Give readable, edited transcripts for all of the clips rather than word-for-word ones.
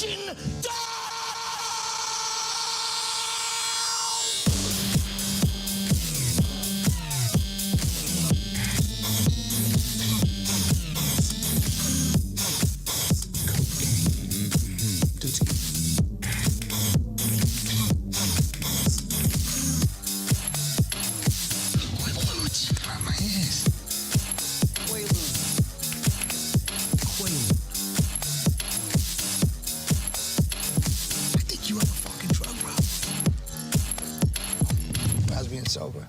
fucking down! Sober.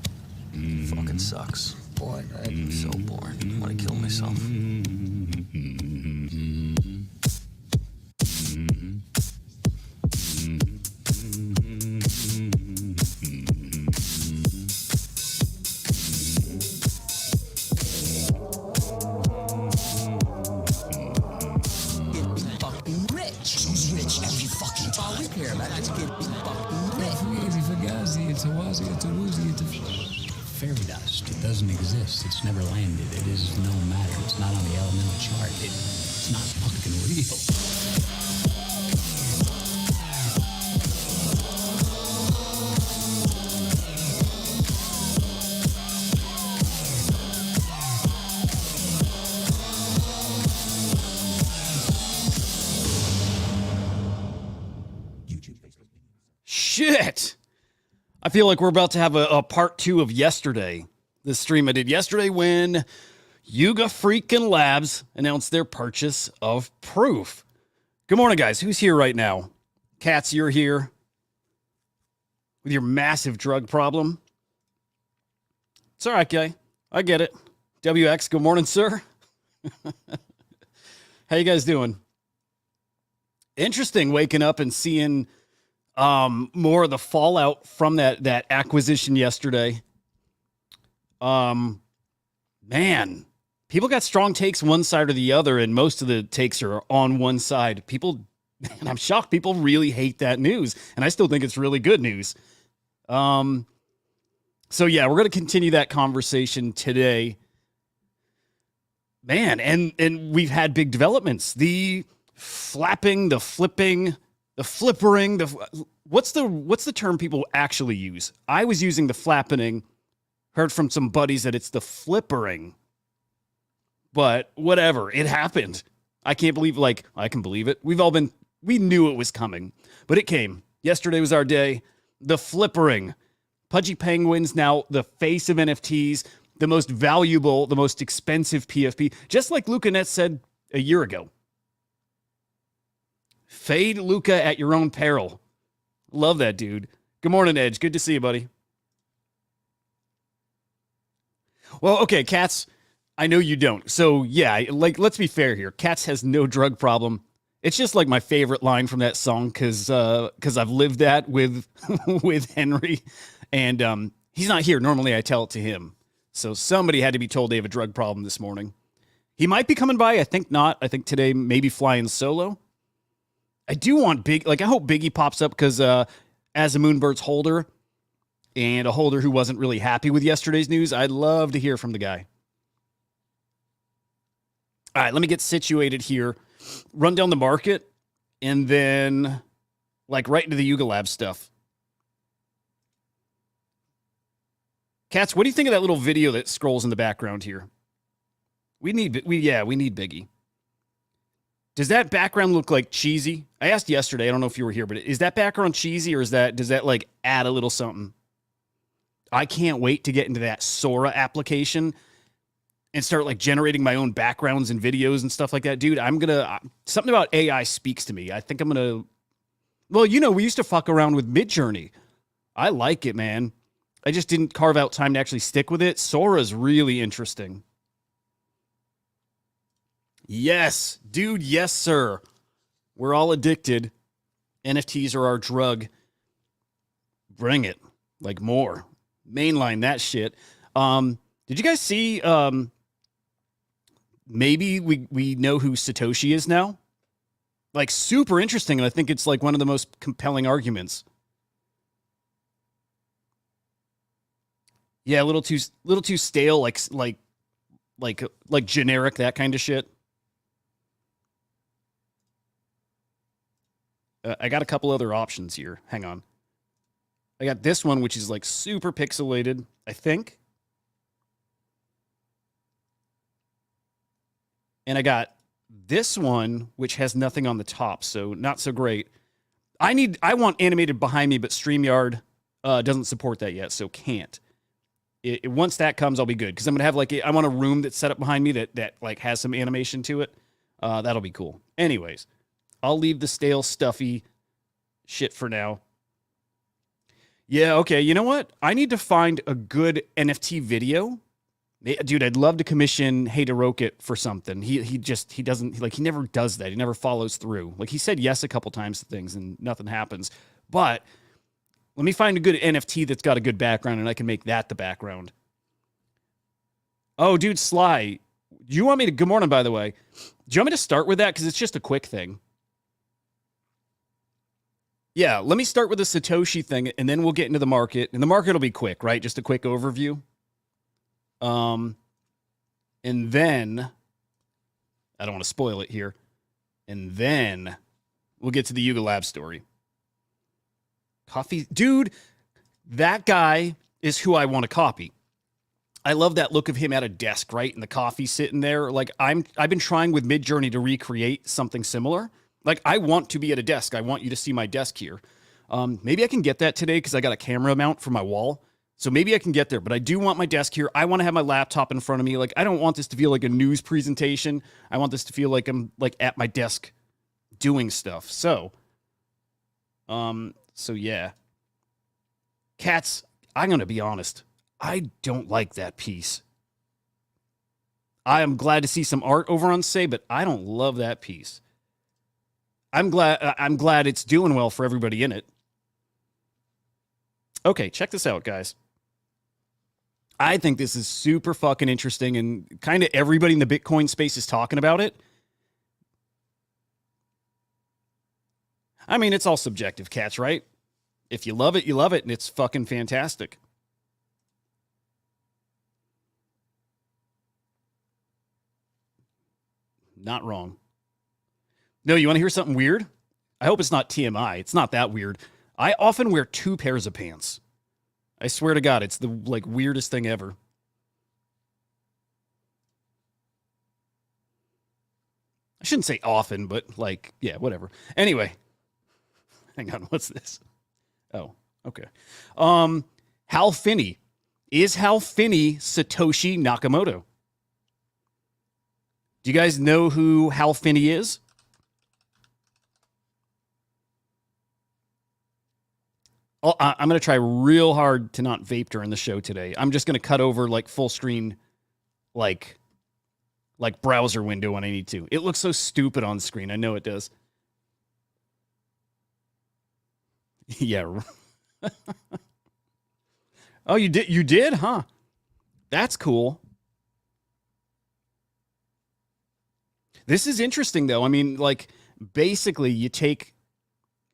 Fucking sucks. Boring, right? So boring. I want to kill myself. Fucking rich. Who's rich every fucking time? All we care about is getting fucking rich. It's a wazi, it's a woozy, it's a fairy dust. It doesn't exist. It's never landed. It is no matter. It's not on the elemental chart. It's not fucking real. Shit! I feel like we're about to have a part 2 of yesterday. This stream I did yesterday when Yuga Freakin' Labs announced their purchase of Proof. Good morning, guys. Who's here right now? Cats, you're here with your massive drug problem. It's all right, guy. I get it. WX, good morning, sir. How you guys doing? Interesting waking up and seeing more of the fallout from that acquisition yesterday. Man, people got strong takes one side or the other, and most of the takes are on one side. People, man, I'm shocked. People really hate that news, and I still think it's really good news. So yeah, we're going to continue that conversation today. Man, and we've had big developments. The flapping, the flipping, the flippering, what's the term people actually use? I was using the flappening. Heard from some buddies that it's the flippering. But whatever, it happened. I can't believe, I can believe it. We knew it was coming, but it came. Yesterday was our day. The flippering. Pudgy Penguins, now the face of NFTs, the most valuable, the most expensive PFP, just like Luca Net said a year ago. Fade Luca at your own peril. Love that, dude. Good morning, Edge. Good to see you, buddy. Well, okay, Cats, I know you don't. So, yeah, let's be fair here. Cats has no drug problem. It's just like my favorite line from that song because I've lived that with with Henry. And he's not here. Normally, I tell it to him. So somebody had to be told they have a drug problem this morning. He might be coming by. I think not. I think today maybe flying solo. I do want I hope Biggie pops up because as a Moonbirds holder and a holder who wasn't really happy with yesterday's news, I'd love to hear from the guy. All right, let me get situated here, run down the market, and then right into the Yuga Lab stuff. Cats, what do you think of that little video that scrolls in the background here? We need Biggie. Does that background look like cheesy? I asked yesterday, I don't know if you were here, but is that background cheesy or does that add a little something? I can't wait to get into that Sora application and start generating my own backgrounds and videos and stuff like that. Dude, something about AI speaks to me. I think I'm going to, we used to fuck around with Midjourney. I like it, man. I just didn't carve out time to actually stick with it. Sora's really interesting. Yes, dude. Yes, sir. We're all addicted. NFTs are our drug. Bring it. More. Mainline that shit. Did you guys see, maybe we know who Satoshi is now? Super interesting. And I think it's one of the most compelling arguments. Yeah, a little too stale, like generic, that kind of shit. I got a couple other options here. Hang on. I got this one, which is like super pixelated, I think. And I got this one, which has nothing on the top, so not so great. I want animated behind me, but StreamYard doesn't support that yet, so can't. Once that comes, I'll be good, because I'm gonna have I want a room that's set up behind me that like has some animation to it. That'll be cool. Anyways, I'll leave the stale, stuffy shit for now. Yeah, okay. You know what? I need to find a good NFT video. Dude, I'd love to commission Hayda Rocket for something. He doesn't, like, he never does that. He never follows through. Like, he said yes a couple times to things and nothing happens. But let me find a good NFT that's got a good background and I can make that the background. Oh, dude, Sly. Do you want me to, good morning, by the way. Do you want me to start with that? Because it's just a quick thing. Yeah, let me start with the Satoshi thing, and then we'll get into the market. And the market will be quick, right? Just a quick overview. And then, I don't want to spoil it here. And then we'll get to the Yuga Lab story. Coffee, dude, that guy is who I want to copy. I love that look of him at a desk, right? And the coffee sitting there. Like, I've been trying with Midjourney to recreate something similar. Like, I want to be at a desk. I want you to see my desk here. Maybe I can get that today because I got a camera mount for my wall. So maybe I can get there, but I do want my desk here. I want to have my laptop in front of me. Like, I don't want this to feel like a news presentation. I want this to feel like I'm like at my desk doing stuff. So yeah. Cats, I'm going to be honest. I don't like that piece. I am glad to see some art over on Say, but I don't love that piece. I'm glad it's doing well for everybody in it. Okay, check this out, guys. I think this is super fucking interesting, and kind of everybody in the Bitcoin space is talking about it. I mean, it's all subjective, cats, right? If you love it, you love it, and it's fucking fantastic. Not wrong. No, you want to hear something weird? I hope it's not TMI. It's not that weird. I often wear 2 pairs of pants. I swear to God, it's the like weirdest thing ever. I shouldn't say often, but like, yeah, whatever. Anyway, hang on, what's this? Oh, okay. Hal Finney. Is Hal Finney Satoshi Nakamoto? Do you guys know who Hal Finney is? Oh, I'm going to try real hard to not vape during the show today. I'm just going to cut over like full screen, like browser window when I need to. It looks so stupid on screen. I know it does. Yeah. Oh, you did? You did? Huh? That's cool. This is interesting, though. I mean, like, basically, you take...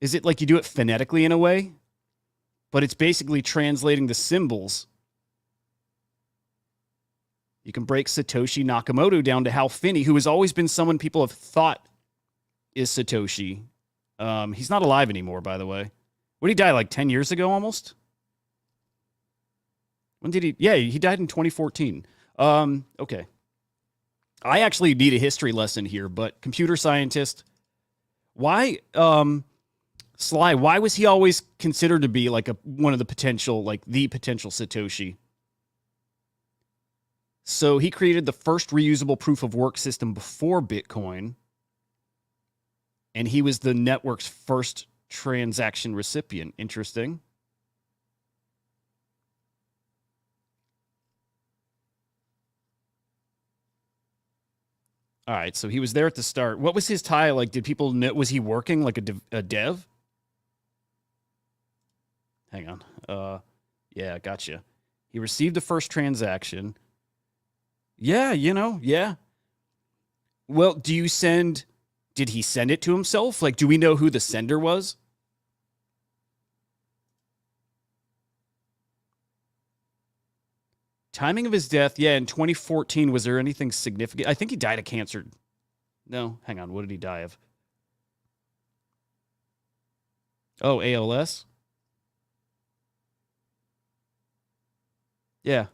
Is it like you do it phonetically in a way? But it's basically translating the symbols. You can break Satoshi Nakamoto down to Hal Finney, who has always been someone people have thought is Satoshi. He's not alive anymore, by the way. When did he die? Like 10 years ago, almost? When did he? Yeah, he died in 2014. Okay. I actually need a history lesson here, but computer scientist, why, Sly, why was he always considered to be like one of the potential, like the potential Satoshi? So he created the first reusable proof of work system before Bitcoin, and he was the network's first transaction recipient. Interesting. All right, so he was there at the start. What was his tie? Like, did people know? Was he working like a dev? Hang on. Yeah, gotcha. He received the first transaction. Yeah, yeah. Well, did he send it to himself? Like, do we know who the sender was? Timing of his death, yeah, in 2014, was there anything significant? I think he died of cancer. No, hang on. What did he die of? Oh, ALS? Yeah.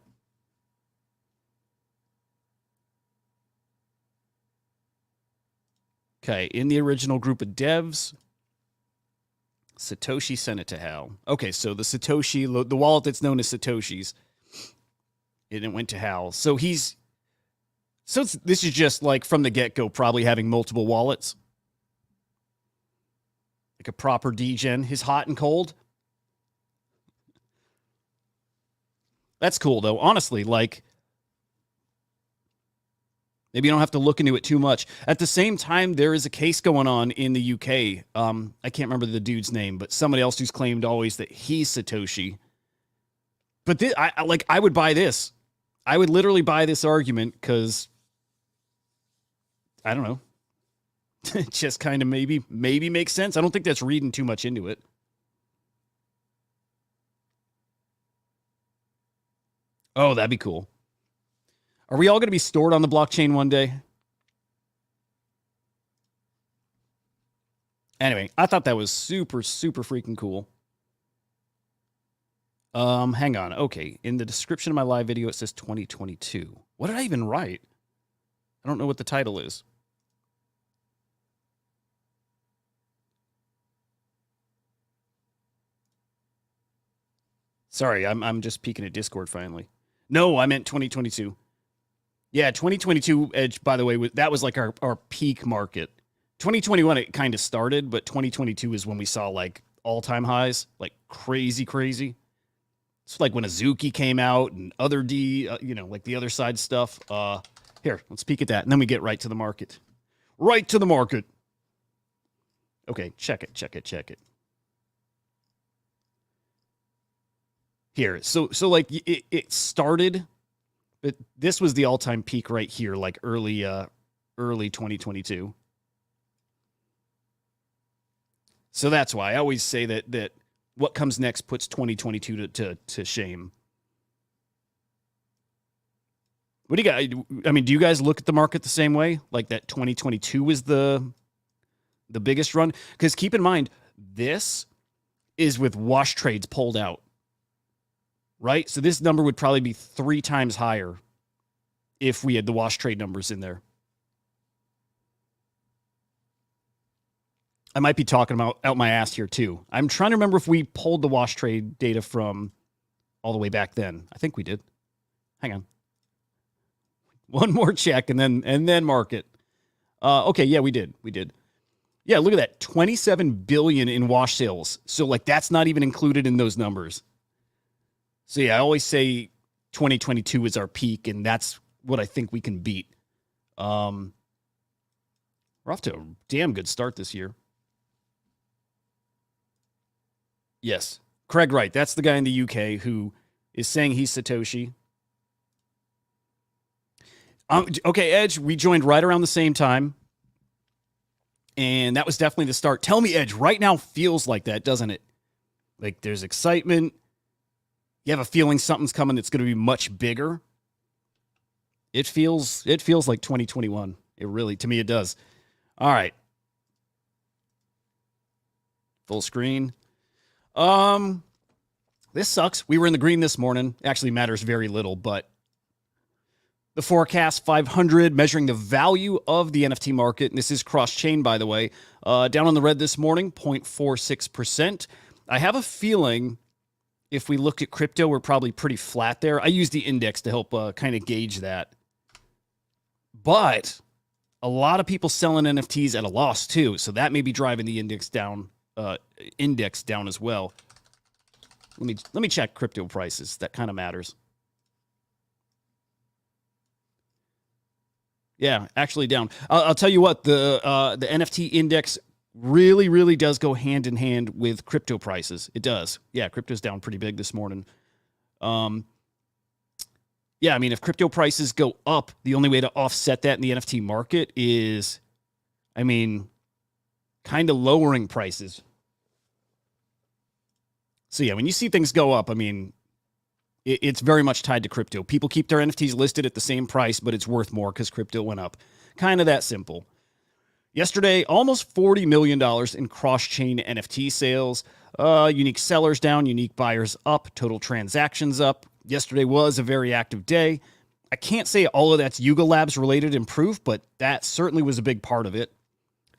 Okay, in the original group of devs, Satoshi sent it to Hal. Okay, so the Satoshi, the wallet that's known as Satoshi's, it went to Hal. So this is just like from the get-go probably having multiple wallets. Like a proper degen, his hot and cold. That's cool though. Honestly, like maybe you don't have to look into it too much. At the same time, there is a case going on in the UK. I can't remember the dude's name, but somebody else who's claimed always that he's Satoshi. But I would buy this. I would literally buy this argument because I don't know. It just kind of maybe makes sense. I don't think that's reading too much into it. Oh, that'd be cool. Are we all going to be stored on the blockchain one day? Anyway, I thought that was super, super freaking cool. Hang on. Okay. In the description of my live video, it says 2022. What did I even write? I don't know what the title is. Sorry, I'm just peeking at Discord finally. No, I meant 2022. Yeah, 2022 Edge, by the way, that was like our peak market. 2021, it kind of started, but 2022 is when we saw like all-time highs, like crazy. It's like when Azuki came out and other like the other side stuff. Here, let's peek at that, and then we get right to the market. Right to the market. Okay, check it. Here, so like it started, but this was the all-time peak right here, like early 2022. So that's why I always say that what comes next puts 2022 to shame. What do you got? I mean, do you guys look at the market the same way? Like that 2022 was the biggest run? Because keep in mind, this is with wash trades pulled out. Right? So this number would probably be 3 times higher if we had the wash trade numbers in there. I might be talking about out my ass here too. I'm trying to remember if we pulled the wash trade data from all the way back then. I think we did. Hang on. One more check and then market. Okay, yeah, we did. Yeah, look at that. 27 billion in wash sales. So like that's not even included in those numbers. So yeah, I always say 2022 is our peak, and that's what I think we can beat. We're off to a damn good start this year. Yes, Craig Wright. That's the guy in the UK who is saying he's Satoshi. Okay, Edge, we joined right around the same time, and that was definitely the start. Tell me, Edge, right now feels like that, doesn't it? Like there's excitement. You have a feeling something's coming that's going to be much bigger. It feels like 2021. It really, to me, it does. All right. Full screen. This sucks. We were in the green this morning. Actually matters very little, but the forecast 500 measuring the value of the NFT market. And this is cross-chain, by the way. Down on the red this morning, 0.46%. I have a feeling if we look at crypto, we're probably pretty flat there. I use the index to help kind of gauge that. But a lot of people selling NFTs at a loss too, so that may be driving the index down as well. Let me check crypto prices. That kind of matters. Yeah, actually down. I'll tell you what, the NFT index really does go hand in hand with crypto prices. It does. Yeah, crypto's down pretty big this morning. Yeah, I mean, if crypto prices go up, the only way to offset that in the NFT market is, I mean, kind of lowering prices. So yeah, when you see things go up, I mean, it's very much tied to crypto. People keep their NFTs listed at the same price, but it's worth more because crypto went up. Kind of that simple. Yesterday, almost $40 million in cross-chain NFT sales. Unique sellers down, unique buyers up, total transactions up. Yesterday was a very active day. I can't say all of that's Yuga Labs related in proof, but that certainly was a big part of it.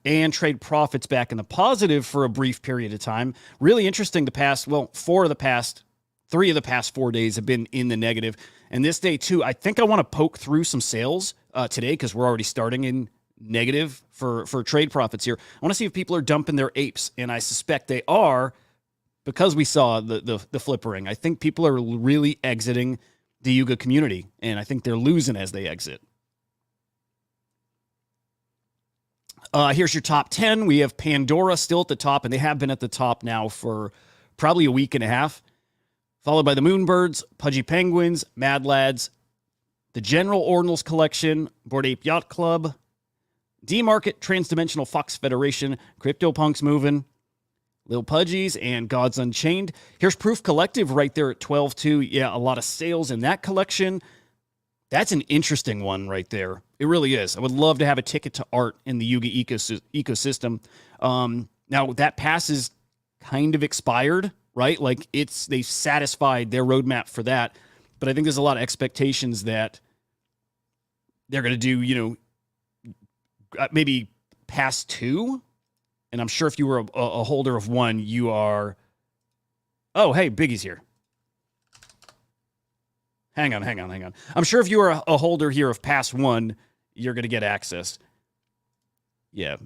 And trade profits back in the positive for a brief period of time. Really interesting. Three of the past 4 days have been in the negative. And this day too, I think I want to poke through some sales today because we're already starting in negative for trade profits here. I want to see if people are dumping their apes, and I suspect they are because we saw the flippering. I think people are really exiting the Yuga community, and I think they're losing as they exit. Here's your top 10. We have Pandora still at the top, and they have been at the top now for probably a week and a half, followed by the Moonbirds, Pudgy Penguins, Mad Lads, the General Ordinals Collection, Bored Ape Yacht Club, D-Market, Transdimensional Fox Federation, CryptoPunks moving, Lil Pudgies, and Gods Unchained. Here's Proof Collective right there at 12.2. Yeah, a lot of sales in that collection. That's an interesting one right there. It really is. I would love to have a ticket to art in the Yuga ecosystem. Now, that pass is kind of expired, right? Like, they've satisfied their roadmap for that. But I think there's a lot of expectations that they're going to do, maybe pass 2. And I'm sure if you were a holder of 1, you are... Oh, hey, Biggie's here. Hang on. I'm sure if you are a holder here of pass 1, you're going to get access. Yeah.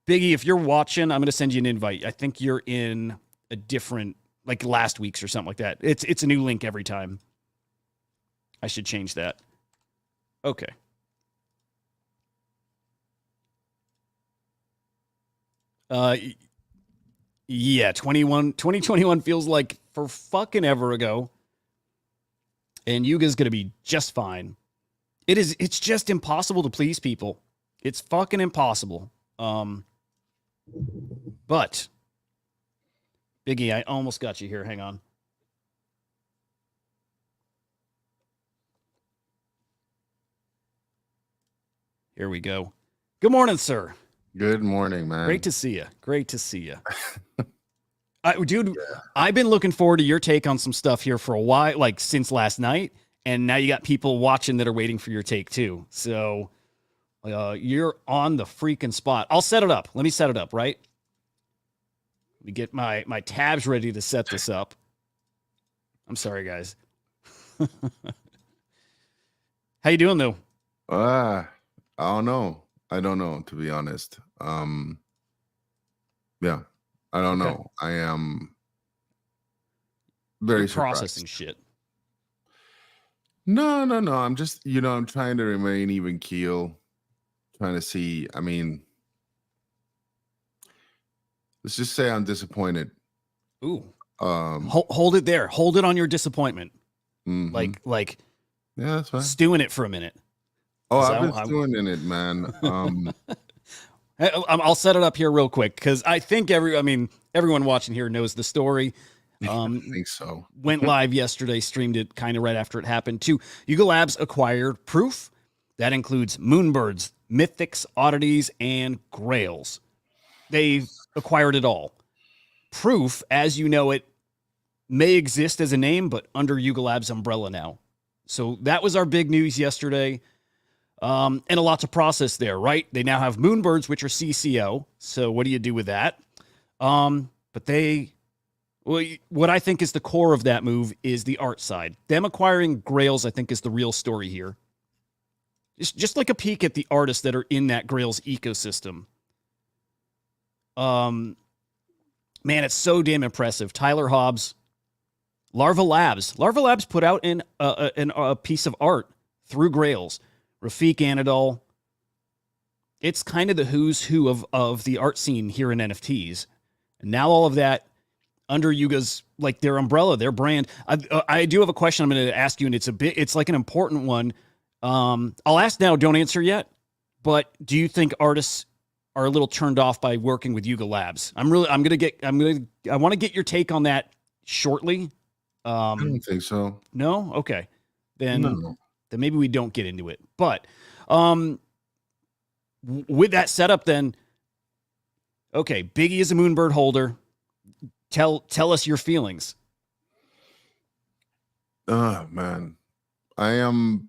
Biggie, if you're watching, I'm going to send you an invite. I think you're in a different, like last week's or something like that. It's a new link every time. I should change that. Okay. Yeah, 2021 feels like for fucking ever ago. And Yuga's going to be just fine. It's just impossible to please people. It's fucking impossible. But Biggie, I almost got you here. Hang on. Here we go. Good morning, sir. Good morning, man. Great to see you. Dude, yeah. I've been looking forward to your take on some stuff here for a while, like since last night. And now you got people watching that are waiting for your take too. So you're on the freaking spot. I'll set it up. Let me set it up, right? Let me get my tabs ready to set this up. I'm sorry, guys. How you doing, though? I don't know. I don't know, to be honest. Yeah, I don't know. I am very processing shit. No. I'm just, I'm trying to remain even keel, trying to see. I mean, let's just say I'm disappointed. Ooh. Hold it there. Hold it on your disappointment. Mm-hmm. Like. Yeah, that's fine. Stewing it for a minute. Oh, I've been stewing in it, man. I'll set it up here real quick because I think everyone watching here knows the story. I think so. Went live yesterday, streamed it kind of right after it happened too. Yuga Labs acquired Proof. That includes Moonbirds, Mythics, Oddities, and Grails. They've acquired it all. Proof, as you know it, may exist as a name, but under Yuga Labs umbrella now. So that was our big news yesterday. And a lot to process there, right? They now have Moonbirds, which are CCO. So what do you do with that? But what I think is the core of that move is the art side. Them acquiring Grails, I think, is the real story here. Just like a peek at the artists that are in that Grails ecosystem. Man, it's so damn impressive. Tyler Hobbs, Larva Labs. Larva Labs put out a piece of art through Grails. Rafiq Anadol. It's kind of the who's who of the art scene here in NFTs. And now all of that under Yuga's, like their umbrella, their brand. I do have a question I'm going to ask you, and it's like an important one. I'll ask now, don't answer yet. But do you think artists are a little turned off by working with Yuga Labs? I want to get your take on that shortly. I don't think so. No? Okay. Then maybe we don't get into it. But with that setup, then Okay, Biggie is a Moonbird holder. Tell us your feelings. Oh man, I am.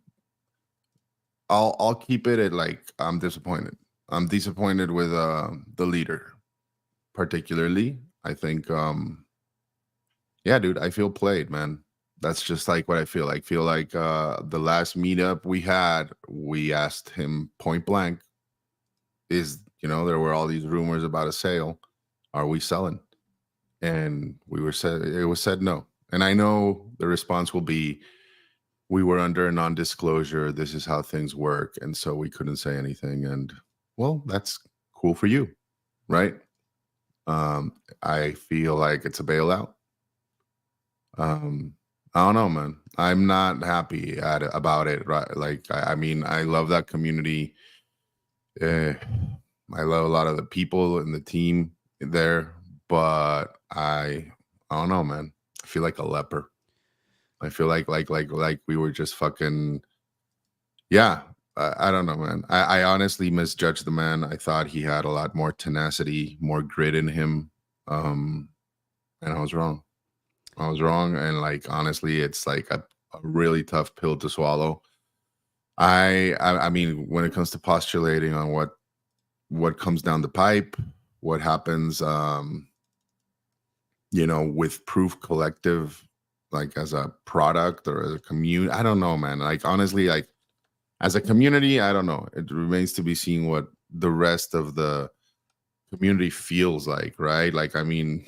I'll keep it at like I'm disappointed. I'm disappointed with the leader, particularly. I think yeah, dude, I feel played, man. That's just like what I feel like. Feel like the last meetup we had, we asked him point blank, there were all these rumors about a sale. Are we selling? And it was said no. And I know the response will be, we were under a non-disclosure. This is how things work. And so we couldn't say anything. And well, that's cool for you, right? I feel like it's a bailout. I don't know, man. I'm not happy about it, right? Like, I mean, I love that community. I love a lot of the people and the team there, but I don't know, man. I feel like a leper. I feel like we were just fucking, yeah. I don't know, man. I honestly misjudged the man. I thought he had a lot more tenacity, more grit in him, and I was wrong. And like honestly, it's like a really tough pill to swallow. I mean, when it comes to postulating on what comes down the pipe, what happens, with Proof Collective, like as a product or as a community, I don't know, man. Like honestly, like as a community, I don't know. It remains to be seen what the rest of the community feels like, right? Like, I mean,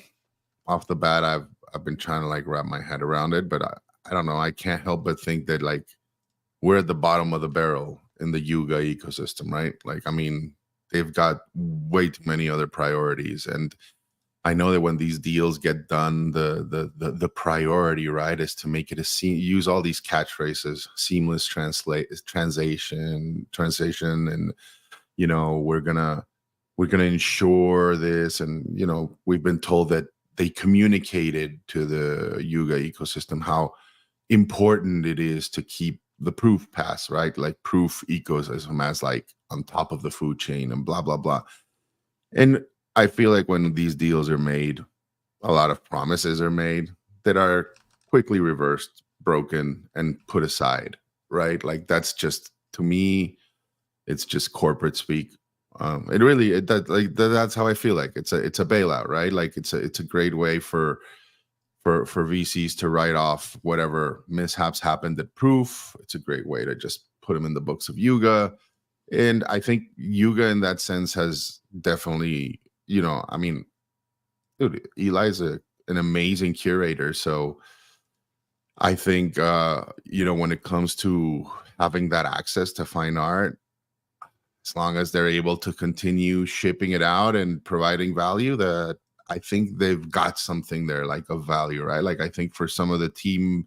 off the bat, I've been trying to like wrap my head around it, but I don't know. I can't help but think that like we're at the bottom of the barrel in the Yuga ecosystem, right? Like, I mean, they've got way too many other priorities, and I know that when these deals get done, the priority, right, is to make it use all these catchphrases, seamless translation, and we're gonna ensure this, and we've been told that they communicated to the Yuga ecosystem how important it is to keep the proof pass, right? Like proof ecosystem as like on top of the food chain and blah blah blah. And I feel like when these deals are made, a lot of promises are made that are quickly reversed, broken, and put aside, right? Like that's just, to me, it's just corporate speak. That's how I feel like it's a bailout, right? Like it's a great way for VCs to write off whatever mishaps happened at Proof. It's a great way to just put them in the books of Yuga. And I think Yuga in that sense has definitely, I mean, dude, Eli's an amazing curator. So I think, when it comes to having that access to fine art, as long as they're able to continue shipping it out and providing value, that I think they've got something there like of value, right? Like I think for some of the team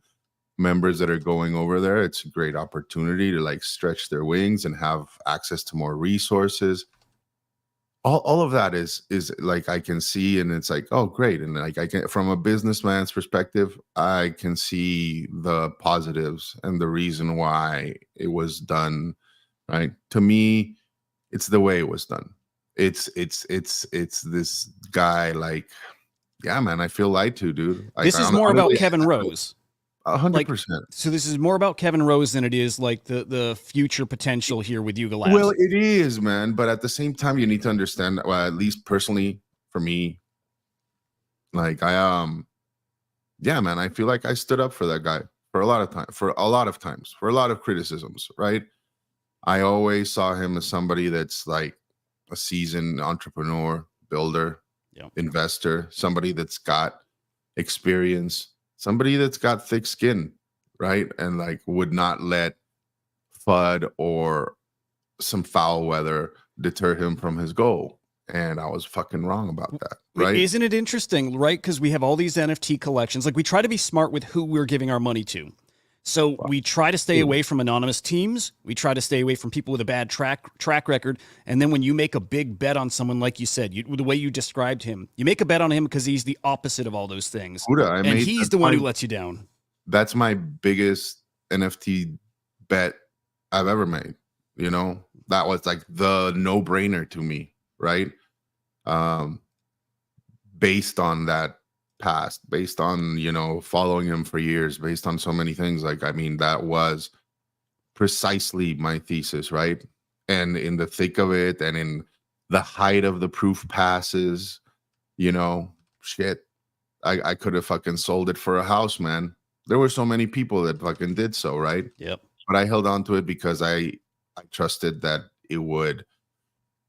members that are going over there, it's a great opportunity to like stretch their wings and have access to more resources. All of that is like I can see, and it's like, oh great. And like I can, from a businessman's perspective, I can see the positives and the reason why it was done, right? To me, it's the way it was done. It's this guy, like, yeah, man, I feel lied to, dude. Like, This is more about Kevin Rose. 100%. So this is more about Kevin Rose than it is like the future potential here with Yuga Labs. Well, it is, man. But at the same time, you need to understand, well, at least personally for me, like yeah, man, I feel like I stood up for that guy for a lot of times, for a lot of criticisms, right? I always saw him as somebody that's like a seasoned entrepreneur, builder, investor, somebody that's got experience, somebody that's got thick skin, right? And like would not let FUD or some foul weather deter him from his goal. And I was fucking wrong about that, right? Isn't it interesting, right? Because we have all these NFT collections. Like we try to be smart with who we're giving our money to. So we try to stay away from anonymous teams. We try to stay away from people with a bad track record. And then when you make a big bet on someone, like you said, the way you described him, you make a bet on him because he's the opposite of all those things. Buddha, and he's the one who lets you down. That's my biggest NFT bet I've ever made. That was like the no-brainer to me, right? um, based on that past, based on, you know, following him for years, based on so many things. Like, I mean, that was precisely my thesis, right? And in the thick of it and in the height of the proof passes, you know, shit, I could have fucking sold it for a house, man. There were so many people that fucking did so, right? Yep. But I held on to it because I trusted that it would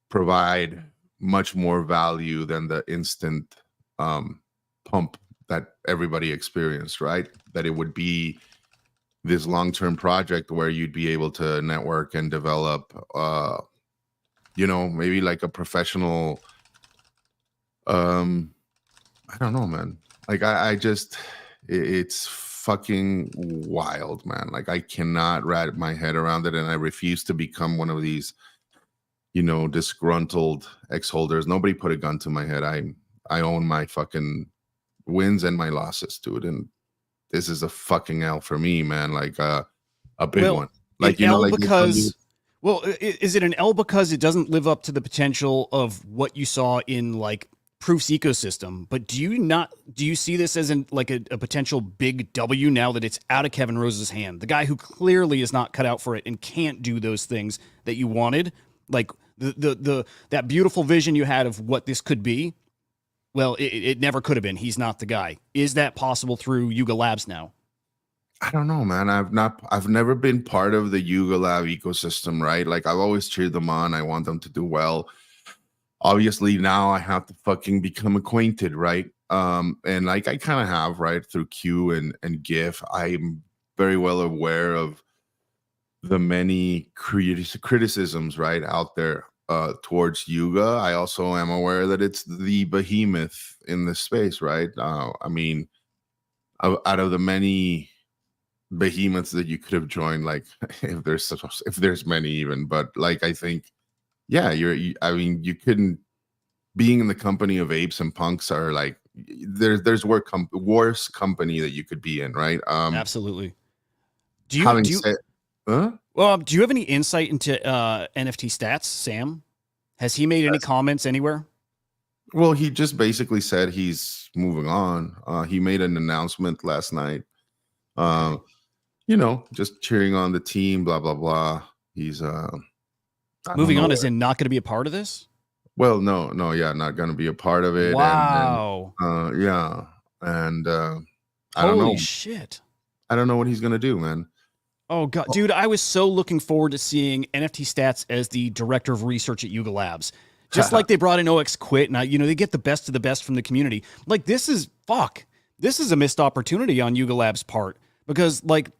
provide much more value than the instant pump that everybody experienced, right? That it would be this long-term project where you'd be able to network and develop you know, maybe like a professional I don't know, man. Like I just it's fucking wild, man. Like I cannot wrap my head around it, and I refuse to become one of these, you know, disgruntled ex-holders. Nobody put a gun to my head. I own my fucking wins and my losses, dude. And this is a fucking L for me, man. Like a big Well, one. Like, an you know, L like because, well, is it an L because it doesn't live up to the potential of what you saw in like Proof's ecosystem? But do you see this as like a potential big W now that it's out of Kevin Rose's hand? The guy who clearly is not cut out for it and can't do those things that you wanted, like the that beautiful vision you had of what this could be. Well, it never could have been. He's not the guy. Is that possible through Yuga Labs now? I don't know, man. I've never been part of the Yuga Lab ecosystem, right? Like I've always cheered them on. I want them to do well. Obviously now I have to fucking become acquainted, right? And like I kind of have, right, through Q and GIF. I'm very well aware of the many criticisms, right, out there towards Yuga. I also am aware that it's the behemoth in the space, right? I mean, out of the many behemoths that you could have joined, like if there's many even, but like I think, yeah, I mean, you couldn't, being in the company of apes and punks are like there's worse company that you could be in, right? Absolutely. Having said, huh? Well, do you have any insight into NFT stats, Sam? Has he made any comments anywhere? Well, he just basically said he's moving on. He made an announcement last night. You know, just cheering on the team, blah blah blah. He's moving on as in not going to be a part of this? Well, no, yeah, not going to be a part of it. Wow. And yeah, and I Holy don't know. Shit. I don't know what he's going to do, man. Oh god, dude, I was so looking forward to seeing NFT Stats as the director of research at Yuga Labs. Just like they brought in OX Quit, and they get the best of the best from the community. Like this is a missed opportunity on Yuga Labs' part, because like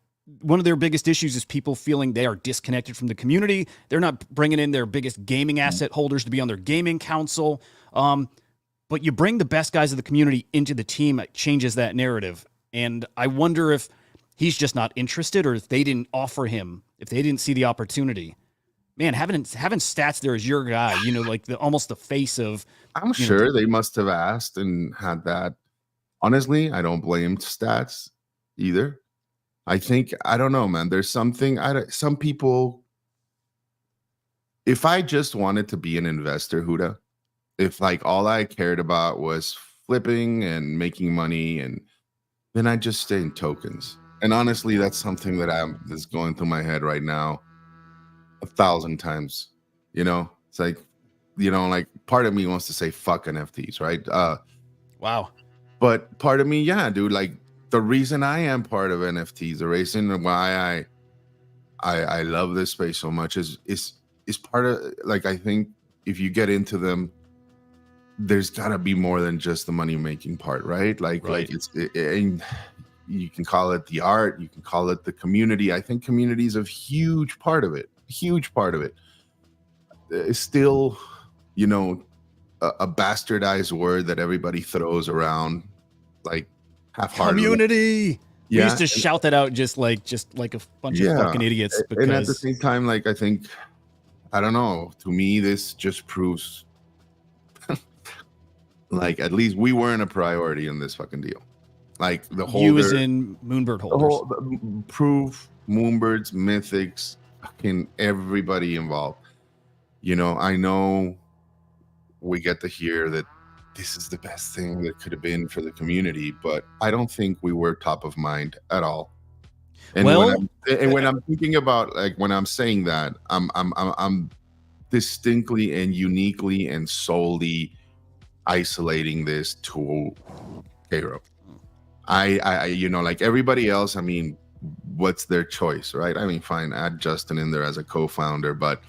one of their biggest issues is people feeling they are disconnected from the community. They're not bringing in their biggest gaming asset holders to be on their gaming council. But you bring the best guys of the community into the team, it changes that narrative. And I wonder if he's just not interested, or if they didn't offer him, if they didn't see the opportunity. Man, having Stats there as your guy, like almost the face of. I'm sure they must have asked and had that. Honestly, I don't blame Stats either. I think, I don't know, man. There's something, some people, if I just wanted to be an investor, Huda, if like all I cared about was flipping and making money, and then I just stay in tokens. And honestly, that's something that's going through my head right now 1,000 times. It's like, like part of me wants to say fuck NFTs, right? Wow. But part of me, yeah, dude, like the reason I am part of NFTs, the reason why I love this space so much is part of, like, I think if you get into them, there's gotta be more than just the money making part, right? Like and you can call it the art, you can call it the community. I think community is a huge part of it. It's still, a bastardized word that everybody throws around, like half-heartedly. Community. Yeah. We used to shout that out just like a bunch of fucking idiots. Because... And at the same time, like, I think, I don't know, to me, this just proves like at least we weren't a priority in this fucking deal. Like the whole, you as in Moonbird holders, Proof, Moonbirds, Mythics, fucking everybody involved. I know we get to hear that this is the best thing that could have been for the community, but I don't think we were top of mind at all. And Well, when I'm thinking about, like, when I'm saying that, I'm distinctly and uniquely and solely isolating this to Cairo. I you know, like everybody else, I mean, what's their choice, right? I mean, fine, add Justin in there as a co-founder, but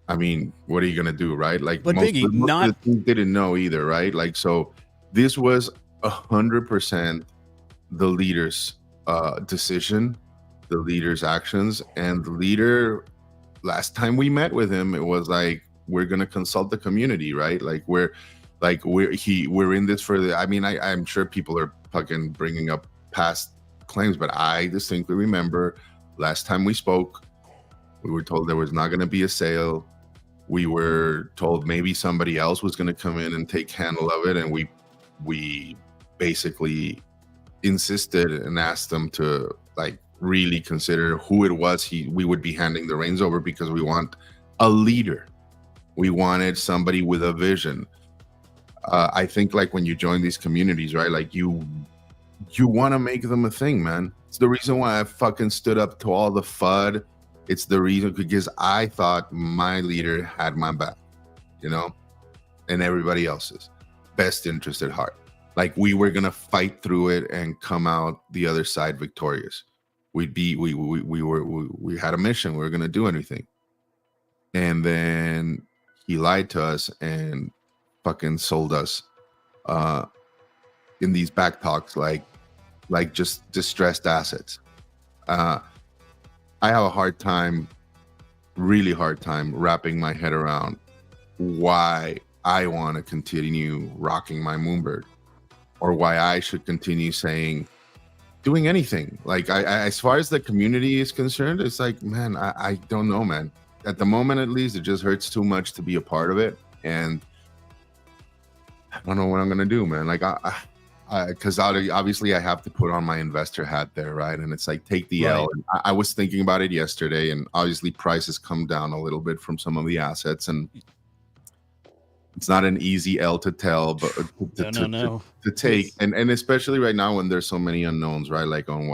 I mean, what are you gonna do, right? Like, But most, Biggie, most not of the team didn't know either, right? Like, so this was 100% the leader's decision, the leader's actions, and the leader. Last time we met with him, it was like, we're gonna consult the community, right? Like, we're in this for the. I mean, I'm sure people are fucking bringing up past claims, but I distinctly remember last time we spoke, we were told there was not going to be a sale. We were told maybe somebody else was going to come in and take handle of it, and we basically insisted and asked them to, like, really consider who it was we would be handing the reins over, because we want a leader. We wanted somebody with a vision. I think, like, when you join these communities, right, like, you want to make them a thing, man. It's the reason why I fucking stood up to all the FUD. It's the reason, because I thought my leader had my back, you know, and everybody else's best interest at heart. Like, we were gonna fight through it and come out the other side victorious. We had a mission. We were gonna do anything, and then he lied to us and fucking sold us in these back talks, like just distressed assets. I have a hard time, really hard time, wrapping my head around why I want to continue rocking my Moonbird, or why I should continue doing anything. Like, I as far as the community is concerned, it's like, man, I don't know, man. At the moment, at least, it just hurts too much to be a part of it, and I don't know what I'm gonna do, man. Like, because obviously I have to put on my investor hat there, right? And it's like, take the L. And I was thinking about it yesterday, and obviously prices come down a little bit from some of the assets, and it's not an easy L to tell, but to take, and especially right now when there's so many unknowns, right? Like, on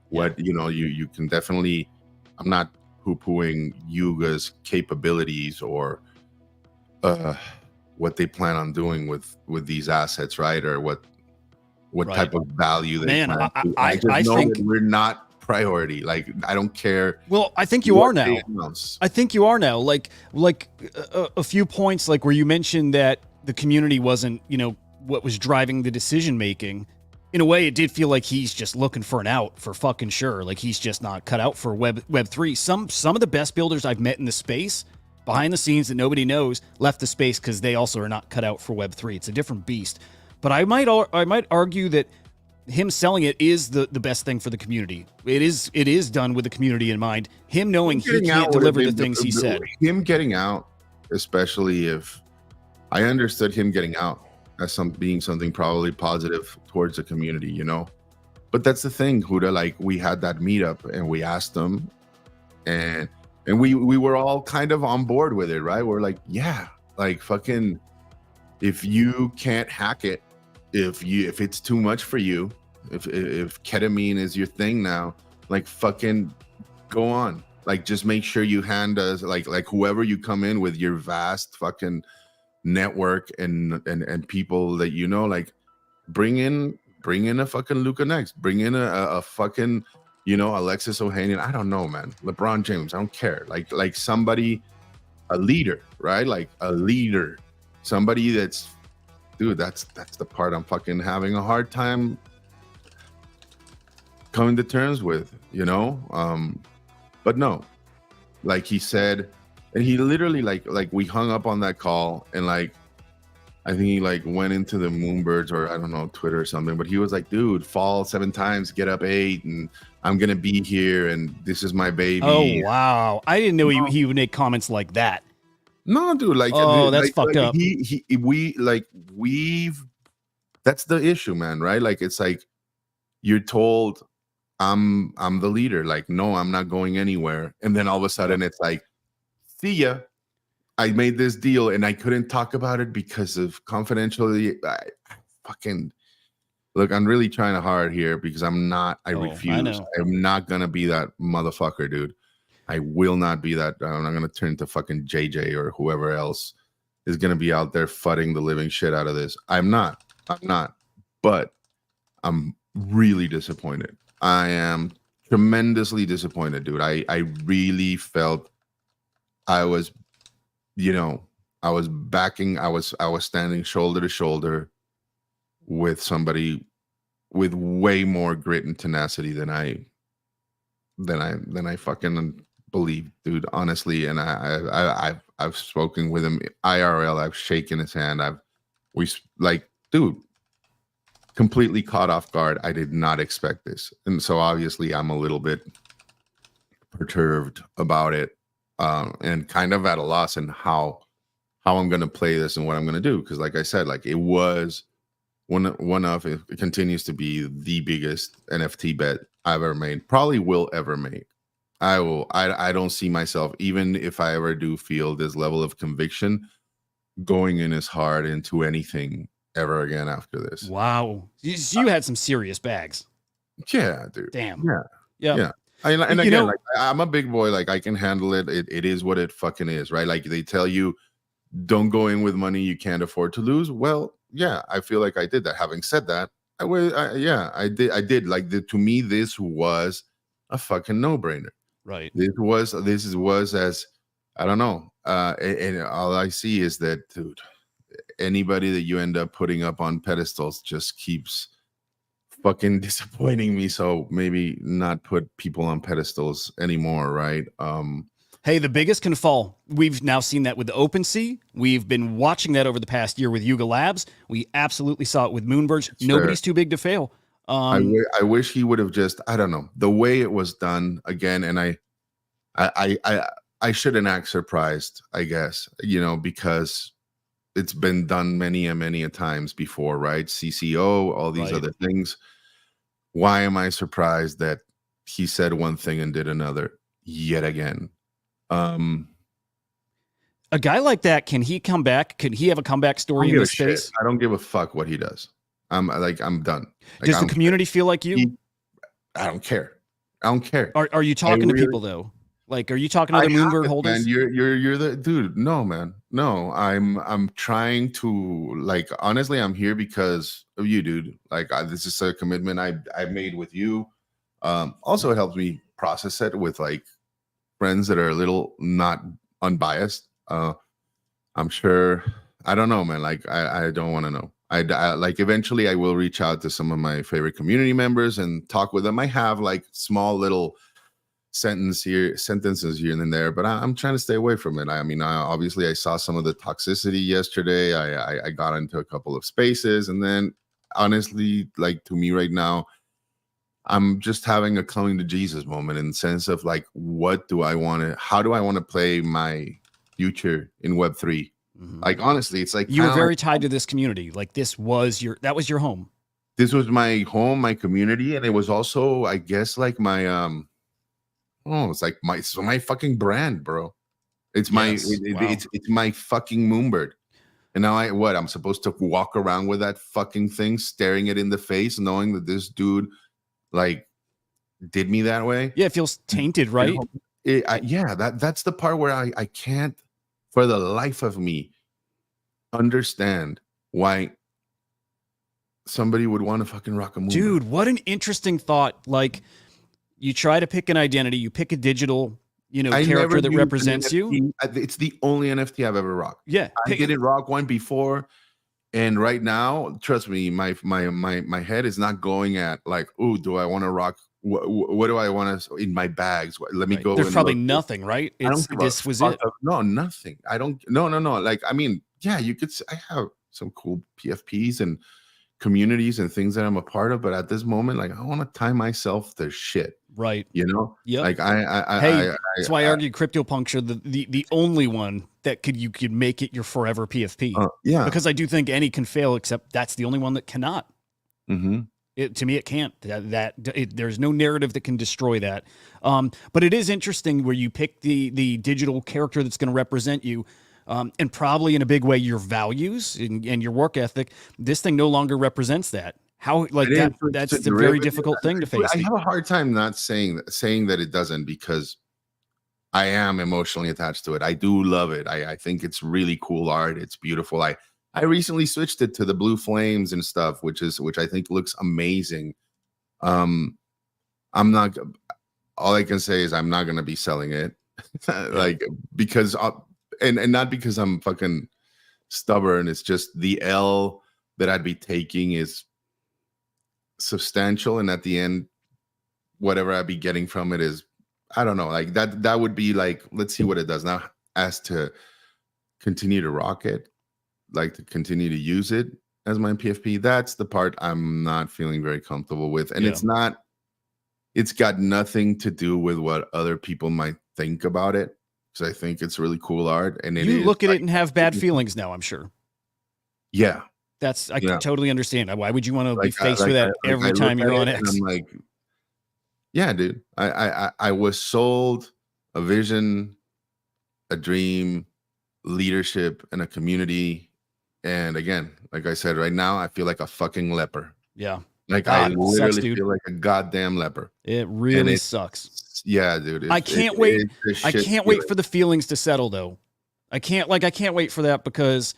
what you know, you can definitely. I'm not poo-pooing Yuga's capabilities or what they plan on doing with these assets, right? Or what type of value they Man, plan to. I just know think that we're not priority. Like, I don't care. Well, I think you are now. Announce. I think you are now. Like a few points, like where you mentioned that the community wasn't, you know, what was driving the decision making. In a way, it did feel like he's just looking for an out for fucking sure. Like, he's just not cut out for Web3. Some of the best builders I've met in the space, behind the scenes that nobody knows, left the space because they also are not cut out for Web3. It's a different beast. But I might argue that him selling it is the best thing for the community. It is done with the community in mind. Him knowing he can't deliver the things he said. Him getting out, especially if I understood him getting out as being something probably positive towards the community, you know. But that's the thing, Huda. Like, we had that meetup and we asked them, and we were all kind of on board with it, right? We're like, yeah, like, fucking, if you can't hack it, if it's too much for you, if ketamine is your thing now, like, fucking go on. Like, just make sure you hand us, like whoever you come in with, your vast fucking network and people that, you know, like, bring in a fucking Luka Next, bring in a fucking, you know, Alexis Ohanian. I don't know, man. LeBron James. I don't care. Like somebody, a leader, right? Like a leader, somebody that's, dude, that's the part I'm fucking having a hard time coming to terms with, you know. But no, like he said, and he literally like we hung up on that call, and like I think he like went into the Moonbirds, or I don't know, Twitter or something, but he was like, dude, fall 7 times, get up 8, and I'm gonna be here, and this is my baby. Oh wow, I didn't know he would make comments like that. No, dude, like, oh, that's fucked up. That's the issue, man, right? Like, it's like you're told I'm the leader, like, no, I'm not going anywhere, and then all of a sudden it's like, see ya. I made this deal and I couldn't talk about it because of confidentiality. I fucking look, I'm really trying hard here because I'm not, I refuse. know. I'm not gonna be that motherfucker, dude. I will not be that. I'm not gonna turn to fucking JJ or whoever else is gonna be out there fudding the living shit out of this. I'm not. But I'm really disappointed. I am tremendously disappointed, dude. I really felt I was, I was backing, I was standing shoulder to shoulder with somebody with way more grit and tenacity than I fucking believe, dude. Honestly, and I've spoken with him IRL. I've shaken his hand. Dude, completely caught off guard. I did not expect this, and so obviously I'm a little bit perturbed about it, and kind of at a loss in how I'm going to play this and what I'm going to do. Because, like I said, like it was it continues to be the biggest NFT bet I've ever made, probably will ever make. I don't see myself, even if I ever do feel this level of conviction, going in as hard into anything ever again after this. Wow. You had some serious bags. Yeah, dude. Damn. Yeah. And again, like, I'm a big boy. Like, I can handle it. It is what it fucking is, right? Like, they tell you, don't go in with money you can't afford to lose. Well, yeah, I feel like I did that. Having said that, I did. Like, to me, this was a fucking no-brainer. Right. This was as, I don't know. And all I see is that, dude, anybody that you end up putting up on pedestals just keeps fucking disappointing me. So maybe not put people on pedestals anymore, right? Hey, the biggest can fall. We've now seen that with the OpenSea. We've been watching that over the past year with Yuga Labs. We absolutely saw it with Moonverge. Sure. Nobody's too big to fail. I wish he would have just, I don't know, the way it was done again. And I shouldn't act surprised, I guess, because it's been done many a times before, right? CCO, all these other things. Why am I surprised that he said one thing and did another yet again? A guy like that, can he come back? Can he have a comeback story in this space? I don't give a fuck what he does. I'm done. Like, does the community feel like you? I don't care. I don't care. Are you talking to people though? Like, are you talking to other Moonbird holders? Man, you're the dude. No, man. No, I'm trying to, like, honestly, I'm here because of you, dude. Like, this is a commitment I made with you. Also, it helps me process it with, like, friends that are a little not unbiased. I'm sure. I don't know, man. Like, I don't want to know. I like, eventually I will reach out to some of my favorite community members and talk with them. I have, like, small little sentences here and there, but I'm trying to stay away from it. I mean, obviously I saw some of the toxicity yesterday. I got into a couple of spaces, and then honestly, like, to me right now, I'm just having a coming to Jesus moment in the sense of, like, how do I want to play my future in Web3? Mm-hmm. Like, honestly, it's like, you were very tied to this community. Like, that was your home. This was my home, my community, and it was also, I guess, like, my it's like my fucking brand, bro. It's it's my fucking Moonbird. And now I'm supposed to walk around with that fucking thing, staring it in the face, knowing that this dude, like, did me that way. Yeah, it feels tainted, right? That's the part where I can't, for the life of me, understand why somebody would want to fucking rock a Moonbird. Dude, what an interesting thought. Like, you try to pick an identity, you pick a digital, character that represents you. It's the only NFT I've ever rocked. Yeah. I didn't rock one before. And right now, trust me, my head is not going at, like, oh, do I want to rock? What do I want to in my bags? Let me go. There's probably nothing, right? This was it. No, nothing. I don't. No. Like, I mean, yeah, you could. I have some cool PFPs and communities and things that I'm a part of, but at this moment, like, I want to tie myself to shit. Right. Yeah. Like, that's why I argue CryptoPuncture, the only one that you could make it your forever PFP. Yeah. Because I do think any can fail, except that's the only one that cannot. Mm-hmm. To me, it can't. There's no narrative that can destroy that. But it is interesting where you pick the digital character that's going to represent you. and probably in a big way your values and your work ethic. This thing no longer represents that. How like It that? is, That's it's a very derivative. difficult thing to face. I have a hard time not saying that it doesn't, because I am emotionally attached to it. I do love it. I think it's really cool art. It's beautiful. I recently switched it to the blue flames and stuff, which I think looks amazing. I'm not. All I can say is I'm not gonna be selling it, like because and not because I'm fucking stubborn. It's just the L that I'd be taking is substantial, and at the end, whatever I'd be getting from it is, I don't know, like that would be like, let's see what it does. Now, as to continue to rock it, like to continue to use it as my PFP, that's the part I'm not feeling very comfortable with. And it's got nothing to do with what other people might think about it, because I think it's really cool art. And you look at it and have bad feelings now, I'm sure. Yeah. I can totally understand. Why would you want to be faced with that every time you're on X? I'm like, yeah, dude. I was sold a vision, a dream, leadership, and a community. And again, like I said, right now, I feel like a fucking leper. Yeah. Like I literally feel like a goddamn leper. It really sucks. Yeah, dude. I can't wait. I can't wait for the feelings to settle, though. I can't wait for that, because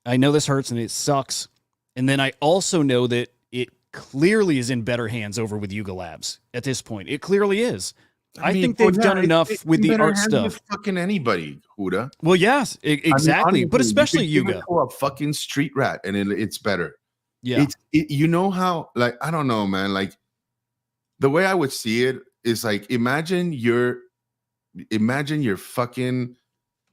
I know this hurts and it sucks. And then I also know that it clearly is in better hands over with Yuga Labs at this point. It clearly is. I mean, think they've done enough with the art stuff. Fucking anybody, Huda. Well, yes, exactly. I mean, but especially Yuga. A fucking street rat, and it's better. Yeah. You know how, like, I don't know, man. Like, the way I would see it is like, imagine you're fucking,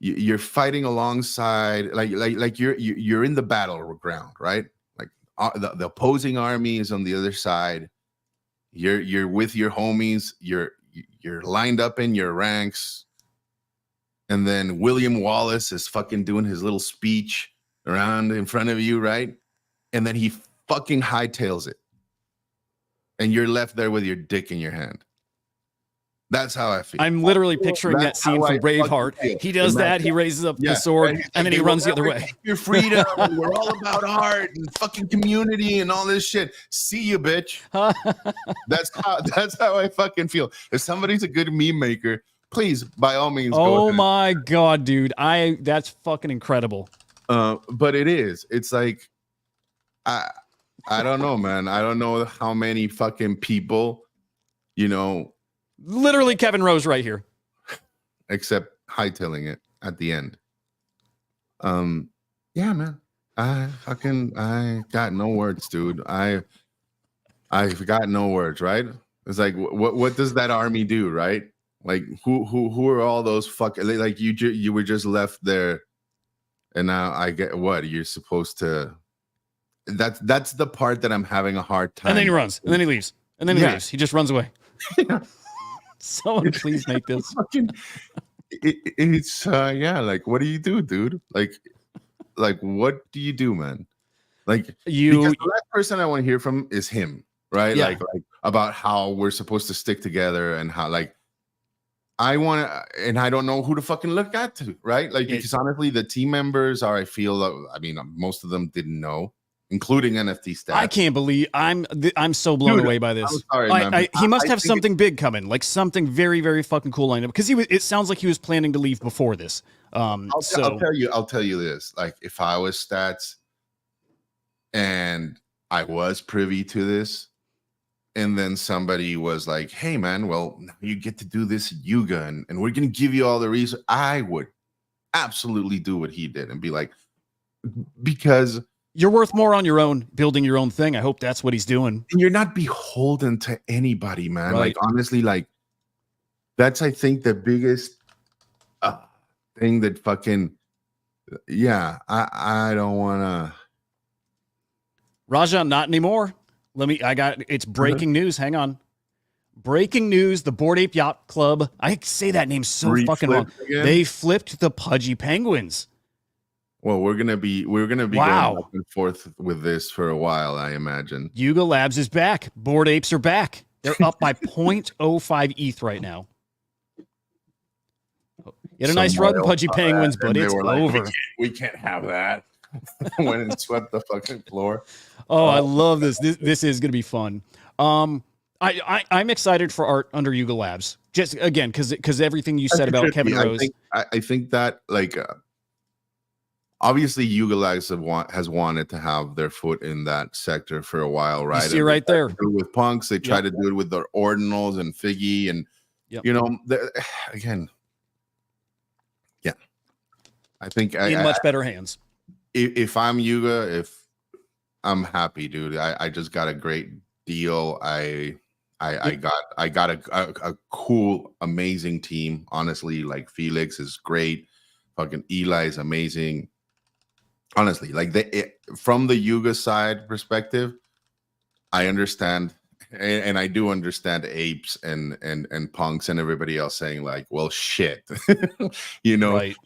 you're fighting alongside, like you're in the battleground, right? Like the opposing army is on the other side. You're with your homies. You're lined up in your ranks, and then William Wallace is fucking doing his little speech around in front of you, right? And then he fucking hightails it, and you're left there with your dick in your hand. That's how I feel. I'm literally picturing that scene from Braveheart. He does that. He raises up the sword, and then he runs the other way. Your freedom. We're all about art and fucking community and all this shit. See you, bitch. That's how I fucking feel. If somebody's a good meme maker, please, by all means, go Oh ahead. my god, dude! That's fucking incredible. But it is. It's like, I don't know, man. I don't know how many fucking people, Literally Kevin Rose right here. Except hightailing it at the end. Yeah, man. I got no words, dude. I've got no words, right? It's like, what does that army do, right? Like, who are all those fucking, like, you were just left there, and now I get what you're supposed to. That's the part that I'm having a hard time. And then he runs, and then he leaves, and then he leaves. He just runs away. Someone please make this. It's like, what do you do, dude? Like what do you do, man? Like, because the last person I want to hear from is him, right? Yeah. Like about how we're supposed to stick together, and how, like, I want to, and I don't know who to fucking look at to, right? Like, because honestly, the team members I feel, most of them didn't know, including NFT stats. I can't believe I'm so blown away by this. I'm sorry, man. He must have something big coming, like something very, very fucking cool lined up, because it sounds like he was planning to leave before this. I'll tell you this. Like, if I was stats and I was privy to this, and then somebody was like, hey man, well, now you get to do this Yuga, and we're gonna give you all the reason, I would absolutely do what he did and be like, because you're worth more on your own, building your own thing. I hope that's what he's doing. And you're not beholden to anybody, man. Right. Like, honestly, like, that's, I think, the biggest thing that fucking, I don't want to. Raja, not anymore. It's breaking news. Hang on. Breaking news. The Bored Ape Yacht Club. I say that name so fucking wrong. Again? They flipped the Pudgy Penguins. Well, we're gonna be going back and forth with this for a while, I imagine. Yuga Labs is back. Bored Apes are back. They're up by 0.05 ETH right now. You had a some nice run, oil Pudgy on Penguins, that, but and they it's were like, over. we can't have that. Went and swept the fucking floor. Oh, I love this. This is going to be fun. I'm excited for art under Yuga Labs. Just again, because everything you said about Kevin Rose. I think that like obviously Yuga Labs has wanted to have their foot in that sector for a while, right? You see it right there. With punks, they try to do it with their ordinals and Figgy, and you know, again, yeah. I think in much better hands. If I'm Yuga, if I'm happy, dude. I just got a great deal. I got a cool, amazing team. Honestly, like Felix is great. Fucking Eli is amazing. Honestly, like from the Yuga side perspective, I understand, and I do understand apes and punks and everybody else saying like, well, shit, you know, right.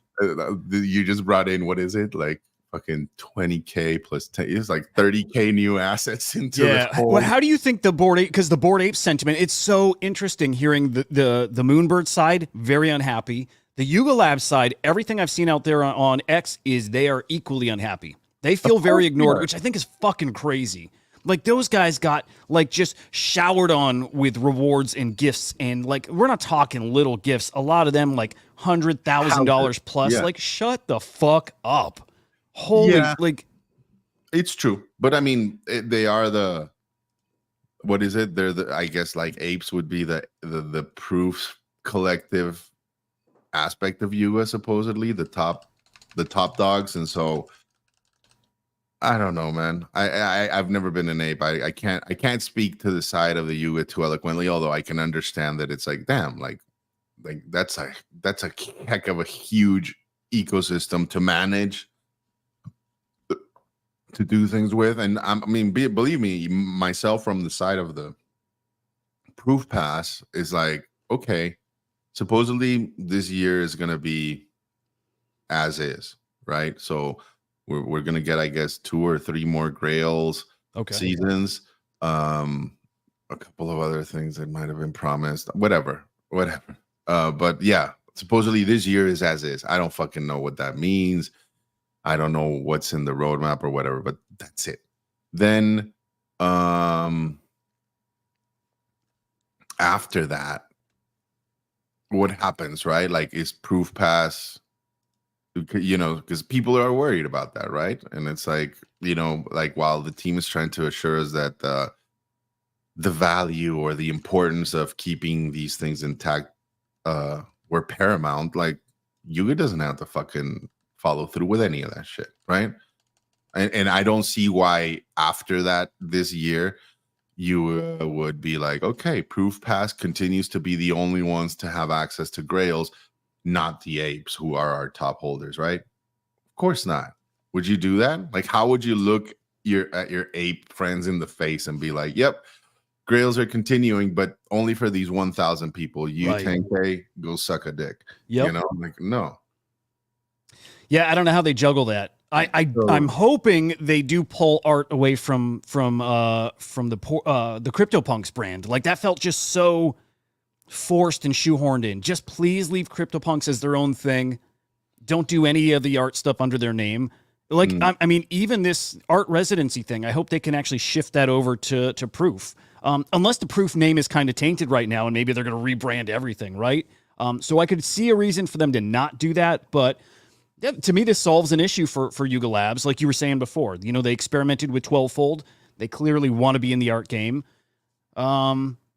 You just brought in, what is it, like fucking 20K plus 10, it's like 30K new assets into the fold. Well, how do you think the Bored Ape, because the Bored Ape sentiment, it's so interesting hearing the Moonbird side, very unhappy. The Yuga Labs side, everything I've seen out there on X is they are equally unhappy. They feel very ignored, which I think is fucking crazy. Like those guys got like just showered on with rewards and gifts, and like we're not talking little gifts. A lot of them like $100,000 plus. Like shut the fuck up. Holy, like it's true, but I mean they are the, what is it? They're the, I guess like apes would be the proof collective aspect of Yuga, supposedly the top dogs, and so I don't know, man. I've never been an ape. I can't speak to the side of the Yuga too eloquently, although I can understand that it's like, damn, like that's a heck of a huge ecosystem to manage, to do things with. And I mean, believe me, myself, from the side of the proof pass is like, okay, supposedly this year is going to be as is, right? So we're going to get, I guess, 2 or 3 more Grails seasons, a couple of other things that might have been promised, whatever. But yeah, supposedly this year is as is. I don't fucking know what that means. I don't know what's in the roadmap or whatever, but that's it. Then after that, what happens, right? Like, is proof pass, you know, because people are worried about that, right? And it's like, you know, like while the team is trying to assure us that the value or the importance of keeping these things intact were paramount, like Yuga doesn't have to fucking follow through with any of that shit, right? And I don't see why after that this year you would be like, okay, proof pass continues to be the only ones to have access to Grails, not the apes who are our top holders, right? Of course not. Would you do that? Like, how would you look at your ape friends in the face and be like, yep, Grails are continuing, but only for these 1,000 people. You 10K, go suck a dick. Yep. You know, like, no. Yeah, I don't know how they juggle that. I'm hoping they do pull art away from the CryptoPunks brand. Like that felt just so forced and shoehorned in. Just please leave CryptoPunks as their own thing. Don't do any of the art stuff under their name. Like I mean, even this art residency thing, I hope they can actually shift that over to Proof. Unless the Proof name is kind of tainted right now, and maybe they're going to rebrand everything, right? So I could see a reason for them to not do that, but. Yeah, to me, this solves an issue for Yuga Labs. Like you were saying before, you know, they experimented with 12-fold. They clearly want to be in the art game.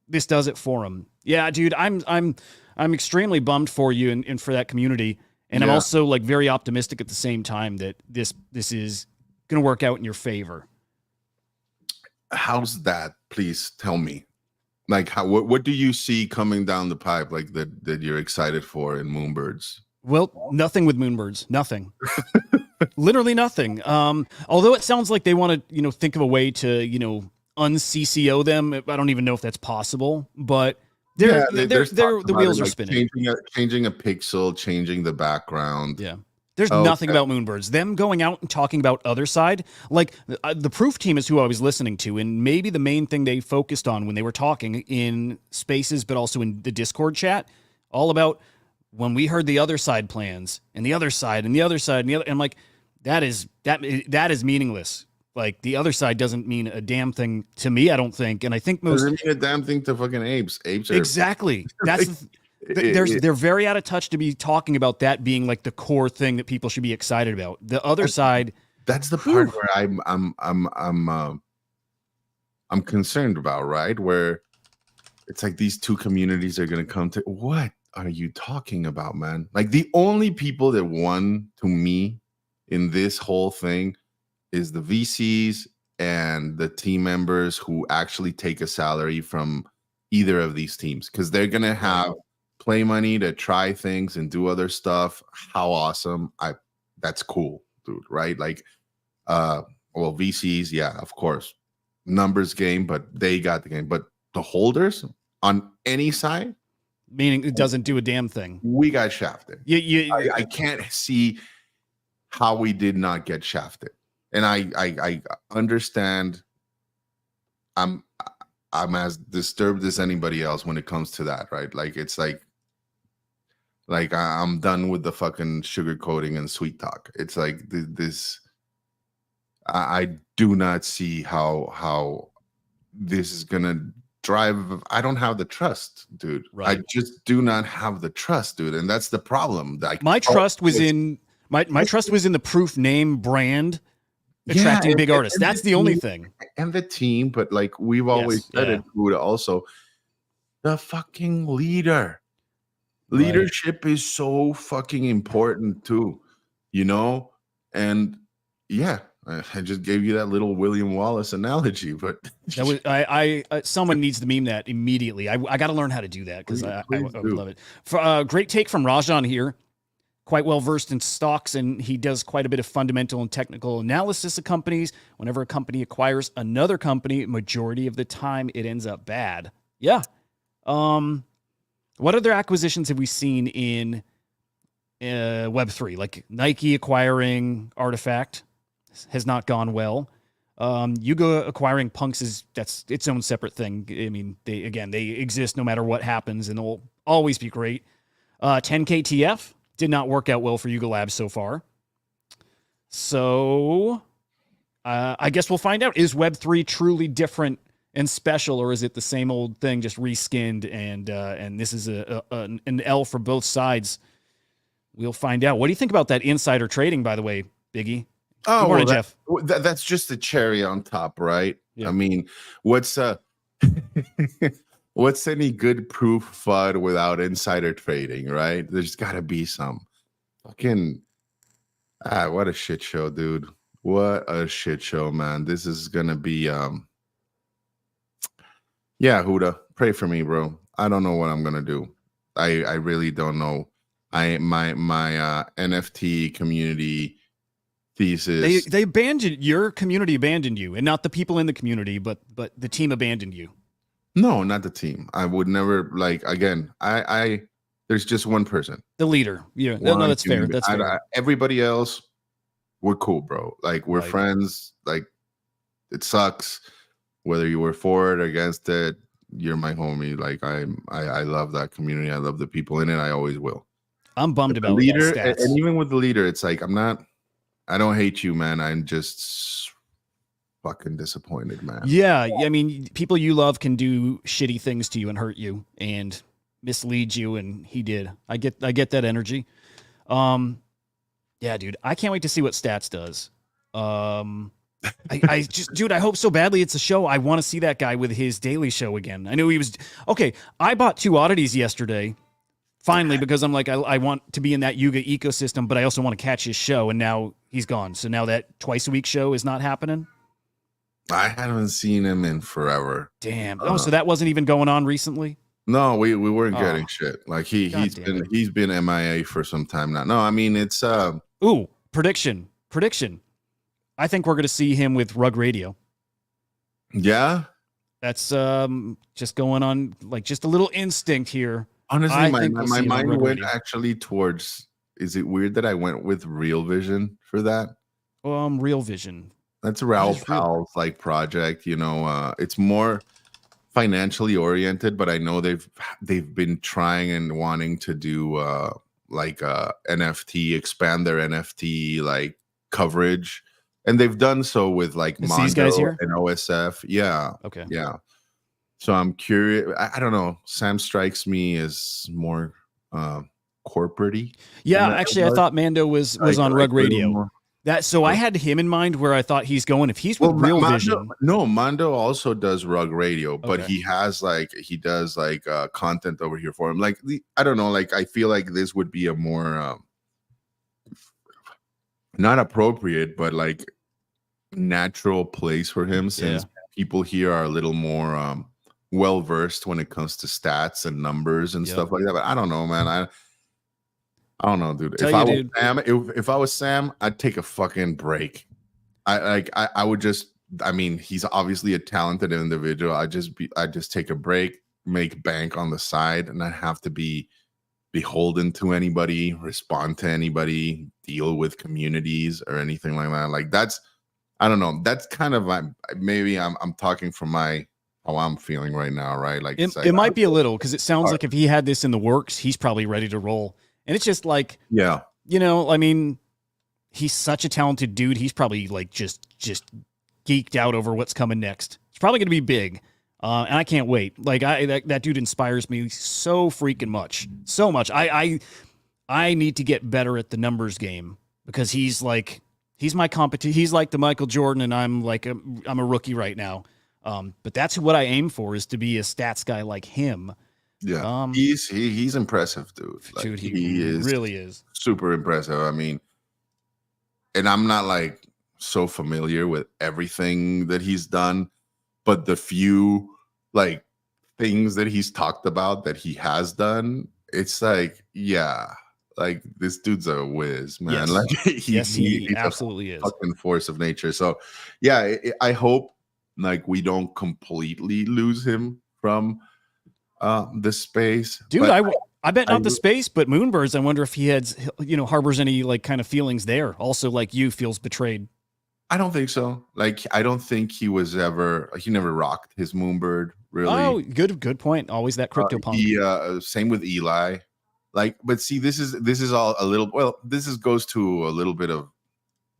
This does it for them. Yeah, dude, I'm extremely bummed for you and for that community. And I'm also like very optimistic at the same time that this is going to work out in your favor. How's that? Please tell me. Like, what do you see coming down the pipe, like that you're excited for in Moonbirds? Well, nothing with Moonbirds. Nothing. Literally nothing. Although it sounds like they want to, you know, think of a way to, you know, un-CCO them. I don't even know if that's possible, but the wheels are spinning. Changing a pixel, changing the background. Yeah. There's nothing about Moonbirds. Them going out and talking about other side, like the Proof team is who I was listening to, and maybe the main thing they focused on when they were talking in spaces, but also in the Discord chat, all about when we heard the other side plans and the other side and the other side and the other, I'm like, that is meaningless. Like the other side doesn't mean a damn thing to me, I don't think. And I think most doesn't mean a damn thing to fucking apes. Apes are exactly. That's they're very out of touch to be talking about that being like the core thing that people should be excited about. The other side. That's the part where I'm concerned about, right? Where it's like these two communities are gonna come to. What are you talking about, man? Like the only people that won to me in this whole thing is the VCs and the team members who actually take a salary from either of these teams, because they're gonna have play money to try things and do other stuff. How awesome. That's cool, dude, right? Like well, VCs, yeah, of course, numbers game, but they got the game. But the holders on any side, meaning it doesn't do a damn thing. We got shafted. I can't see how we did not get shafted. And I understand. I'm as disturbed as anybody else when it comes to that, right? Like it's like I'm done with the fucking sugarcoating and sweet talk. It's like this. I do not see how this is gonna drive. I don't have the trust, dude. Right. I just do not have the trust, dude, and that's the problem. Like my trust was in my trust was in the Proof name brand attracting big artists. That's the only thing. And the team, but like we've always said it, Buddha, also the fucking leader. Leadership is so fucking important too, you know? And yeah, I just gave you that little William Wallace analogy, but that was I someone needs to meme that immediately. I got to learn how to do that because I would love it. For great take from Rajan here. Quite well versed in stocks, and he does quite a bit of fundamental and technical analysis of companies. Whenever a company acquires another company, majority of the time it ends up bad. Yeah. What other acquisitions have we seen in Web3? Like Nike acquiring Artifact has not gone well. Yuga acquiring Punks that's its own separate thing. I mean, they exist no matter what happens, and they'll always be great. 10KTF did not work out well for Yuga Labs so far. So I guess we'll find out. Is Web3 truly different and special, or is it the same old thing, just reskinned? And this is an L for both sides. We'll find out. What do you think about that insider trading, by the way, Biggie? Oh, Good morning, well, Jeff. That's just the cherry on top, right? Yeah. I mean, what's what's any good proof FUD without insider trading, right? There's got to be some. Fucking what a shit show, dude. What a shit show, man. This is gonna be yeah, Huda, pray for me, bro. I don't know what I'm gonna do. I really don't know. My NFT community thesis. They abandoned your community, abandoned you, and not the people in the community, but the team abandoned you. No, not the team. I would never again. I there's just one person, the leader. Yeah, no, that's fair. That's fair. Everybody else, we're cool, bro. Like we're friends. Like it sucks whether you were for it or against it. You're my homie. Like I love that community. I love the people in it. I always will. I'm bummed about the leader, and even with the leader, it's like I don't hate you, man. I'm just fucking disappointed, man. Yeah, I mean, people you love can do shitty things to you and hurt you and mislead you, and he did. I get that energy. Yeah, dude, I can't wait to see what Stats does. I just, dude, I hope so badly it's a show. I want to see that guy with his daily show again. I knew he was okay. I bought 2 oddities yesterday. Finally, because I'm like, I want to be in that Yuga ecosystem, but I also want to catch his show, and now he's gone. So now that twice a week show is not happening. I haven't seen him in forever. Damn. So that wasn't even going on recently? No, we weren't getting shit. Like he's been MIA for some time now. No, I mean it's Ooh, prediction. I think we're gonna see him with Rug Radio. Yeah. That's just going on, like just a little instinct here. Honestly, my mind went actually towards. Is it weird that I went with Real Vision for that? Real Vision. That's Raoul Pal's like project. You know, it's more financially oriented, but I know they've been trying and wanting to do like NFT, expand their NFT like coverage, and they've done so with like It's these guys Mondo here? and OSF. Yeah, Okay. yeah. So I'm curious. I don't know. Sam strikes me as more corporate-y. Yeah, in that actually, I regard. thought Mando was on Rug a little Radio. more- So I had him in mind where I thought he's going. If he's with Well, Real Mondo, Vision, no, Mondo also does Rug Radio, but Okay. he does like content over here for him. Like I don't know, like I feel like this would be a more not appropriate, but like natural place for him, since people here are a little more well versed when it comes to stats and numbers and Yep. stuff like that. But I don't know, man. I don't know, dude. Tell If you, I was dude. Sam, if I was Sam, I'd take a fucking break. I would just. I mean, he's obviously a talented individual. I just take a break, make bank on the side, and not have to be beholden to anybody, respond to anybody, deal with communities or anything like that. Like that's, I don't know. That's kind of maybe I'm talking from how I'm feeling right now, right? Like it might be a little, because it sounds like if he had this in the works, he's probably ready to roll. And it's just like, yeah. I mean, he's such a talented dude. He's probably like just geeked out over what's coming next. It's probably going to be big. And I can't wait. Like that dude inspires me so freaking much. So much. I need to get better at the numbers game, because he's my competition. He's like the Michael Jordan, and I'm a rookie right now. But that's what I aim for, is to be a stats guy like him. Yeah. He's impressive, dude. Like, Dude, he really is super impressive. I mean, and I'm not like so familiar with everything that he's done, but the few like things that he's talked about that he has done, it's like, yeah, like this dude's a whiz, man. Yes. Like he absolutely is. Fucking force of nature. So yeah, I hope like we don't completely lose him from the space. Dude, I bet not the space, but Moonbirds. I wonder if he harbors any like kind of feelings there. Also, like you, feels betrayed. I don't think so. Like, I don't think he never rocked his Moonbird, really. Oh, good point. Always that crypto punk. Same with Eli. Like, but see, this is all a little, well, goes to a little bit of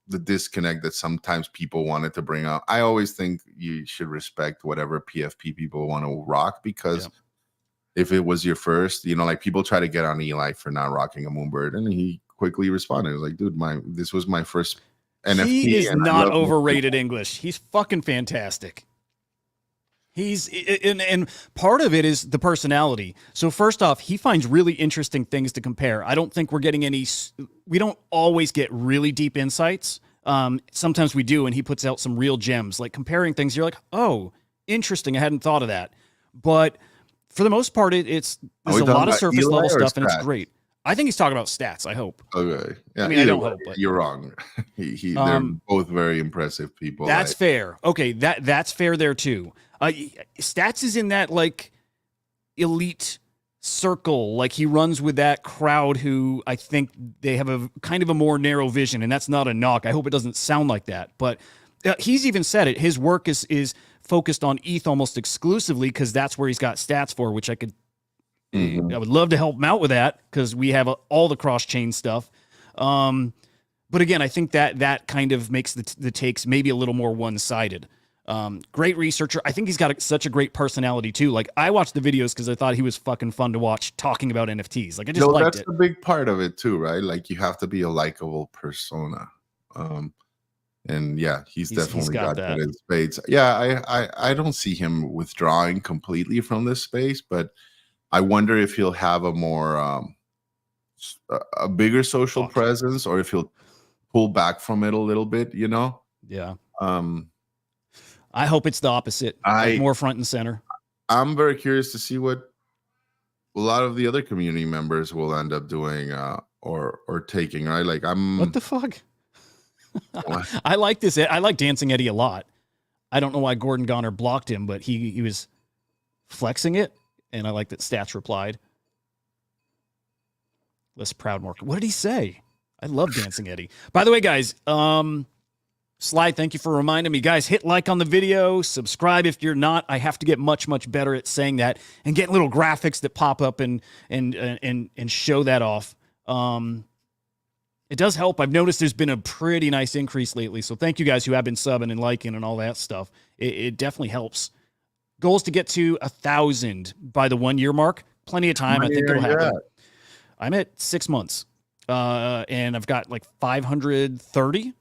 the disconnect that sometimes people wanted to bring up. I always think you should respect whatever PFP people want to rock, because if it was your first, like people try to get on Eli for not rocking a Moonbird, and he quickly responded. He was like, dude, this was my first NFT. He is not overrated English. He's fucking fantastic. And part of it is the personality. So first off, he finds really interesting things to compare. I don't think we're getting we don't always get really deep insights. Sometimes we do, and he puts out some real gems, like comparing things. You're like, oh, interesting. I hadn't thought of that. But for the most part, there's a lot of surface level stuff, and it's great. I think he's talking about stats. I hope. Okay. Yeah, I mean, I don't hope, but you're wrong. They're both very impressive people. That's fair. Okay, that's fair there too. Stats is in that like elite circle. Like he runs with that crowd who I think they have a kind of a more narrow vision, and that's not a knock. I hope it doesn't sound like that. But he's even said it. His work is focused on ETH almost exclusively, because that's where he's got stats for, which I would love to help him out with that, because we have all the cross-chain stuff. But again, I think that kind of makes the takes maybe a little more one-sided. Great researcher. I think he's got such a great personality too. Like I watched the videos because I thought he was fucking fun to watch talking about NFTs. Like I just liked it. That's a big part of it too, right? Like you have to be a likable persona. And yeah, he's definitely got that in spades. Yeah, I don't see him withdrawing completely from this space, but I wonder if he'll have a more a bigger social presence, or if he'll pull back from it a little bit, Yeah. I hope it's the opposite. More front and center. I'm very curious to see what a lot of the other community members will end up doing or taking, right? Like what the fuck? I like this. I like Dancing Eddie a lot. I don't know why Gordon Goner blocked him, but he was flexing it. And I like that Stats replied. Less proud, more. What did he say? I love Dancing Eddie. By the way, guys, Sly, thank you for reminding me. Guys, hit like on the video. Subscribe if you're not. I have to get much, much better at saying that and get little graphics that pop up and show that off. It does help. I've noticed there's been a pretty nice increase lately. So thank you guys who have been subbing and liking and all that stuff. It definitely helps. Goal is to get to 1,000 by the 1 year mark. Plenty of time. I think it'll happen. I'm at 6 months. And I've got like 530,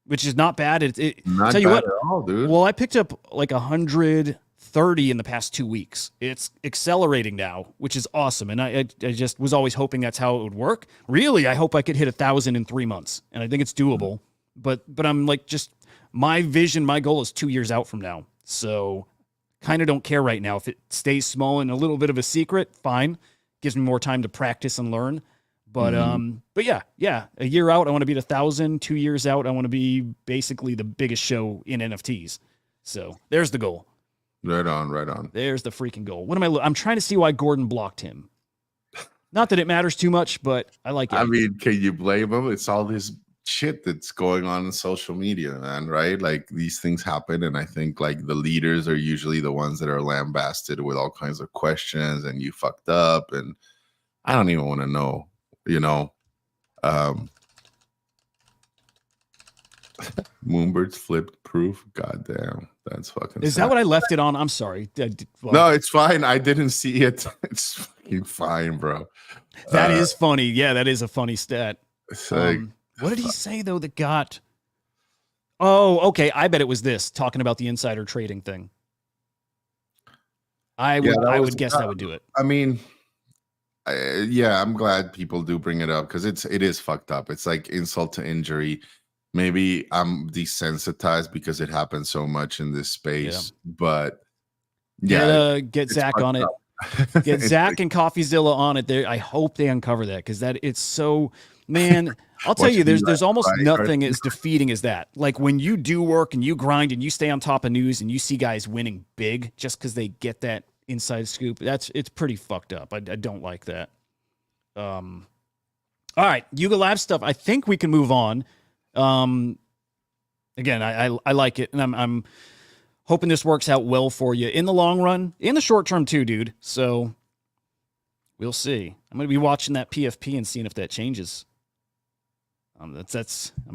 which is not bad. Not tell you bad what, at all, dude. well, I picked up like 130 in the past 2 weeks. It's accelerating now, which is awesome. And I just was always hoping that's how it would work. Really, I hope I could hit 1,000 in 3 months, and I think it's doable. But I'm like, just my vision, my goal is 2 years out from now. So kind of don't care right now. If it stays small and a little bit of a secret, fine. Gives me more time to practice and learn. But yeah, a year out, I want to be at 1,000. 2 years out, I want to be basically the biggest show in NFTs. So there's the goal. Right on. There's the freaking goal. What am I'm trying to see why Gordon blocked him. Not that it matters too much, but I like it. I mean, can you blame him? It's all this shit that's going on in social media, man, right? Like these things happen, and I think like the leaders are usually the ones that are lambasted with all kinds of questions and you fucked up, and I don't even want to know, you know. Moonbirds flipped proof. Goddamn, that's fucking Is sad. that what I left it on? I'm sorry. Well, No, it's fine. I didn't see it. It's fucking fine, bro. that is funny. Yeah, that is a funny stat. It's like, What did he say though that got? Oh, okay. I bet it was this talking about the insider trading thing. I would guess that would do it. I mean, yeah, I'm glad people do bring it up because it is fucked up. It's like insult to injury. Maybe I'm desensitized because it happens so much in this space, but yeah, get Zach on it. Get Zach and CoffeeZilla on it. There, I hope they uncover that because it's so. Man, I'll tell you, there's almost nothing as defeating as that. Like when you do work and you grind and you stay on top of news and you see guys winning big just because they get that inside scoop. It's pretty fucked up. I don't like that. All right, Yuga Lab stuff. I think we can move on. Again, I like it, and I'm hoping this works out well for you in the long run, in the short term too, dude. So we'll see. I'm gonna be watching that PFP and seeing if that changes. I'm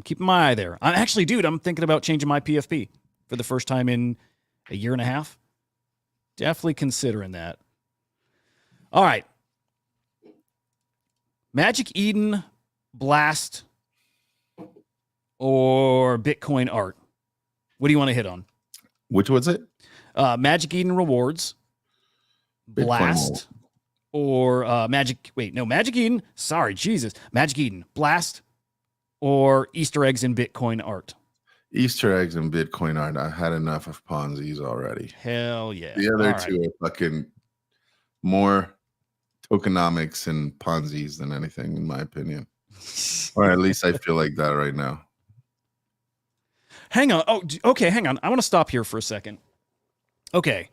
keeping my eye there. I'm actually, dude, I'm thinking about changing my PFP for the first time in a year and a half. Definitely considering that. All right. Magic Eden, Blast, or Bitcoin art? What do you want to hit on? which was it? Magic Eden rewards, Bitcoin Blast, or Magic Eden. Sorry, Jesus. Magic Eden, Blast, or Easter eggs in Bitcoin art. Easter eggs and Bitcoin art. I had enough of Ponzi's already. Hell yeah. The other All two right. are fucking more tokenomics and Ponzi's than anything, in my opinion. Or at least I feel like that right now. Hang on. Oh, okay. Hang on. I want to stop here for a second. Okay.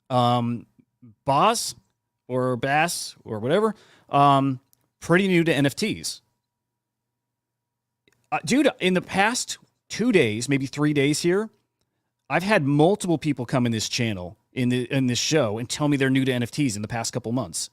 Boss or Bass or whatever. Pretty new to NFTs. Dude, in the past 2 days, maybe 3 days here, I've had multiple people come in this channel, in this show, and tell me they're new to NFTs in the past couple months.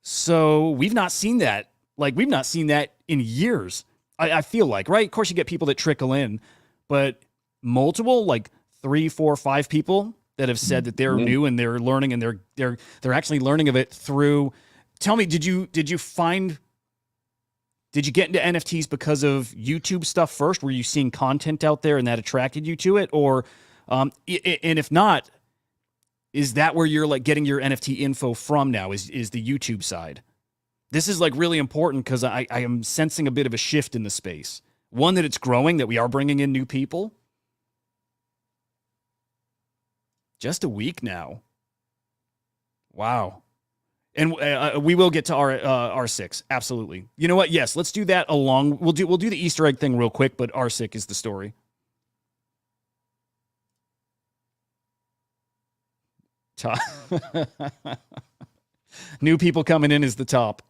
So we've not seen that. Like, we've not seen that in years. I feel like, right? Of course, you get people that trickle in, but multiple, like 3, 4, 5 people that have said that they're new and they're learning, and they're actually learning of it through. Tell me, did you get into NFTs because of YouTube stuff first? Were you seeing content out there and that attracted you to it? Or, and if not, is that where you're like getting your NFT info from now, is the YouTube side? This is like really important because I am sensing a bit of a shift in the space. One, that it's growing, that we are bringing in new people. Just a week now. Wow. And we will get to R6. Absolutely. You know what? Yes, let's do that along. We'll do the Easter egg thing real quick, but R6 is the story. Top. New people coming in is the top.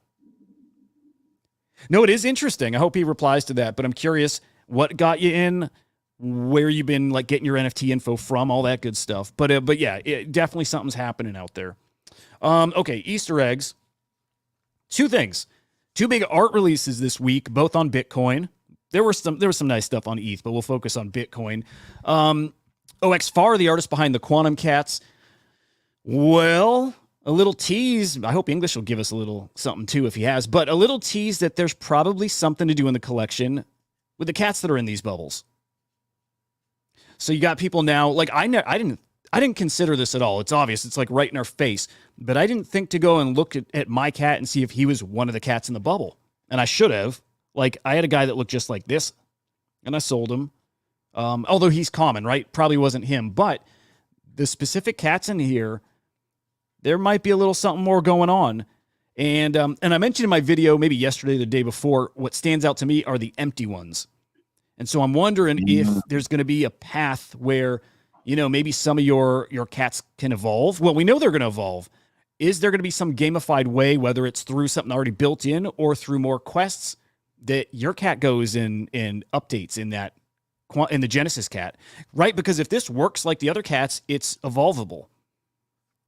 No, it is interesting. I hope he replies to that, but I'm curious what got you in, where you've been like getting your NFT info from, all that good stuff. But yeah, definitely something's happening out there. Okay, Easter eggs. 2 things. Two big art releases this week, both on Bitcoin. There was some nice stuff on ETH, but we'll focus on Bitcoin. OX Far, the artist behind the Quantum Cats. Well, a little tease. I hope English will give us a little something too if he has, but a little tease that there's probably something to do in the collection with the cats that are in these bubbles. So you got people now, like I didn't consider this at all. It's obvious. It's like right in our face. But I didn't think to go and look at my cat and see if he was one of the cats in the bubble. And I should have. Like, I had a guy that looked just like this, and I sold him. Although he's common, right? Probably wasn't him. But the specific cats in here, there might be a little something more going on. And I mentioned in my video, maybe yesterday or the day before, what stands out to me are the empty ones. And so I'm wondering if there's going to be a path where, you know, maybe some of your cats can evolve. Well, we know they're going to evolve. Is there going to be some gamified way, whether it's through something already built in or through more quests, that your cat goes in updates in the Genesis cat, right? Because if this works like the other cats, it's evolvable.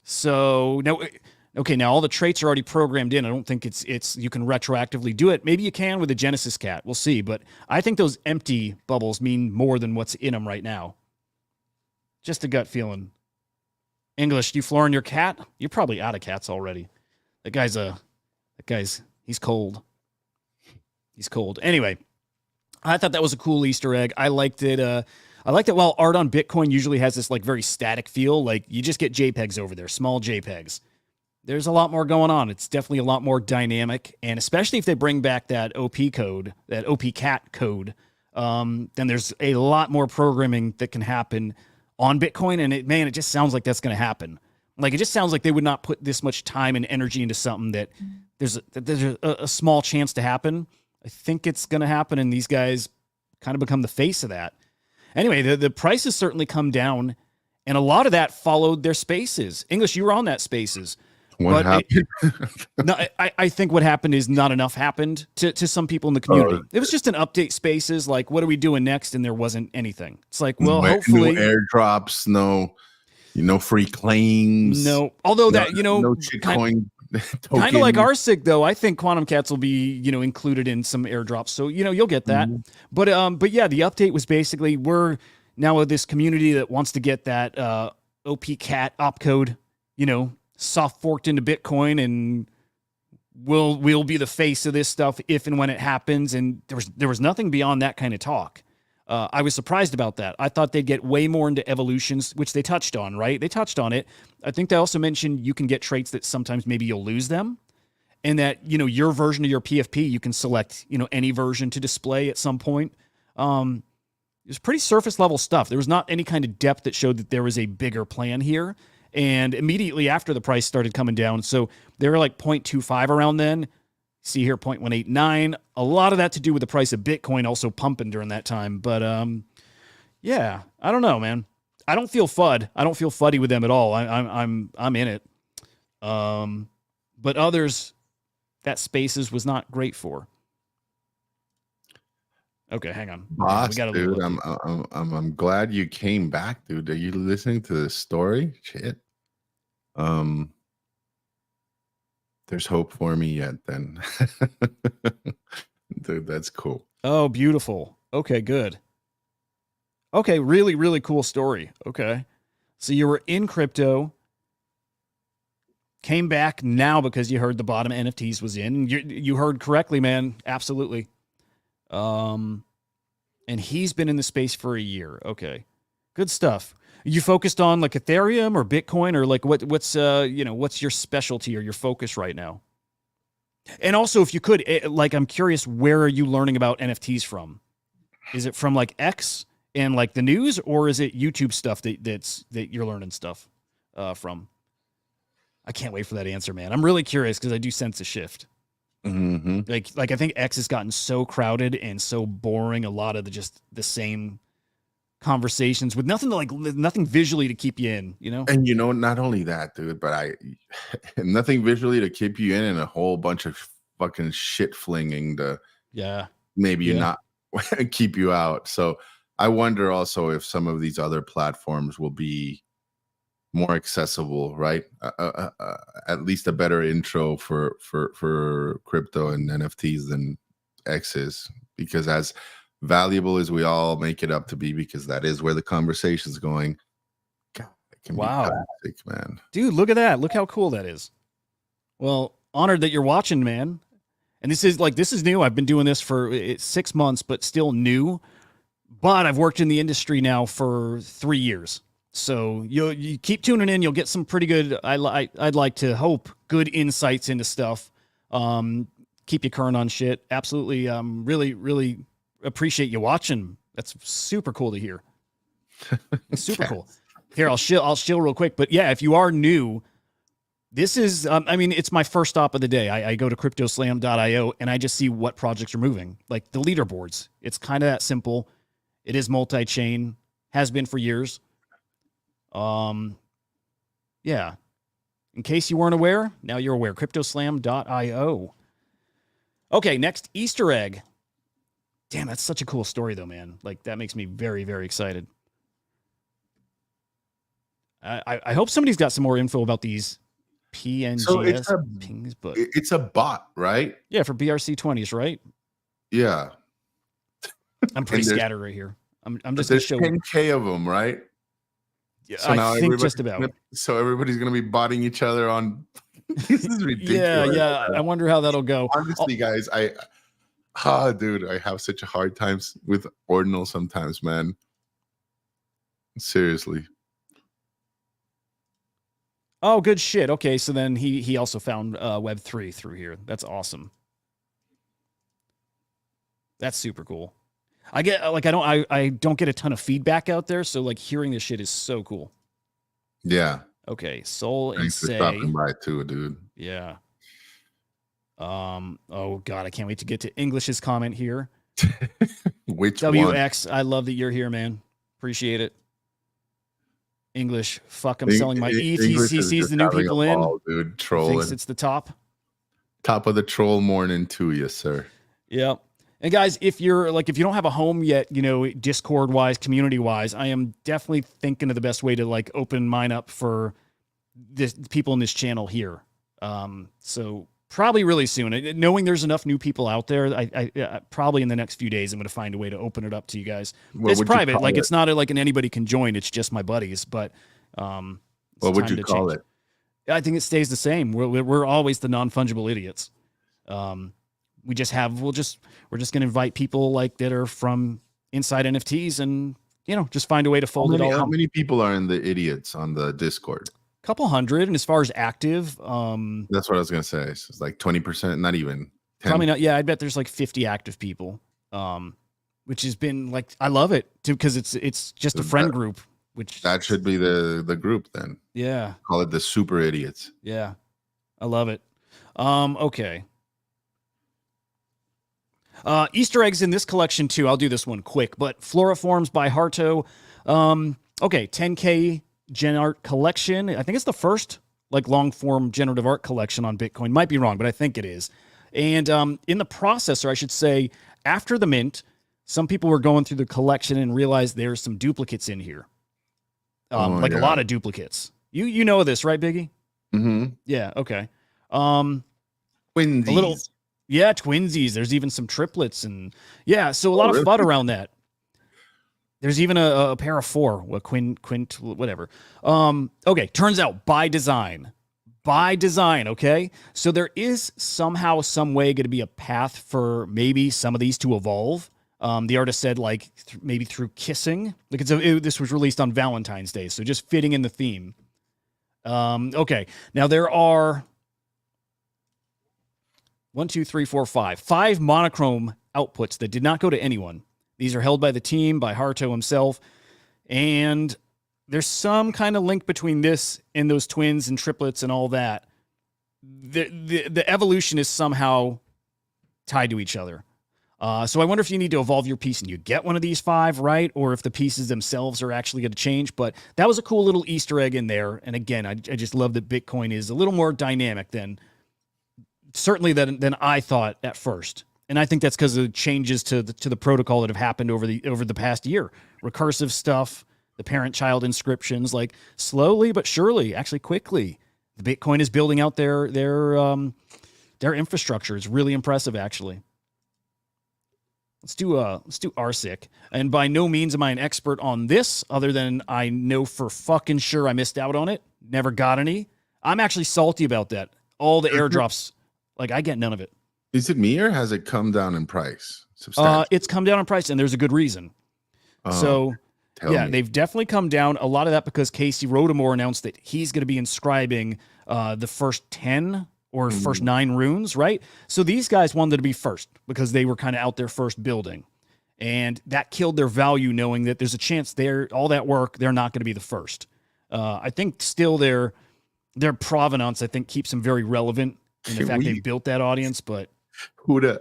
So now, okay, now all the traits are already programmed in. I don't think it's you can retroactively do it. Maybe you can with the Genesis cat. We'll see. But I think those empty bubbles mean more than what's in them right now. Just a gut feeling. English, you flooring your cat? You're probably out of cats already. He's cold. He's cold. Anyway, I thought that was a cool Easter egg. I liked it. I liked it. While art on Bitcoin usually has this like very static feel, like you just get JPEGs over there, small JPEGs. There's a lot more going on. It's definitely a lot more dynamic, and especially if they bring back that OP code, that OP cat code, then there's a lot more programming that can happen on Bitcoin, and it just sounds like that's going to happen. Like, it just sounds like they would not put this much time and energy into something that there's a small chance to happen. I think it's going to happen, and these guys kind of become the face of that. Anyway, the prices certainly come down, and a lot of that followed their spaces. English, you were on that spaces. What happened? I think what happened is not enough happened to some people in the community. It was just an update spaces, like, what are we doing next? And there wasn't anything. It's like, well, hopefully. No airdrops, no free claims. No, although no shitcoin. Kind of like RSIG, though. I think Quantum Cats will be, included in some airdrops. So, you'll get that. Mm-hmm. But yeah, the update was basically, we're now with this community that wants to get that OP cat opcode, soft forked into Bitcoin, and we'll be the face of this stuff if and when it happens. And there was nothing beyond that kind of talk. I was surprised about that. I thought they'd get way more into evolutions, which they touched on, right? They touched on it. I think they also mentioned you can get traits that sometimes maybe you'll lose them, and that, your version of your PFP, you can select, any version to display at some point. It was pretty surface level stuff. There was not any kind of depth that showed that there was a bigger plan here. And immediately after the price started coming down, so they were like 0.25 around then. See here, 0.189. A lot of that to do with the price of Bitcoin also pumping during that time. But yeah, I don't know, man. I don't feel FUD. I don't feel fuddy with them at all. I'm in it. But others, that Spaces was not great for. Okay, hang on. Boss, we got dude, I'm glad you came back, dude. Are you listening to this story? Shit. There's hope for me yet, then. Dude, that's cool. Oh, beautiful. Okay, good. Okay, really, really cool story. Okay. So you were in crypto, came back now because you heard the bottom NFTs was in. You heard correctly, man. Absolutely. And he's been in the space for a year. Okay. Good stuff. You focused on like Ethereum or Bitcoin, or like what's your specialty or your focus right now? And also, if you could, I'm curious, where are you learning about NFTs from? Is it from like X and like the news, or is it YouTube stuff that you're learning stuff from? I can't wait for that answer, man. I'm really curious because I do sense a shift. Mm-hmm. Like I think X has gotten so crowded and so boring. A lot of the same conversations with nothing visually to keep you in, And not only that, dude, but nothing visually to keep you in, and a whole bunch of fucking shit flinging to maybe not keep you out. So I wonder also if some of these other platforms will be more accessible, right? At least a better intro for crypto and NFTs than X is, because as valuable as we all make it up to be, because that is where the conversation's going. God, it can be toxic, man. Dude, look at that. Look how cool that is. Well, honored that you're watching, man. And this is new. I've been doing this for 6 months, but still new. But I've worked in the industry now for 3 years. So you keep tuning in. You'll get some pretty good, I'd like to hope, good insights into stuff. Keep you current on shit. Absolutely. Really, really appreciate you watching. That's super cool to hear. Super cool. Here, I'll shill real quick. But yeah, if you are new, this is, it's my first stop of the day. I go to cryptoslam.io and I just see what projects are moving, like the leaderboards. It's kind of that simple. It is multi-chain, has been for years. Yeah. In case you weren't aware, now you're aware. Cryptoslam.io. Okay, next, Easter egg. Damn, that's such a cool story, though, man. Like, that makes me very, very excited. I hope somebody's got some more info about these PNGS pings, but it's a bot, right? Yeah, for BRC20s, right? Yeah. I'm pretty scattered right here. I'm just going to show 10K of them, right? Yeah, so I think just about. So everybody's going to be botting each other on. This is ridiculous. Yeah. I wonder how that'll go. Honestly, guys, dude, I have such a hard time with ordinal sometimes, man. Seriously. Oh, good shit. Okay, so then he also found Web3 through here. That's awesome. That's super cool. I don't get a ton of feedback out there, so like hearing this shit is so cool. Yeah. Okay, Soul and Thanks for Say. stopping by too, dude. Yeah. Oh god, I can't wait to get to English's comment here. Which WX, I love that you're here, man. Appreciate it. English, fuck, I'm selling my ETH. He sees the new people in. Dude, trolling. Thinks it's the top. Top of the troll morning too, yes, sir. Yep. And guys, if you don't have a home yet, Discord wise, community wise, I am definitely thinking of the best way to like open mine up for this people in this channel here. So probably really soon, knowing there's enough new people out there, I probably in the next few days, I'm going to find a way to open it up to you guys. It's private. Like it's not like anybody can join. It's just my buddies, but, what would you call it? I think it stays the same. We're always the non-fungible idiots. We're just going to invite people like that are from inside NFTs and, just find a way to fold it all in. How many people are in the idiots on the Discord? Couple hundred. And as far as active, that's what I was going to say. It's like 20%, not even 10. Probably not. Yeah. I bet there's like 50 active people, which has been like, I love it too. Cause it's just a friend group, which that should be the group then. Yeah. Call it the super idiots. Yeah. I love it. Okay. Easter eggs in this collection too. I'll do this one quick, but Floriforms by Harto. Okay, 10K gen art collection. I think it's the first like long form generative art collection on Bitcoin. Might be wrong, but I think it is. And in the processor, I should say, after the mint, some people were going through the collection and realized there's some duplicates in here. A lot of duplicates. You know this, right, Biggie? Mm-hmm. Yeah. Okay. Twinsies. Yeah, twinsies. There's even some triplets and so a lot of fun around that. There's even a pair of four, quint, whatever. Okay, turns out by design, okay? So there is somehow, some way going to be a path for maybe some of these to evolve. The artist said like maybe through kissing. Like this was released on Valentine's Day, so just fitting in the theme. Okay, now there are 5 monochrome outputs that did not go to anyone. These are held by the team, by Harto himself. And there's some kind of link between this and those twins and triplets and all that. The evolution is somehow tied to each other. So I wonder if you need to evolve your piece and you get one of these 5, right? Or if the pieces themselves are actually going to change. But that was a cool little Easter egg in there. And again, I just love that Bitcoin is a little more dynamic than I thought at first. And I think that's because of changes to the protocol that have happened over the past year. Recursive stuff, the parent-child inscriptions, like slowly but surely, actually quickly, the Bitcoin is building out their infrastructure. It's really impressive, actually. Let's do RSIC. And by no means am I an expert on this, other than I know for fucking sure I missed out on it. Never got any. I'm actually salty about that. All the airdrops, like I get none of it. Is it me or has it come down in price substantially? It's come down in price, and there's a good reason. So yeah, they've definitely come down. A lot of that because Casey Rodemore announced that he's going to be inscribing the first 10 or first 9 runes, right? So these guys wanted to be first because they were kind of out there first building. And that killed their value, knowing that there's a chance all that work, they're not going to be the first. I think still their provenance, I think, keeps them very relevant in the fact they built that audience. But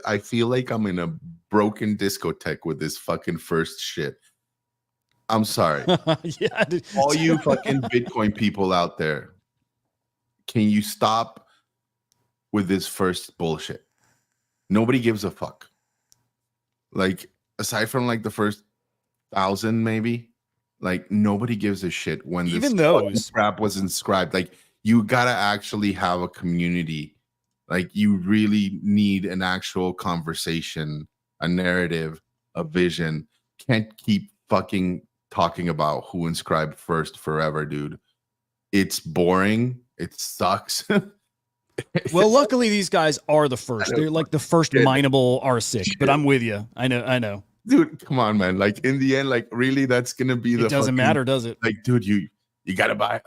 I feel like I'm in a broken discotheque with this fucking first shit. I'm sorry. Yeah, all you fucking Bitcoin people out there, can you stop with this first bullshit? Nobody gives a fuck. Like, aside from like the first 1,000, maybe, like nobody gives a shit when even this those crap was inscribed. Like, you gotta actually have a community. Like, you really need an actual conversation, a narrative, a vision. Can't keep fucking talking about who inscribed first forever, dude. It's boring. It sucks. Well, luckily these guys are the first. They're like the first mineable RSIC, but I'm with you. I know. Dude, come on, man. Like, in the end, like, really, that's gonna be the it doesn't matter, does it? Like, dude, you gotta buy.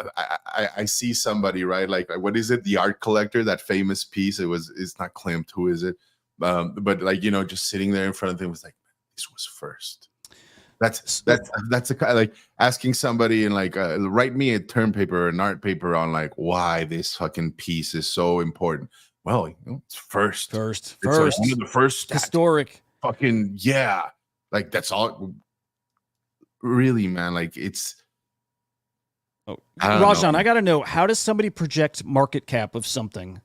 I see somebody, right? Like, what is it? The art collector, that famous piece. It's not Klimt. Who is it? But like, you know, just sitting there in front of them was like, this was first. That's a kind of like asking somebody and like write me a term paper or an art paper on like why this fucking piece is so important. Well, you know, it's first. It's one of the first historic. Fucking yeah, like that's all. Really, man, like it's. Rajan, I gotta know, how does somebody project market cap of something?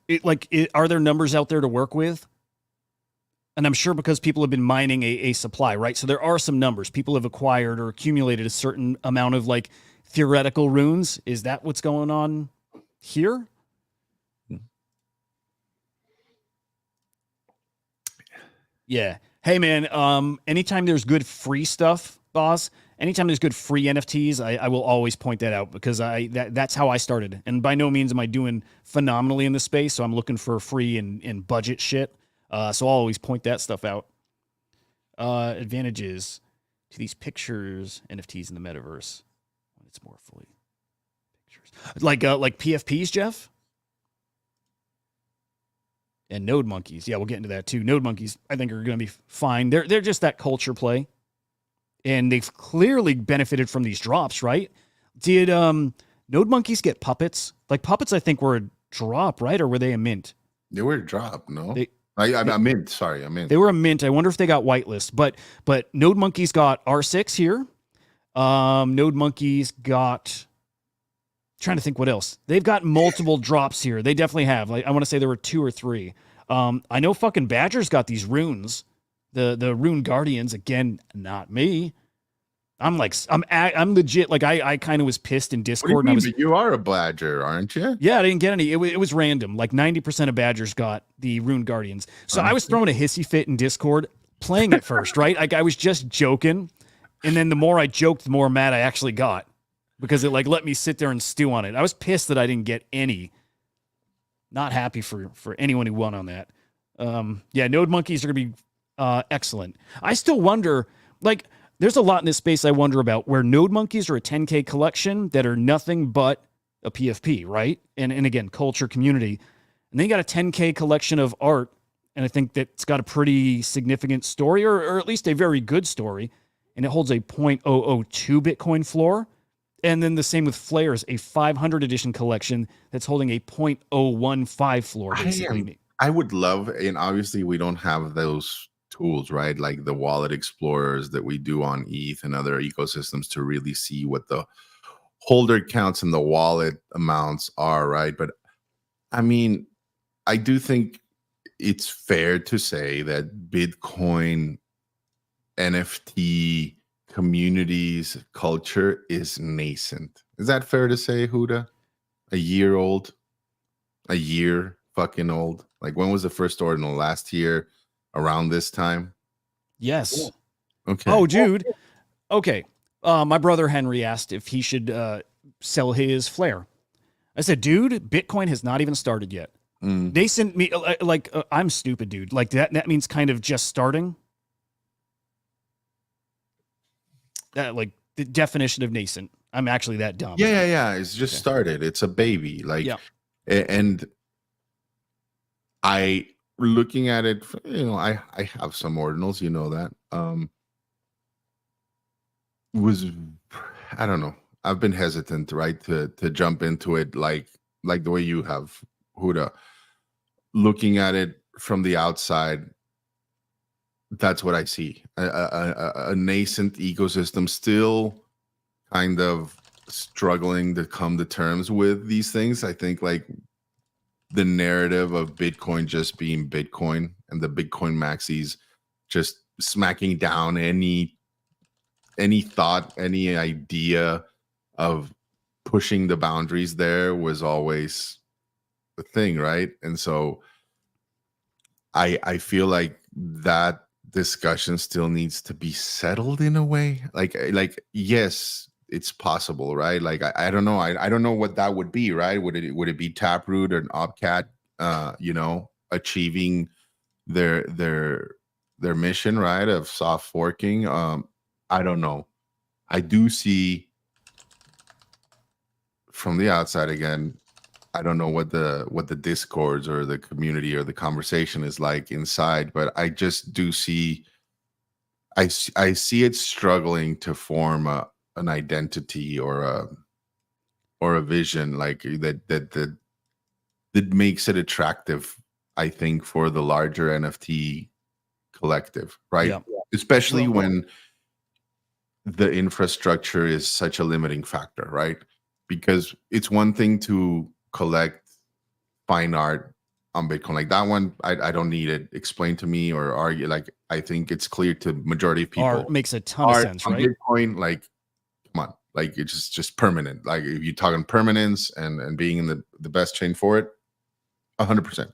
Are there numbers out there to work with? And I'm sure because people have been mining a supply, right? So there are some numbers. People have acquired or accumulated a certain amount of like theoretical runes. Is that what's going on here? Yeah. Hey man, anytime there's good free stuff, boss, anytime there's good free NFTs, I will always point that out because that's how I started. And by no means am I doing phenomenally in this space. So I'm looking for free and budget shit. So I'll always point that stuff out. Advantages to these pictures, NFTs in the metaverse. When it's more fully pictures. Like PFPs, Jeff? And node monkeys. Yeah, we'll get into that too. Node monkeys, I think, are going to be fine. They're just that culture play. And they've clearly benefited from these drops, right? Did node monkeys get puppets? Like puppets, I think, were a drop, right? Or were they a mint? They were a drop, no? I mint. Sorry, I mint. They were a mint. I wonder if they got whitelist. But Node Monkeys got R6 here. Node Monkeys got. Trying to think what else. They've got multiple drops here. They definitely have. Like I want to say there were 2 or 3. I know fucking Badger's got these runes. The Rune Guardians. Again, not me. I'm legit. Like I kind of was pissed in Discord. What do you mean? You are a Badger, aren't you? Yeah, I didn't get any. It was random. Like 90% of Badgers got the Rune Guardians. So I was throwing a hissy fit in Discord, playing it first, right? Like I was just joking, and then the more I joked, the more mad I actually got because it like let me sit there and stew on it. I was pissed that I didn't get any. Not happy for anyone who won on that. Yeah, Node Monkeys are gonna be excellent. I still wonder, like. There's a lot in this space I wonder about where Node Monkeys are a 10K collection that are nothing but a PFP, right? And again, culture, community. And then you got a 10K collection of art. And I think that's got a pretty significant story or at least a very good story. And it holds a 0.002 Bitcoin floor. And then the same with Flares, a 500 edition collection that's holding a 0.015 floor, basically. I would love, and obviously we don't have those tools, right? Like the wallet explorers that we do on ETH and other ecosystems to really see what the holder counts and the wallet amounts are, right? But I mean, I do think it's fair to say that Bitcoin NFT community's culture is nascent. Is that fair to say, Huda? A year old? A year fucking old? Like, when was the first ordinal? Last year around this time? Yes. Okay. Oh, dude. Okay. My brother Henry asked if he should sell his flare. I said, dude, Bitcoin has not even started yet. They sent me I'm stupid, dude. Like that means kind of just starting. That like the definition of nascent. I'm actually that dumb. Yeah. It's just started. It's a baby. Like, Yeah. and I looking at it, I have some ordinals, you know that. Was I don't know. I've been hesitant, right, to jump into it like the way you have, Huda. Looking at it from the outside, that's what I see. A nascent ecosystem still kind of struggling to come to terms with these things. I think like the narrative of Bitcoin just being Bitcoin and the Bitcoin maxis just smacking down any thought, any idea of pushing the boundaries there was always the thing, right? And so I feel like that discussion still needs to be settled in a way. Like yes, it's possible, right? Like I don't know. I don't know what that would be, right? Would it be Taproot or an Opcat achieving their mission, right, of soft forking? I don't know. I do see from the outside again. I don't know what the discords or the community or the conversation is like inside, but I just do see. I see it struggling to form an identity or a vision like that makes it attractive. I think for the larger NFT collective, right? Yeah. Especially when the infrastructure is such a limiting factor, right? Because it's one thing to collect fine art on Bitcoin. Like that one, I don't need it explained to me or argue. Like I think it's clear to majority of people. Art makes a ton of sense, on right? Bitcoin, like come on, like it's just permanent. Like if you're talking permanence and being in the best chain for it, 100%.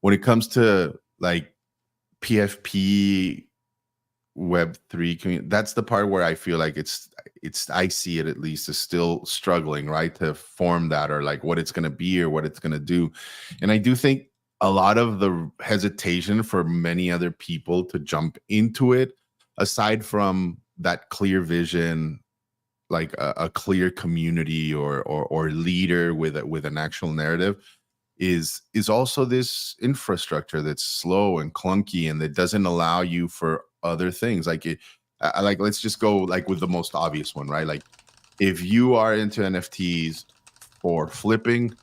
When it comes to like PFP Web3 community, that's the part where I feel like it's I see it at least is still struggling, right, to form that or like what it's going to be or what it's going to do. And I do think a lot of the hesitation for many other people to jump into it, aside from that clear vision, like a clear community or leader with an actual narrative, is also this infrastructure that's slow and clunky and that doesn't allow you for other things. Like like let's just go like with the most obvious one, right? Like if you are into NFTs for flipping,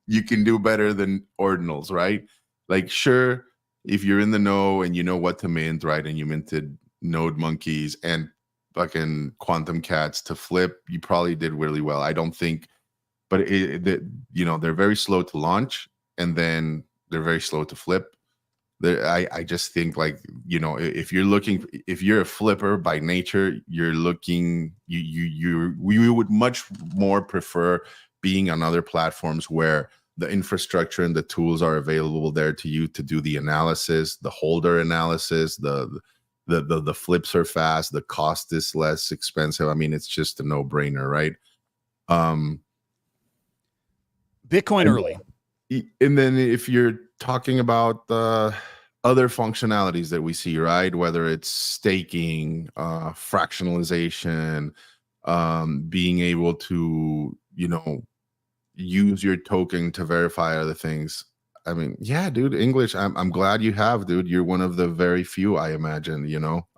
you can do better than ordinals, right? Like sure, if you're in the know and you know what to mint, right, and you minted node monkeys and fucking quantum cats to flip, you probably did really well. I don't think, but they're very slow to launch and then they're very slow to flip. I just think like, if you're a flipper by nature, you're looking, we would much more prefer being on other platforms where the infrastructure and the tools are available there to you to do the analysis, the holder analysis, the flips are fast, the cost is less expensive. I mean, it's just a no-brainer, right? Bitcoin early. And then if you're talking about the other functionalities that we see, right, whether it's staking, fractionalization, being able to, use your token to verify other things. I mean, yeah, dude, English, I'm glad you have, dude. You're one of the very few, I imagine,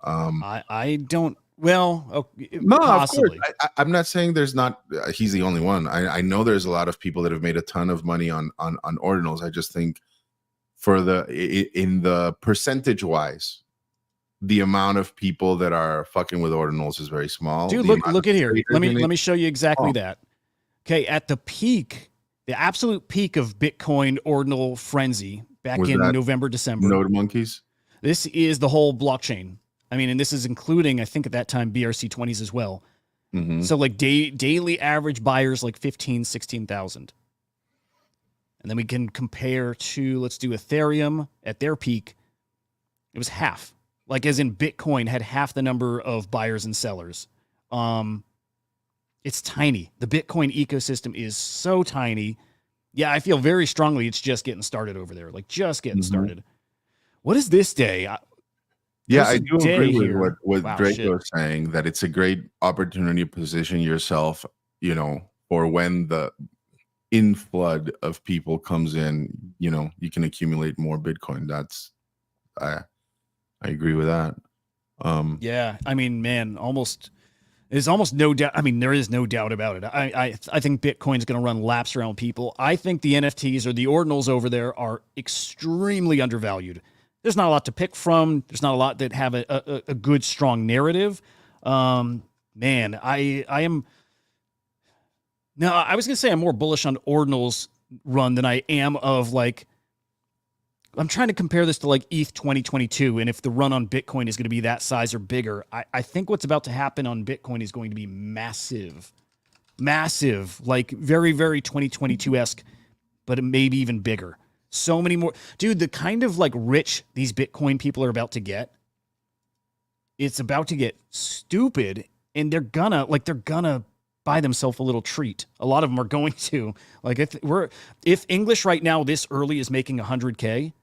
I don't. Well, no, possibly. of course. I'm not saying there's not. He's the only one. I know there's a lot of people that have made a ton of money on ordinals. I just think for in the percentage wise, the amount of people that are fucking with ordinals is very small. Dude, look at here. Let me show you exactly that. Okay, at the peak, the absolute peak of Bitcoin ordinal frenzy back in November, December. Node monkeys. This is the whole blockchain. I mean, and this is including, I think at that time, BRC20s as well. Mhm. So like daily average buyers, like 15, 16,000. And then we can compare to, let's do Ethereum at their peak. It was half, like as in Bitcoin had half the number of buyers and sellers. It's tiny. The Bitcoin ecosystem is so tiny. Yeah, I feel very strongly it's just getting started over there, like just getting started. What is this day? Yeah, There's I a do day agree with here. what Wow, Draco shit. is saying, that it's a great opportunity to position yourself, for when the inflood of people comes in, you can accumulate more Bitcoin. I agree with that. Yeah, I mean, man, there's almost no doubt. I mean, there is no doubt about it. I think Bitcoin's going to run laps around people. I think the NFTs or the ordinals over there are extremely undervalued. There's not a lot to pick from. There's not a lot that have a good, strong narrative. Man, I am. No, I was going to say I'm more bullish on ordinals run than I am of like. I'm trying to compare this to like ETH 2022, and if the run on Bitcoin is going to be that size or bigger, I think what's about to happen on Bitcoin is going to be massive, like very, very 2022-esque, but maybe even bigger. So many more. Dude, the kind of like rich these Bitcoin people are about to get, it's about to get stupid, and they're gonna buy themselves a little treat. A lot of them are going to. Like if English right now this early is making 100K,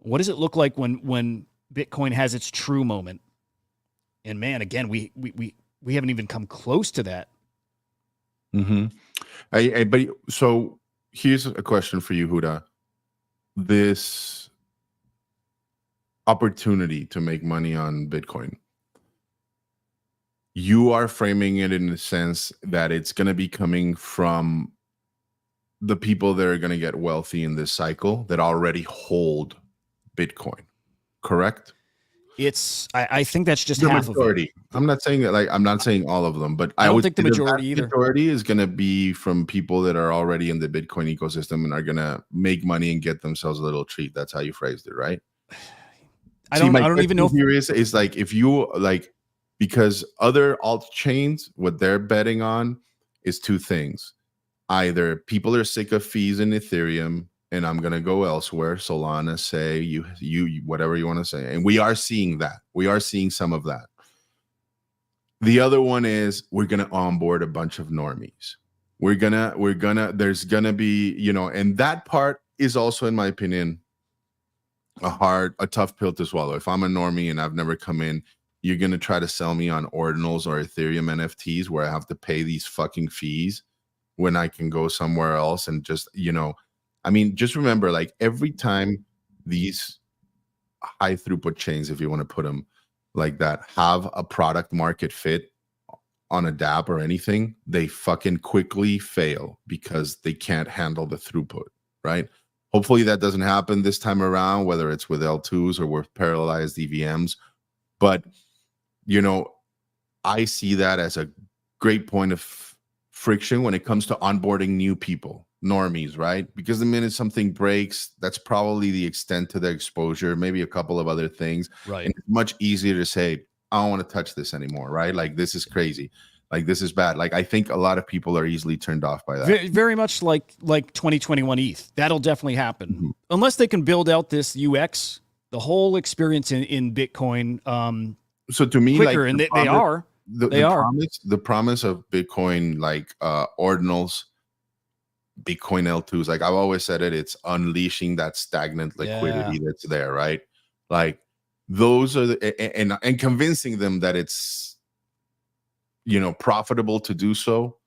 what does it look like when Bitcoin has its true moment? And man, again, we haven't even come close to that. But so here's a question for you, Huda. This opportunity to make money on Bitcoin, you are framing it in the sense that it's going to be coming from the people that are going to get wealthy in this cycle that already hold Bitcoin, correct? I think that's just The half majority. of it. I'm not saying that, like, I'm not saying all of them, but I don't would think the say majority either. Majority is going to be from people that are already in the Bitcoin ecosystem and are going to make money and get themselves a little treat. That's how you phrased it, right? I don't even know if here is like, if you like, because other alt chains, what they're betting on is two things. Either people are sick of fees in Ethereum and I'm going to go elsewhere. Solana, say you whatever you want to say. And we are seeing that. We are seeing some of that. The other one is we're going to onboard a bunch of normies. There's going to be, and that part is also, in my opinion, a tough pill to swallow. If I'm a normie and I've never come in, you're going to try to sell me on ordinals or Ethereum NFTs where I have to pay these fucking fees when I can go somewhere else and just, just remember, like, every time these high throughput chains, if you want to put them like that, have a product market fit on a dApp or anything, they fucking quickly fail because they can't handle the throughput, right? Hopefully that doesn't happen this time around, whether it's with L2s or with parallelized EVMs. But, I see that as a great point of friction when it comes to onboarding new people, normies, right? Because the minute something breaks, that's probably the extent to the exposure, maybe a couple of other things. right. And it's much easier to say, I don't want to touch this anymore, right? Like, this is crazy. Like, this is bad. Like, I think a lot of people are easily turned off by that. Very, very much like 2021 ETH. That'll definitely happen. Mm-hmm. Unless they can build out this UX, the whole experience in Bitcoin So to me, quicker, like, and they are. the promise of Bitcoin, like ordinals, Bitcoin L2s, like I've always said it's unleashing that stagnant liquidity that's there, right? Like, those are and convincing them that it's profitable to do so,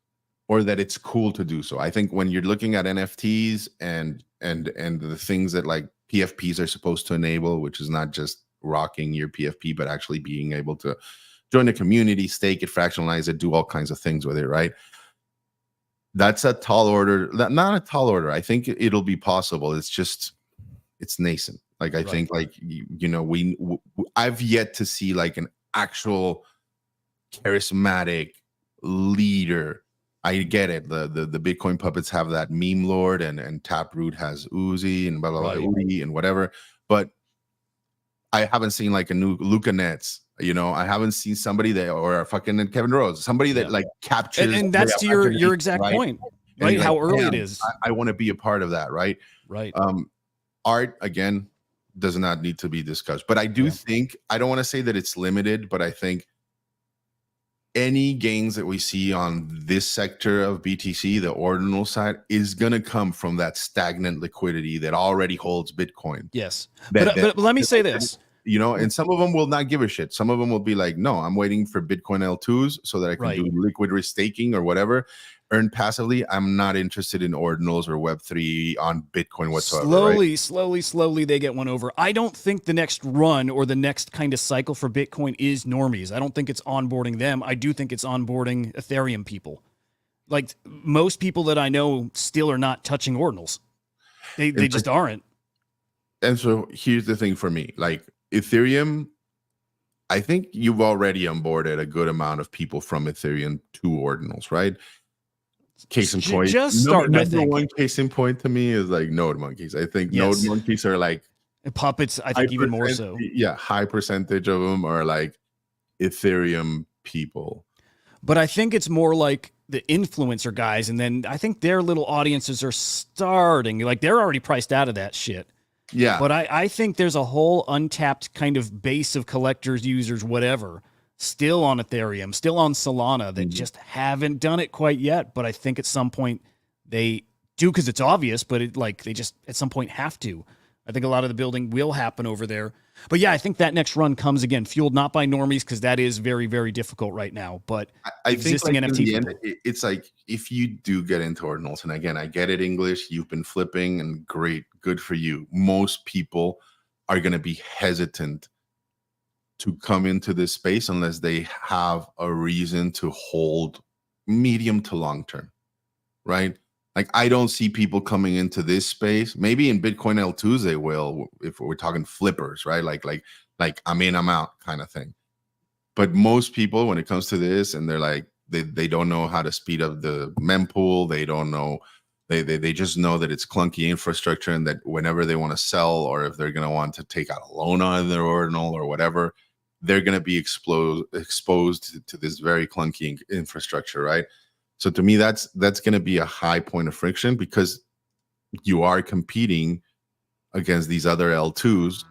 or that it's cool to do so. I think when you're looking at NFTs and the things that like PFPs are supposed to enable, which is not just rocking your PFP, but actually being able to join a community, stake it, fractionalize it, do all kinds of things with it, right? That's a tall order. Not a tall order. I think it'll be possible. It's just, it's nascent. Like, I think, like, I've yet to see like an actual charismatic leader. I get it. The Bitcoin puppets have that meme lord, and Taproot has Uzi and blah blah blah, Udi and whatever. But I haven't seen like a new Luca Nets, You know, I haven't seen somebody that, or fucking Kevin Rose, somebody that like captures. And that's to your exact point, right? How early it is. I want to be a part of that, right? Right. Art, again, does not need to be discussed. But I do think, I don't want to say that it's limited, but I think any gains that we see on this sector of BTC, the ordinal side, is going to come from that stagnant liquidity that already holds Bitcoin. Yes. But let me say this. You know, and some of them will not give a shit. Some of them will be like, no, I'm waiting for Bitcoin L2s so that I can do liquid risk staking or whatever, earn passively. I'm not interested in ordinals or Web3 on Bitcoin whatsoever. Slowly, they get one over. I don't think the next run or the next kind of cycle for Bitcoin is normies. I don't think it's onboarding them. I do think it's onboarding Ethereum people. Like most people that I know still are not touching ordinals. They just aren't. And so here's the thing for me, like, Ethereum, I think you've already onboarded a good amount of people from Ethereum to ordinals, right? Case in point, just starting. I think one case in point to me is like node monkeys. I think node monkeys are like puppets. I think even more so. Yeah, high percentage of them are like Ethereum people. But I think it's more like the influencer guys, and then I think their little audiences are starting. Like they're already priced out of that shit. Yeah. But I think there's a whole untapped kind of base of collectors, users, whatever, still on Ethereum, still on Solana that just haven't done it quite yet. But I think at some point they do because it's obvious, but they just at some point have to. I think a lot of the building will happen over there. But yeah, I think that next run comes again, fueled not by normies, because that is very, very difficult right now. But I existing think like NFT in the end, it's like if you do get into ordinals, and again, I get it, English, you've been flipping, and great, good for you. Most people are going to be hesitant to come into this space unless they have a reason to hold medium to long term, right? Like, I don't see people coming into this space. Maybe in Bitcoin L2s they will, if we're talking flippers, right? Like I'm in, I'm out kind of thing. But most people, when it comes to this, and they're like, they don't know how to speed up the mempool. They don't know. They just know that it's clunky infrastructure, and that whenever they want to sell, or if they're going to want to take out a loan on their ordinal or whatever, they're going to be exposed to this very clunky infrastructure, right? So to me, that's going to be a high point of friction, because you are competing against these other L2s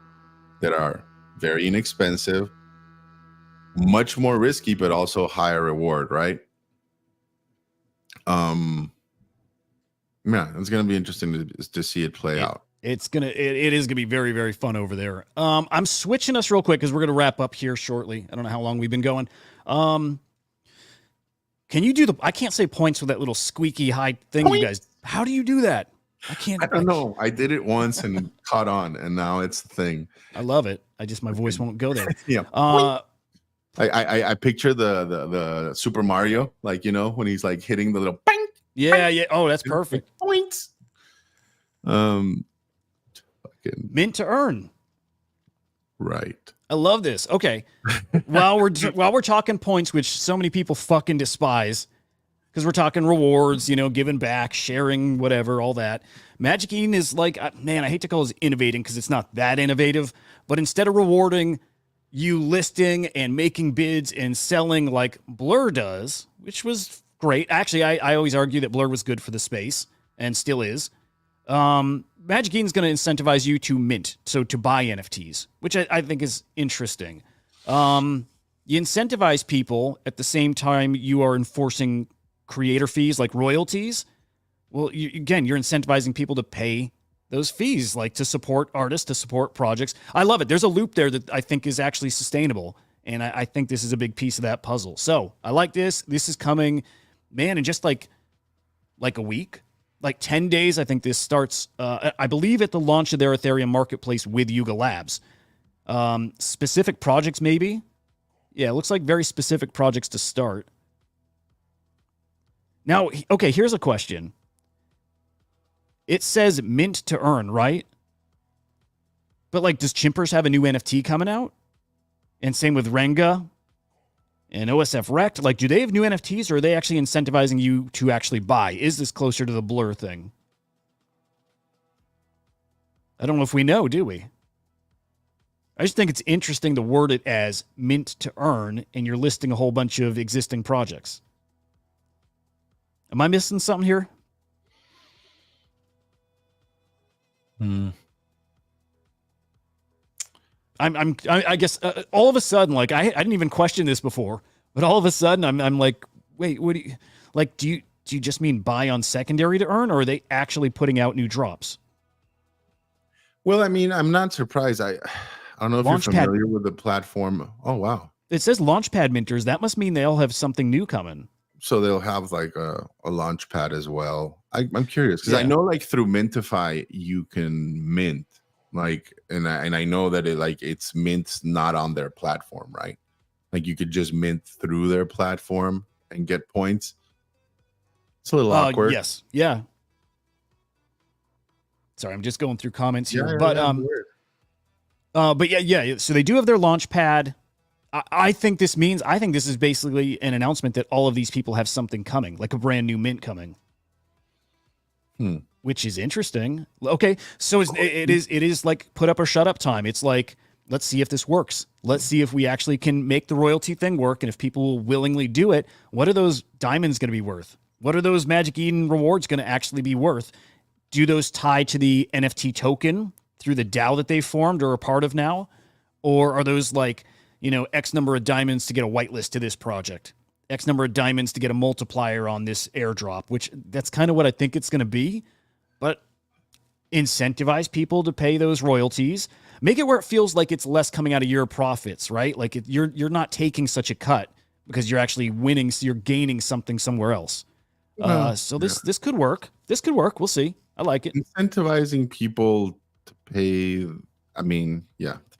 that are very inexpensive, much more risky, but also higher reward, right? Yeah, it's going to be interesting to see it play out. It is gonna be very, very fun over there. I'm switching us real quick because we're gonna wrap up here shortly. I don't know how long we've been going. Can you do I can't say points with that little squeaky high thing, you guys. How do you do that? I can't. I don't know. I did it once and caught on, and now it's the thing. I love it. My voice won't go there. Yeah. I picture the Super Mario, like, you know, when he's like hitting the little bang. Yeah, yeah. Oh, that's perfect. Points. Mint to earn. Right. I love this. Okay. while we're talking points, which so many people fucking despise, because we're talking rewards, you know, giving back, sharing, whatever, all that. Magic Eden is like, man, I hate to call it innovating because it's not that innovative, but instead of rewarding you listing and making bids and selling like Blur does, which was great. Actually, I always argue that Blur was good for the space and still is. Magic Eden's going to incentivize you to mint, so to buy NFTs, which I think is interesting. You incentivize people at the same time you are enforcing creator fees like royalties. Well, you're incentivizing people to pay those fees, like to support artists, to support projects. I love it. There's a loop there that I think is actually sustainable, and I think this is a big piece of that puzzle. So I like this. This is coming, man, in just like a week. Like 10 days, I think this starts, I believe, at the launch of their Ethereum marketplace with Yuga Labs. Specific projects, maybe? Yeah, it looks like very specific projects to start. Now, okay, here's a question. It says mint to earn, right? But, like, does Chimpers have a new NFT coming out? And same with Renga and OSF Rect. Like, do they have new NFTs, or are they actually incentivizing you to actually buy? Is this closer to the Blur thing? I don't know if we know, do we? I just think it's interesting to word it as mint to earn, and you're listing a whole bunch of existing projects. Am I missing something here? I guess all of a sudden, like I didn't even question this before, but all of a sudden I'm like, wait, what do you like? Do you just mean buy on secondary to earn, or are they actually putting out new drops? Well, I mean, I'm not surprised. I don't know if you're familiar with the platform. Oh, wow. It says Launchpad minters. That must mean they'll have something new coming. So they'll have like a Launchpad as well. I'm curious because I know like through Mintify you can mint like, and I know that it's mint not on their platform, right? Like you could just mint through their platform and get points. It's a little awkward. Yes. Yeah. Sorry, I'm just going through comments here, but yeah. So they do have their Launchpad. I think this is basically an announcement that all of these people have something coming, like a brand new mint coming, which is interesting. Okay, so it is like put up or shut up time. It's like, let's see if this works. Let's see if we actually can make the royalty thing work, and if people will willingly do it. What are those diamonds going to be worth? What are those Magic Eden rewards going to actually be worth? Do those tie to the NFT token through the DAO that they formed or are part of now, or are those like, X number of diamonds to get a whitelist to this project, X number of diamonds to get a multiplier on this airdrop, which that's kind of what I think it's going to be. But incentivize people to pay those royalties, make it where it feels like it's less coming out of your profits, right? Like you're not taking such a cut because you're actually winning. So you're gaining something somewhere else. This could work. This could work. We'll see. I like it. Incentivizing people to pay.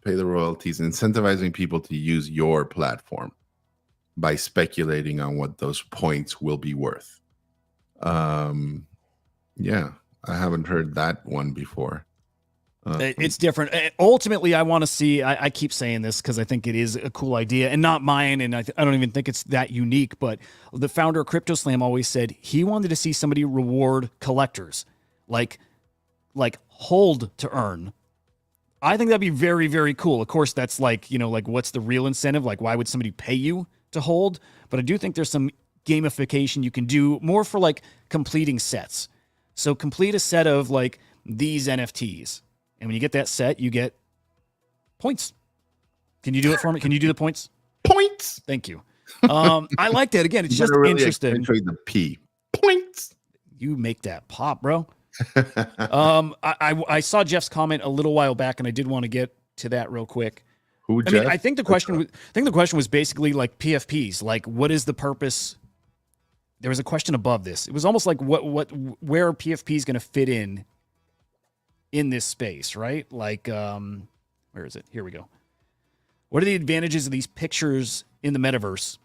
Pay the royalties, incentivizing people to use your platform by speculating on what those points will be worth. I haven't heard that one before. It's different. Ultimately, I want to see, I keep saying this because I think it is a cool idea and not mine. And I don't even think it's that unique, but the founder of CryptoSlam always said he wanted to see somebody reward collectors, like hold to earn. I think that'd be very, very cool. Of course, that's like, what's the real incentive? Like, why would somebody pay you to hold? But I do think there's some gamification you can do more for like completing sets. So complete a set of like these NFTs. And when you get that set, you get points. Can you do it for me? Can you do the points? Points. Thank you. I like that. Again, it's just really interesting. The P. Points. You make that pop, bro. I saw Jeff's comment a little while back, and I did want to get to that real quick. Who, Jeff? I think the question was basically like PFPs. Like, what is the purpose? There was a question above this. It was almost like where are PFPs going to fit in this space, right? Like, where is it? Here we go. What are the advantages of these pictures in the metaverse?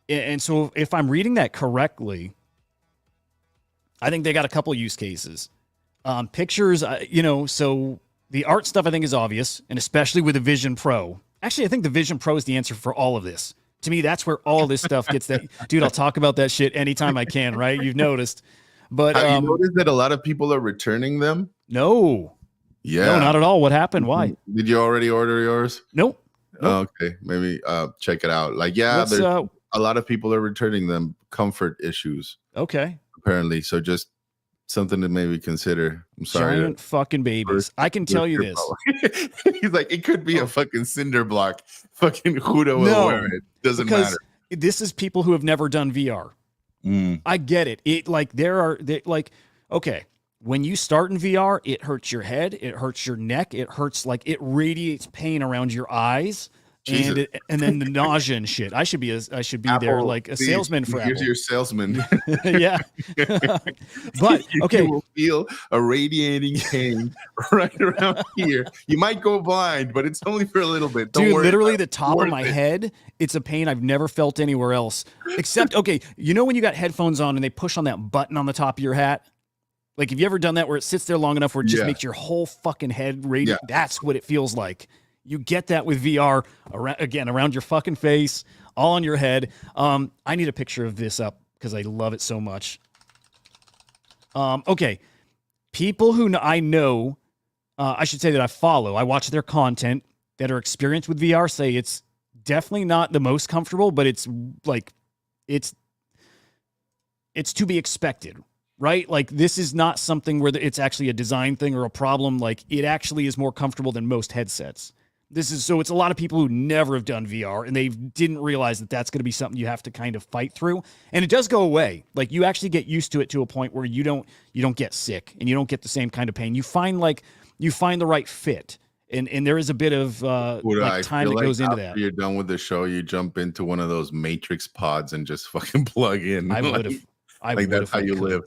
And so, if I'm reading that correctly, I think they got a couple use cases. Pictures, so the art stuff I think is obvious, and especially with the Vision Pro. Actually, I think the Vision Pro is the answer for all of this. To me, that's where all this stuff gets that. Dude, I'll talk about that shit anytime I can, right? You've noticed. But have you noticed that a lot of people are returning them? No. Yeah. No, not at all. What happened? Why? Did you already order yours? Nope. Oh, okay. Maybe check it out. Like, there's a lot of people are returning them. Comfort issues. Okay. Apparently. So just something to maybe consider. I'm sorry. Giant fucking babies. I can tell you this. He's like, it could be a fucking cinder block. Fucking Huda will wear it. Doesn't matter. This is people who have never done VR. I get it. Okay. When you start in VR, it hurts your head, it hurts your neck, it hurts, like it radiates pain around your eyes. And then the nausea and shit. I should be Apple, there like a salesman for Here's Apple. Your salesman. Yeah. But okay. You will feel a radiating pain right around here. You might go blind, but it's only for a little bit. Don't worry, literally the top of my head, it's a pain I've never felt anywhere else. Except, okay, when you got headphones on and they push on that button on the top of your hat? Like, have you ever done that where it sits there long enough where it just makes your whole fucking head radiate? Yeah. That's what it feels like. You get that with VR around your fucking face, all on your head. I need a picture of this up because I love it so much. Okay. People who I know I should say that I follow. I watch their content that are experienced with VR say it's definitely not the most comfortable, but it's like it's to be expected, right? Like this is not something where it's actually a design thing or a problem. Like it actually is more comfortable than most headsets. So it's a lot of people who never have done VR and they didn't realize that that's going to be something you have to kind of fight through. And it does go away. Like you actually get used to it to a point where you don't get sick and you don't get the same kind of pain. You find the right fit. And there is a bit of time that goes into that. After you're done with the show, you jump into one of those Matrix pods and just fucking plug in. I would have. Like that's how you live,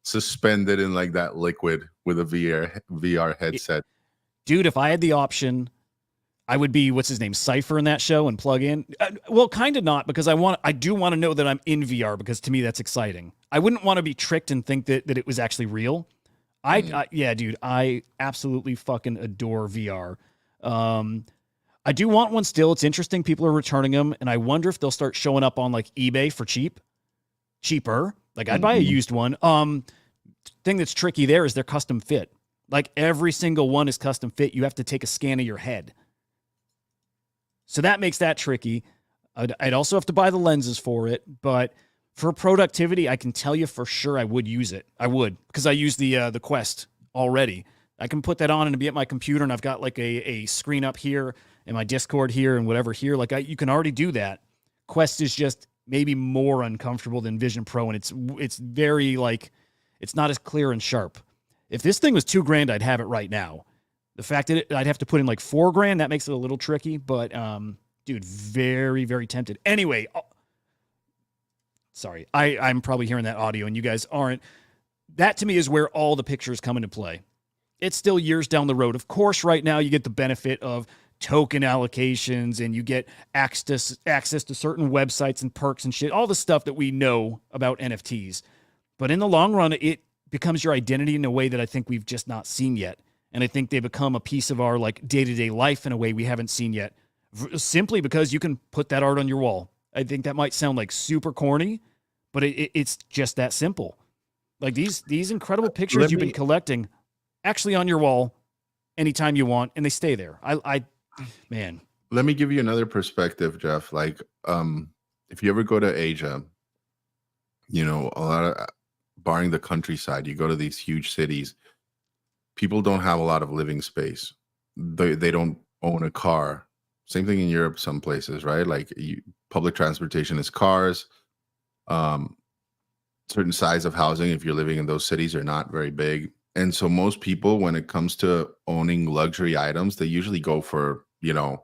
suspended in like that liquid with a VR headset. Dude, if I had the option, I would be what's his name, Cypher in that show and plug in. Well, kind of not, because I do want to know that I'm in VR, because to me that's exciting. I wouldn't want to be tricked and think that it was actually real. Yeah, dude, I absolutely fucking adore VR. I do want one still. It's interesting. People are returning them, and I wonder if they'll start showing up on like eBay for cheaper. Like I'd buy a used one. Thing that's tricky there is they're custom fit. Like every single one is custom fit. You have to take a scan of your head. So that makes that tricky. I'd also have to buy the lenses for it, but for productivity, I can tell you for sure I would use it. I would, because I use the Quest already. I can put that on and be at my computer, and I've got like a screen up here and my Discord here and whatever here. Like you can already do that. Quest is just maybe more uncomfortable than Vision Pro, and it's very like it's not as clear and sharp. If this thing was $2,000, I'd have it right now. The fact that I'd have to put in like $4,000, that makes it a little tricky, but dude, very, very tempted. Anyway, sorry, I'm probably hearing that audio and you guys aren't. That to me is where all the pictures come into play. It's still years down the road. Of course, right now you get the benefit of token allocations and you get access to certain websites and perks and shit, all the stuff that we know about NFTs. But in the long run, it becomes your identity in a way that I think we've just not seen yet. And I think they become a piece of our like day-to-day life in a way we haven't seen yet, simply because you can put that art on your wall. I think that might sound like super corny, but it's just that simple. Like these incredible pictures you've been collecting actually on your wall anytime you want, and they stay there. Man. Let me give you another perspective, Jeff. Like, if you ever go to Asia, you know, a lot of, barring the countryside, you go to these huge cities, people don't have a lot of living space. They don't own a car. Same thing in Europe, some places, right? Like public transportation is cars. Certain size of housing, if you're living in those cities, are not very big. And so most people, when it comes to owning luxury items, they usually go for, you know,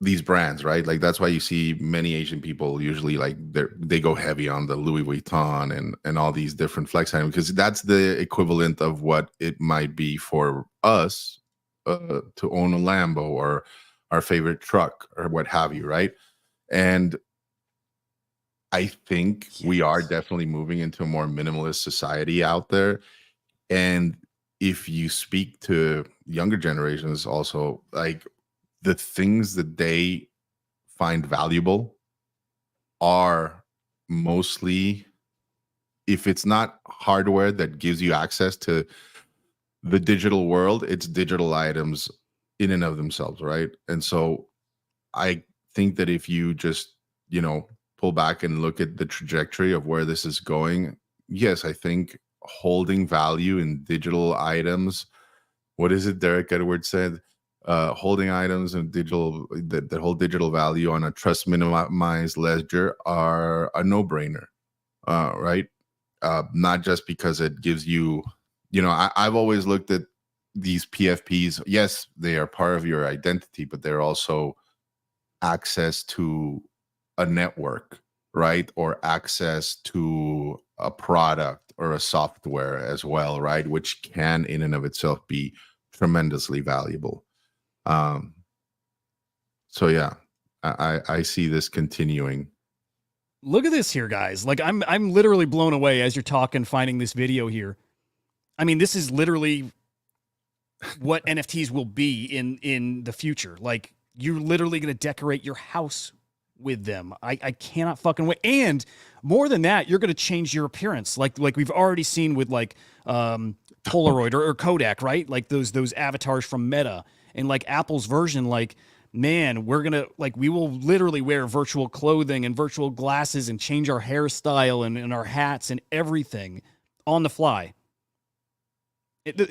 these brands, right? Like that's why you see many Asian people usually like they go heavy on the Louis Vuitton and all these different flex items, because that's the equivalent of what it might be for us to own a Lambo or our favorite truck or what have you, right? And I think we are definitely moving into a more minimalist society out there. And if you speak to younger generations also, like the things that they find valuable are mostly, if it's not hardware that gives you access to the digital world, it's digital items in and of themselves, right? And so I think that if you just, you know, pull back and look at the trajectory of where this is going, yes, I think holding value in digital items, what is it Derek Edwards said? Holding items and digital, that whole digital value on a trust minimized ledger are a no-brainer, right? Not just because it gives you, you know, I've always looked at these PFPs. Yes, they are part of your identity, but they're also access to a network, right? Or access to a product or a software as well, right? Which can in and of itself be tremendously valuable. So yeah, I see this continuing. Look at this here, guys. Like I'm literally blown away as you're talking, finding this video here. I mean, this is literally what NFTs will be in the future. Like you're literally going to decorate your house with them. I cannot fucking wait. And more than that, you're going to change your appearance. Like we've already seen with like Polaroid or Kodak, right? Like those avatars from Meta, and like Apple's version, like, man, we will literally wear virtual clothing and virtual glasses and change our hairstyle and our hats and everything on the fly.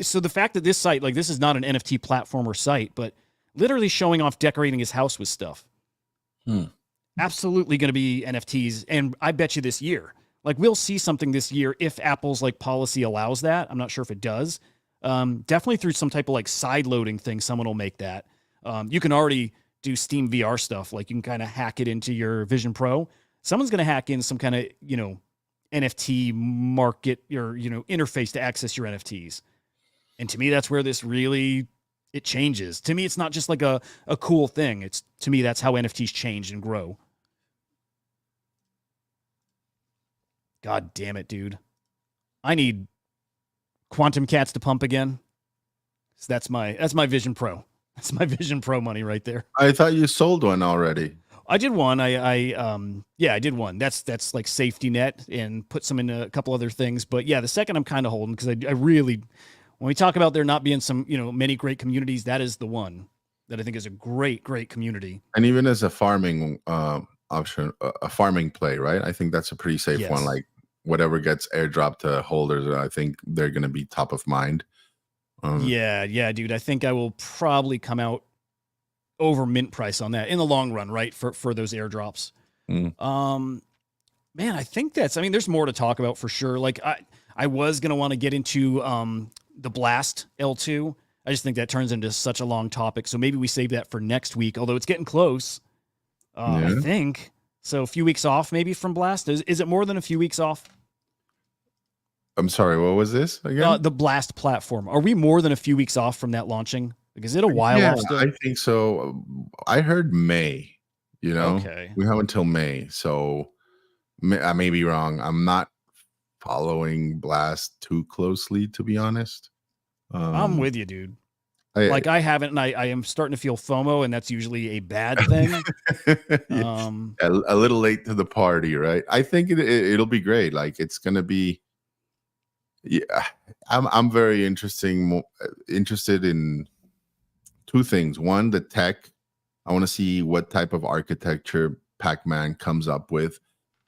So the fact that this site, like, this is not an NFT platform or site, but literally showing off decorating his house with stuff. Absolutely going to be NFTs. And I bet you this year, like, we'll see something this year if Apple's like policy allows that. I'm not sure if it does. Definitely through some type of like side loading thing, someone will make that. You can already do Steam VR stuff. Like, you can kind of hack it into your Vision Pro. Someone's going to hack in some kind of, NFT market or, interface to access your NFTs. And to me, that's where this really, it changes. To me, it's not just like a cool thing. To me, that's how NFTs change and grow. God damn it, dude. I need Quantum Cats to pump again. So that's my Vision Pro. That's my Vision Pro money right there. I thought you sold one already. I did one. I did one. That's like safety net, and put some in a couple other things. But yeah, the second I'm kind of holding, because I really, when we talk about there not being some, many great communities, that is the one that I think is a great community. And even as a farming option, a farming play, right? I think that's a pretty safe one. Like, whatever gets airdropped to holders, I think they're going to be top of mind. Yeah, dude. I think I will probably come out over mint price on that in the long run, right? For those airdrops. Man, I think there's more to talk about for sure. Like, I was going to want to get into the Blast L2. I just think that turns into such a long topic. So maybe we save that for next week, although it's getting close. I think. So a few weeks off maybe from Blast. Is it more than a few weeks off? I'm sorry, what was this again? The Blast platform. Are we more than a few weeks off from that launching? Like, is it a while off still? I think so. I heard May, Okay. We have until May. So I may be wrong. I'm not following Blast too closely, to be honest. I'm with you, dude. I haven't, and I am starting to feel FOMO, and that's usually a bad thing. A little late to the party, right? I think it'll be great. Like, it's gonna be. Yeah, I'm very interested in two things. One, the tech. I want to see what type of architecture Pac-Man comes up with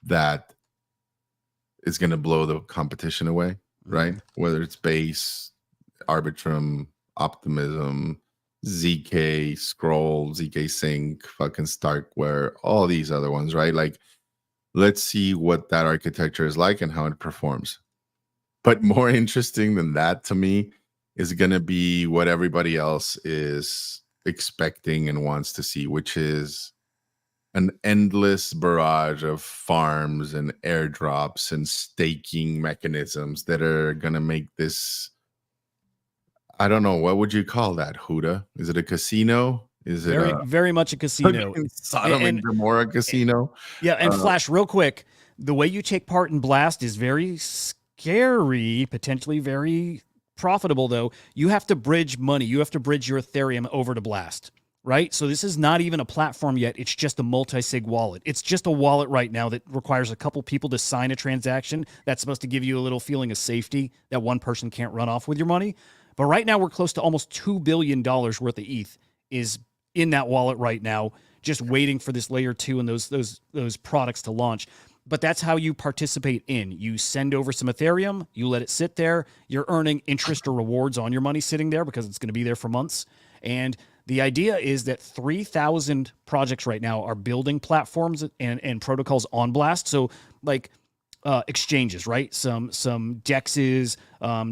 that is going to blow the competition away, right? Whether it's Base, Arbitrum, Optimism, ZK, Scroll, ZK Sync, fucking Starkware, all these other ones, right? Like, let's see what that architecture is like and how it performs. But more interesting than that to me is going to be what everybody else is expecting and wants to see, which is an endless barrage of farms and airdrops and staking mechanisms that are going to make this, I don't know, what would you call that, Huda? Is it a casino? Is it very much a casino? Sodom and Gomorrah casino? Yeah, and Flash, real quick, the way you take part in Blast is very scary, potentially very profitable, though. You have to bridge money. You have to bridge your Ethereum over to Blast, right? So this is not even a platform yet. It's just a multi-sig wallet. It's just a wallet right now that requires a couple people to sign a transaction. That's supposed to give you a little feeling of safety that one person can't run off with your money. But right now, we're close to almost $2 billion worth of ETH is in that wallet right now, just waiting for this layer 2 and those products to launch. But that's how you participate in. You send over some Ethereum, you let it sit there, you're earning interest or rewards on your money sitting there because it's going to be there for months. And the idea is that 3,000 projects right now are building platforms and protocols on Blast. So like exchanges, right? Some DEXs,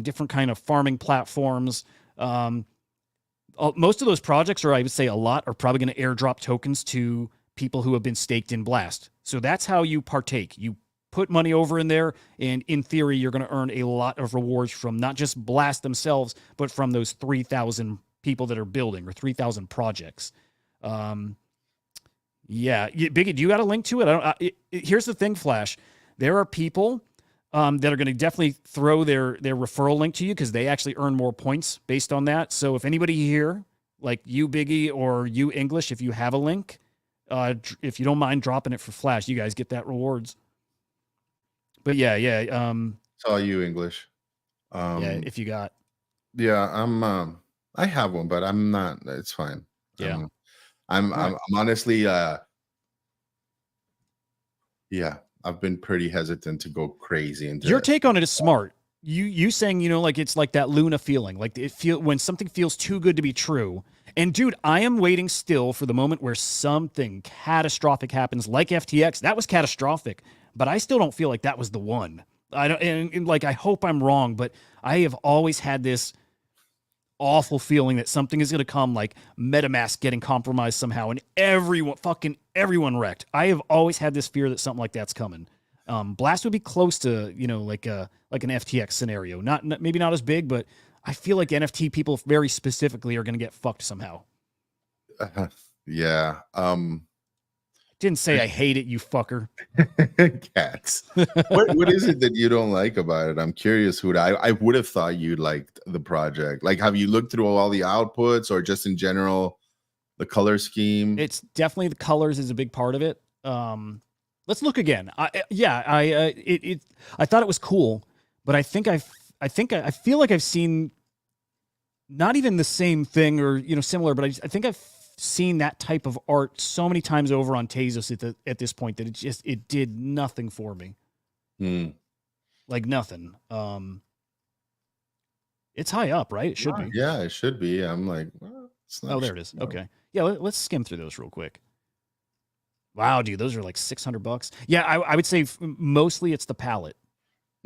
different kind of farming platforms. Most of those projects, or I would say a lot, are probably going to airdrop tokens to people who have been staked in Blast. So that's how you partake. You put money over in there, and in theory, you're going to earn a lot of rewards from not just Blast themselves, but from those 3,000 people that are building, or 3,000 projects. Yeah, Biggie, do you got a link to it? Here's the thing, Flash. There are people that are going to definitely throw their referral link to you because they actually earn more points based on that. So if anybody here, like you, Biggie, or you, English, if you have a link, if you don't mind dropping it for Flash, you guys get that rewards. But yeah. It's all you, English. Yeah, if you got. Yeah, I have one, but I'm not. It's fine. Yeah. I'm I'm All I'm, right. I'm honestly yeah, I've been pretty hesitant to go crazy into Your it. take on it is smart. You saying, like it's like that Luna feeling, like it feel when something feels too good to be true. And dude, I am waiting still for the moment where something catastrophic happens, like FTX. That was catastrophic, but I still don't feel like that was the one. I don't, and like I hope I'm wrong, but I have always had this awful feeling that something is going to come, like MetaMask getting compromised somehow, and everyone wrecked. I have always had this fear that something like that's coming. Blast would be close to like an FTX scenario, not maybe not as big, but I feel like NFT people very specifically are going to get fucked somehow. Yeah. Didn't say I hate it, you fucker. Cats. What is it that you don't like about it? I'm curious, Huda. I would have thought you liked the project. Like, have you looked through all the outputs, or just in general the color scheme? It's definitely the colors is a big part of it. Let's look again. I thought it was cool, but I feel like I've seen not even the same thing or similar, but I think I've seen that type of art so many times over on Tezos at this point that it did nothing for me. Like nothing. It's high up, right? It should be. Yeah, it should be. I'm like, well, it's not. Oh, there it is. Okay. Yeah, let's skim through those real quick. Wow, dude, those are like $600. Yeah, I would say mostly it's the palette.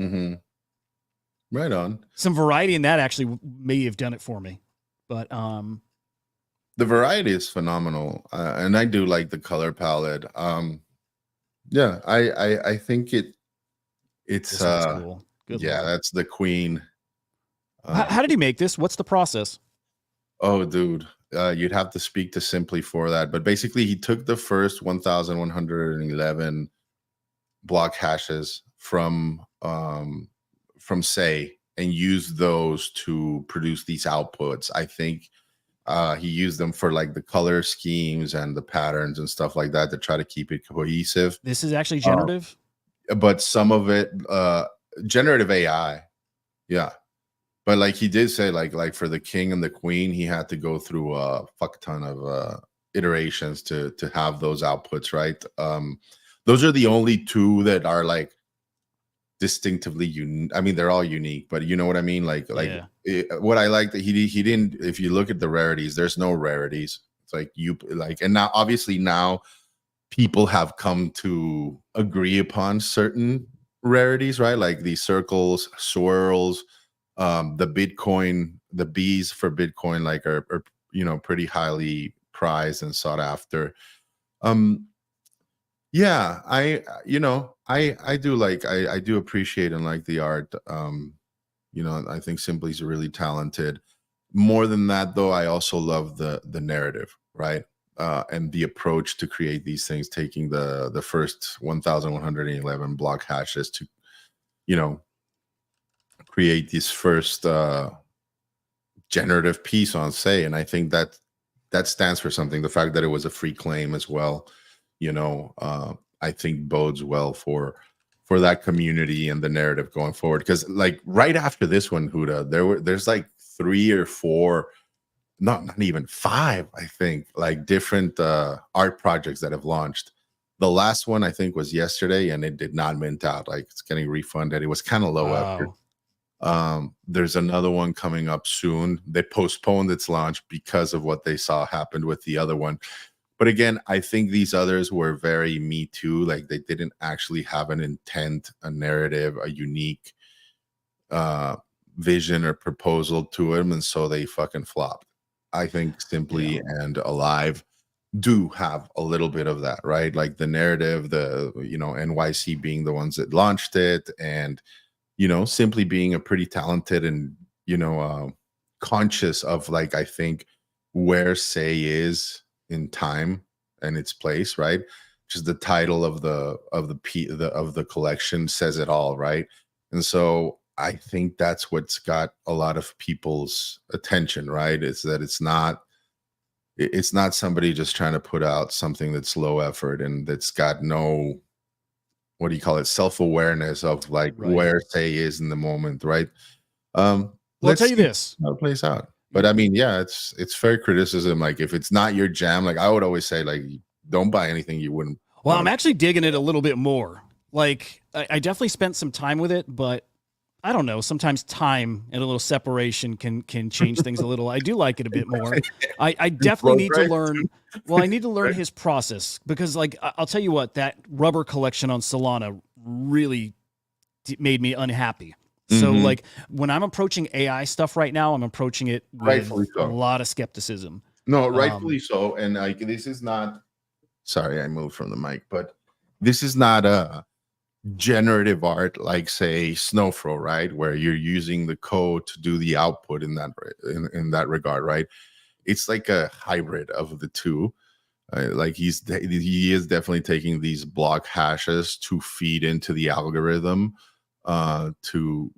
Mm-hmm. Right on. Some variety in that actually may have done it for me, but the variety is phenomenal, and I do like the color palette. Yeah, I think it's cool. Good yeah, Lord. that's the queen. How did he make this? What's the process? Oh, dude, you'd have to speak to Simply for that. But basically, he took the first 1,111 block hashes from Say and used those to produce these outputs. I think he used them for like the color schemes and the patterns and stuff like that to try to keep it cohesive. This is actually generative? But some of it, generative AI. Yeah. But like he did say, like for the king and the queen, he had to go through a fuck ton of iterations to have those outputs, right? Those are the only two that are like distinctively unique. I mean, they're all unique, but you know what I mean? What I like that he didn't. If you look at the rarities, there's no rarities. It's like and now obviously now people have come to agree upon certain rarities, right? Like these circles, swirls. The Bitcoin, the bees for Bitcoin, like are pretty highly prized and sought after. Yeah, I do appreciate and like the art. I think Simply's really talented. More than that, though, I also love the narrative, right? And the approach to create these things, taking the first 1,111 block hashes to, create this first generative piece on Say. And I think that stands for something. The fact that it was a free claim as well, I think bodes well for that community and the narrative going forward. Because like right after this one, Huda, there's like 3 or 4, not even 5, I think, like different art projects that have launched. The last one I think was yesterday, and it did not mint out. Like it's getting refunded. It was kind of low effort. There's another one coming up soon. They postponed its launch because of what they saw happened with the other one. But again, I think these others were very Me Too. Like they didn't actually have an intent, a narrative, a unique vision or proposal to them, and so they fucking flopped. I think Simply and Alive do have a little bit of that, right? Like the narrative, the NYC being the ones that launched it, and Simply being a pretty talented and conscious of, like, I think where Say is in time and its place, right? Just the title of the collection says it all, right? And so I think that's what's got a lot of people's attention, right? Is that it's not somebody just trying to put out something that's low effort and that's got no, what do you call it, self-awareness of like where Say is in the moment, right? Well, I'll let's tell you see this. how it plays out. But I mean, yeah, it's fair criticism. Like if it's not your jam, like I would always say, like don't buy anything you wouldn't. Well, I'm actually digging it a little bit more. Like I definitely spent some time with it, but I don't know. Sometimes time and a little separation can change things a little. I do like it a bit more. I definitely need to learn. Well, I need to learn his process because, like, I'll tell you what, that rubber collection on Solana really made me unhappy. So, like, when I'm approaching AI stuff right now, I'm approaching it with a lot of skepticism. No, rightfully so. And like, this is not. Sorry, I moved from the mic, but this is not a generative art like say Snowflow, right, where you're using the code to do the output in that regard, right? It's like a hybrid of the two. Like he is definitely taking these block hashes to feed into the algorithm to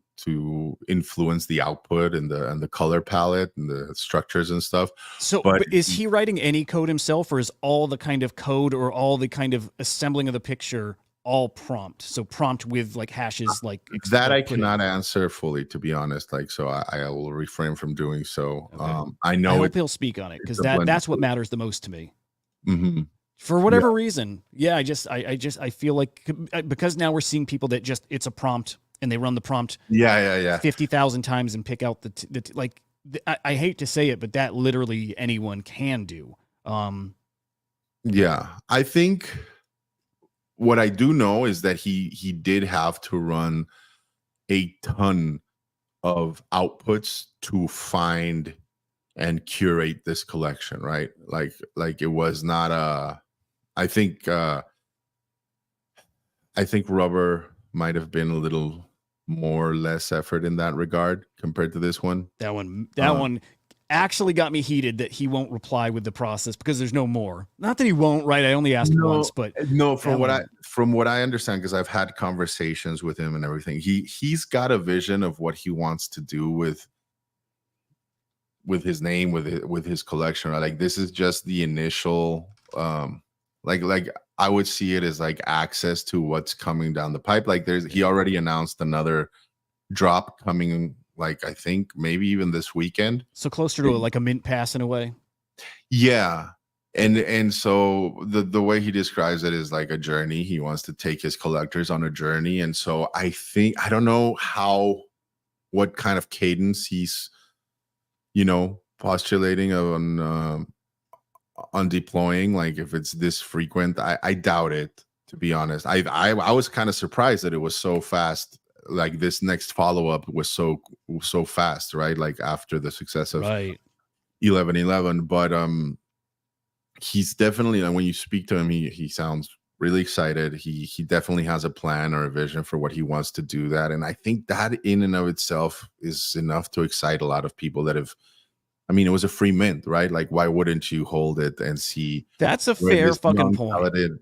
influence the output and the color palette and the structures and stuff. So but is he writing any code himself, or is all the kind of code or all the kind of assembling of the picture all prompt? So prompt with like hashes like that I cannot answer fully, to be honest. Like, so I will refrain from doing so. Okay. I know I hope he'll speak on it because that's what matters the most to me. For whatever reason. Yeah, I feel like because now we're seeing people that just it's a prompt and they run the prompt 50,000 times and pick out I hate to say it, but that literally anyone can do. Yeah, I think what I do know is that he did have to run a ton of outputs to find and curate this collection, right? Like it was not I think Rubber might have been a little more or less effort in that regard compared to this one. That one actually got me heated that he won't reply with the process because there's no more. Not that he won't, right? I only asked once, but no, from what I understand, because I've had conversations with him and everything, he's got a vision of what he wants to do with his name, with his collection, right? Like this is just the initial like I would see it as like access to what's coming down the pipe. Like he already announced another drop coming, like I think maybe even this weekend. So closer to like a mint pass in a way. Yeah. And so the way he describes it is like a journey. He wants to take his collectors on a journey. And so I don't know what kind of cadence he's, postulating on deploying, like if it's this frequent. I doubt it, to be honest. I was kind of surprised that it was so fast. Like this next follow-up was so fast, right? Like after the success of 1111. But he's definitely, when you speak to him, he sounds really excited. He definitely has a plan or a vision for what he wants to do that. And I think that in and of itself is enough to excite a lot of people that have, I mean, it was a free mint, right? Like, why wouldn't you hold it and see? That's a fair fucking point.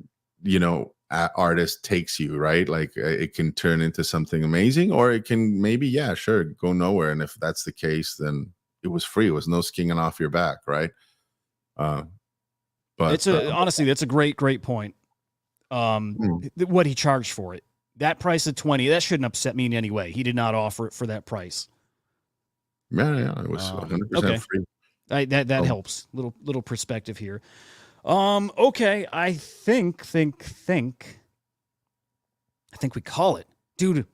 Artist takes you, right? Like it can turn into something amazing, or it can maybe, go nowhere. And if that's the case, then it was free. It was no skin off your back, right? But honestly, that's a great point. What he charged for it, that price of 20, that shouldn't upset me in any way. He did not offer it for that price. Yeah, it was 100% free. That helps. Little perspective here. Okay, I think we call it, dude.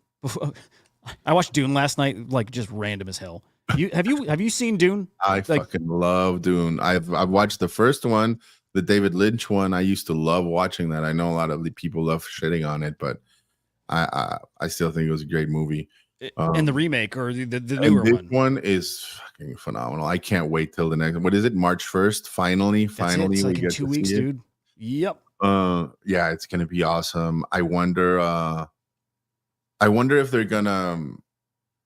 I watched Dune last night, like just random as hell. Have you seen Dune? I fucking love Dune. I've watched the first one, the David Lynch one. I used to love watching that. I know a lot of the people love shitting on it, but I still think it was a great movie. And the remake or the newer one. This one is fucking phenomenal. I can't wait till the next. What is it? March 1st. Finally, it's like in 2 weeks, dude. Yep. Yeah, it's gonna be awesome. I wonder if they're gonna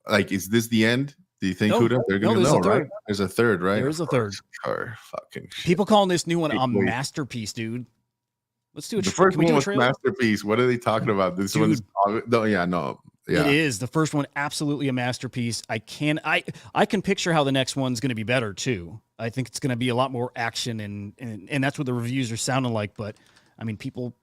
like. Is this the end? Do you think they're gonna know? Right? There's a third, right? There's a third. Fucking shit. People calling this new one a masterpiece, dude. Let's do it. The first one was masterpiece. What are they talking about? This one's Yeah. It is the first one, absolutely a masterpiece. I can picture how the next one's going to be better too. I think it's going to be a lot more action and that's what the reviews are sounding like. But I mean, people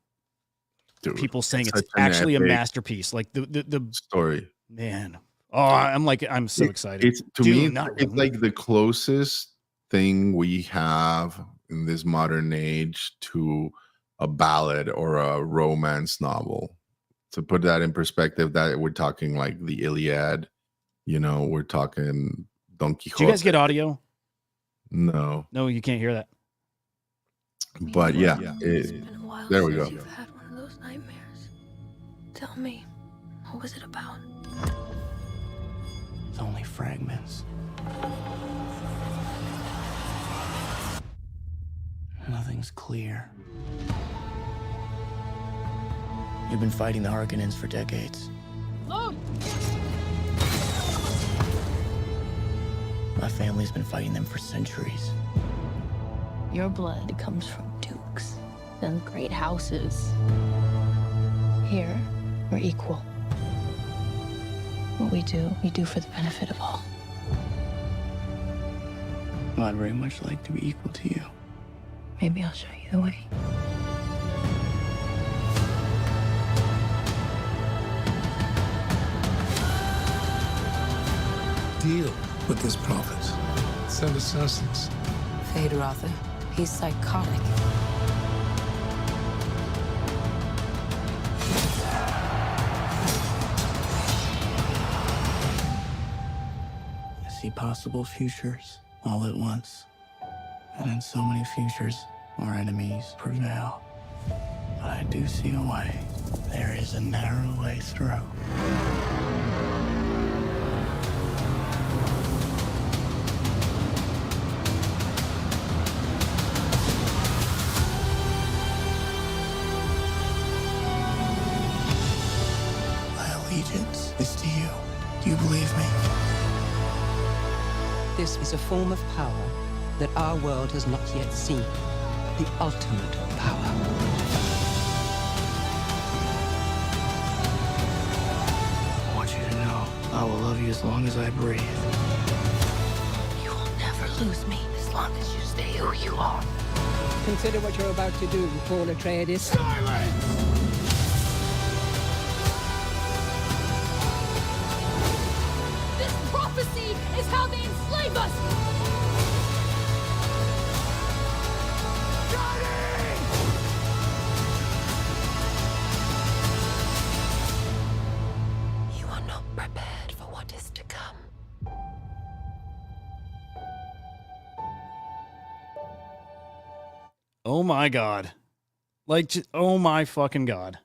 saying it's actually a masterpiece. Like the story, man. Oh, I'm so excited. It's to Do me, not it's ruin like the closest thing we have in this modern age to a ballad or a romance novel. To put that in perspective, that we're talking like the Iliad, we're talking Don Do you Quixote. guys get audio? No, No, you can't hear that. but yeah, It's been a while there we since go. you've had one of those nightmares. Tell me, what was it about? It's only fragments. Nothing's clear. You've been fighting the Harkonnens for decades. My family's been fighting them for centuries. Your blood comes from dukes and great houses. Here, we're equal. What we do for the benefit of all. Well, I'd very much like to be equal to you. Maybe I'll show you the way. Deal with this prophet. Send assassins. Fade Rother. He's psychotic. I see possible futures all at once. And in so many futures, our enemies prevail. But I do see a way. There is a narrow way through. My allegiance is to you. Do you believe me? This is a form of power that our world has not yet seen. The ultimate power. I want you to know I will love you as long as I breathe. You will never lose me as long as you stay who you are. Consider what you're about to do, Paul Atreides. This prophecy is how they enslave us! You are not prepared for what is to come. Oh my God. Oh my fucking God.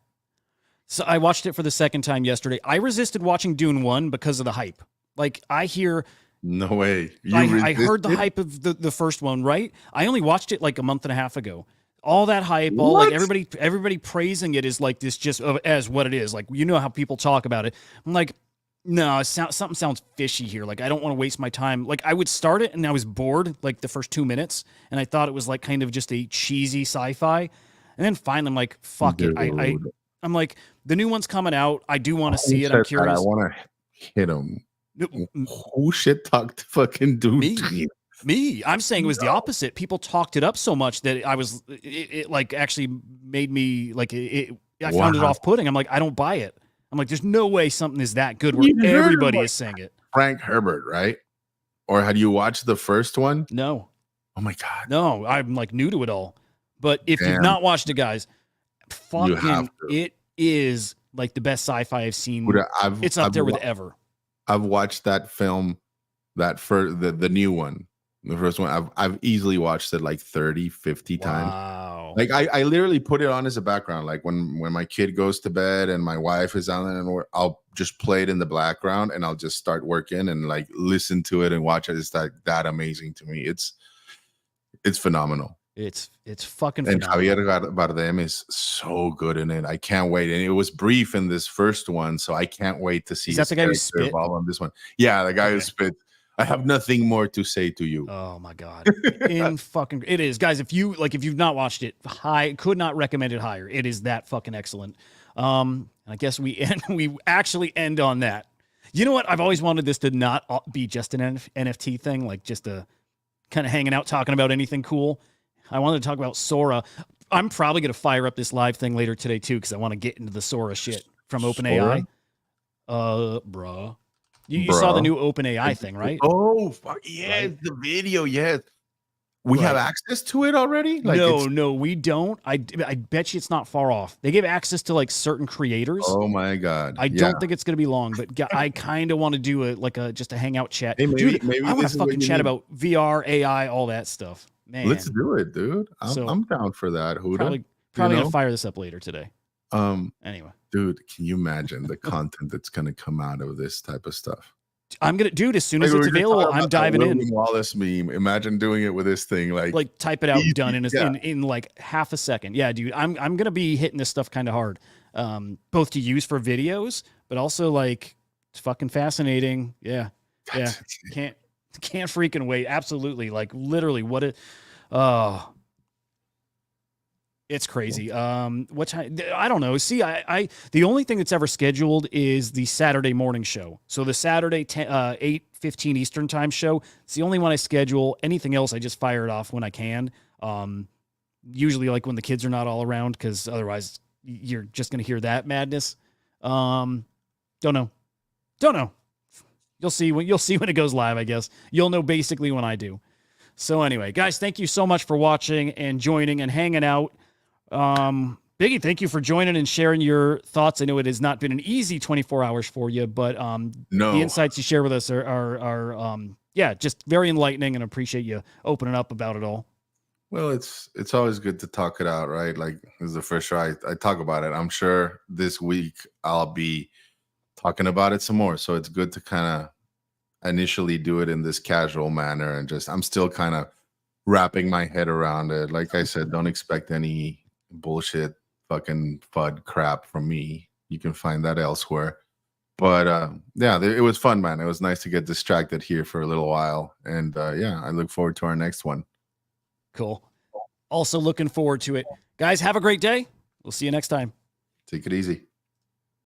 So I watched it for the second time yesterday. I resisted watching Dune 1 because of the hype. Like, I hear... No way. I heard the hype of the first one, right? I only watched it like a month and a half ago. All that hype, all like everybody praising it is like this just as what it is. Like, you know how people talk about it. I'm like, no, something sounds fishy here. Like, I don't want to waste my time. Like, I would start it and I was bored like the first 2 minutes, and I thought it was like kind of just a cheesy sci-fi. And then finally, I'm like, fuck it. I'm like, the new one's coming out. I do want to see it. I'm curious. I want to hit him. Who shit talked fucking dude? Me. I'm saying it was the opposite. People talked it up so much that it like actually made me like I found it off-putting. I'm like, I don't buy it. I'm like, there's no way something is that good where everybody is saying it. Frank Herbert, right? Or had you watched the first one? No. Oh my God. No, I'm like new to it all. But if you've not watched it, guys, fucking it is like the best sci-fi I've seen. It's up there with ever. I've watched that film, the new one, the first one. I've easily watched it like 30, 50 times. Wow. Like I literally put it on as a background. Like when my kid goes to bed and my wife is on it, and I'll just play it in the background and I'll just start working and like listen to it and watch it. It's like that amazing to me. It's phenomenal. It's fucking and phenomenal. Javier Bardem is so good in it. I can't wait. And it was brief in this first one, so I can't wait to see. Is that the guy who spit on this one? Yeah, the guy who spit. I have nothing more to say to you. Oh my God. It is, guys. If you've not watched it, could not recommend it higher. It is that fucking excellent. I guess we actually end on that. You know what? I've always wanted this to not be just an NFT thing, like just a kind of hanging out, talking about anything cool. I wanted to talk about Sora. I'm probably going to fire up this live thing later today too, because I want to get into the Sora shit from OpenAI. Bruh. You saw the Bro. new OpenAI thing, right? Oh, fuck yes, Right. the video, yes. We have Right. access to it already? Like No, we don't. I bet you it's not far off. They give access to like certain creators. Oh my god. I Yeah. don't think it's going to be long, but I kind of want to do just a hangout chat. Hey, Dude, maybe I want this to is what fucking you chat need. about VR, AI, all that stuff. Man, Let's do it, dude. I'm down for that. Huda. probably know? gonna fire this up later today. Anyway, Dude, can you imagine the content that's gonna come out of this type of stuff? dude, as soon Like, as we it's were just available, talking I'm about that diving in. William Wallace meme. Imagine doing it with this thing, Like type it out, easy, done yeah. in like half a second. Yeah, dude, I'm gonna be hitting this stuff kind of hard, both to use for videos, but also like it's fucking fascinating. Yeah, can't freaking wait. Absolutely, like literally, what it. Oh, it's crazy. What time? I don't know. See, I the only thing that's ever scheduled is the Saturday morning show. So the Saturday 8:15 Eastern time show. It's the only one I schedule. Anything else, I just fire it off when I can. Usually like when the kids are not all around, because otherwise you're just gonna hear that madness. Don't know. You'll see when it goes live. I guess you'll know basically when I do. So anyway, guys, thank you so much for watching and joining and hanging out. Biggie, thank you for joining and sharing your thoughts. I know it has not been an easy 24 hours for you, but No. the insights you share with us are just very enlightening, and appreciate you opening up about it all. Well, it's always good to talk it out, right? Like this is the first show I talk about it. I'm sure this week I'll be talking about it some more. So it's good to kind of initially do it in this casual manner, and just I'm still kind of wrapping my head around it. Like I said, don't expect any bullshit fucking FUD crap from me. You can find that elsewhere. But yeah, it was fun, man. It was nice to get distracted here for a little while. And yeah, I look forward to our next one. Cool. Also looking forward to it. Guys, have a great day. We'll see you next time. Take it easy.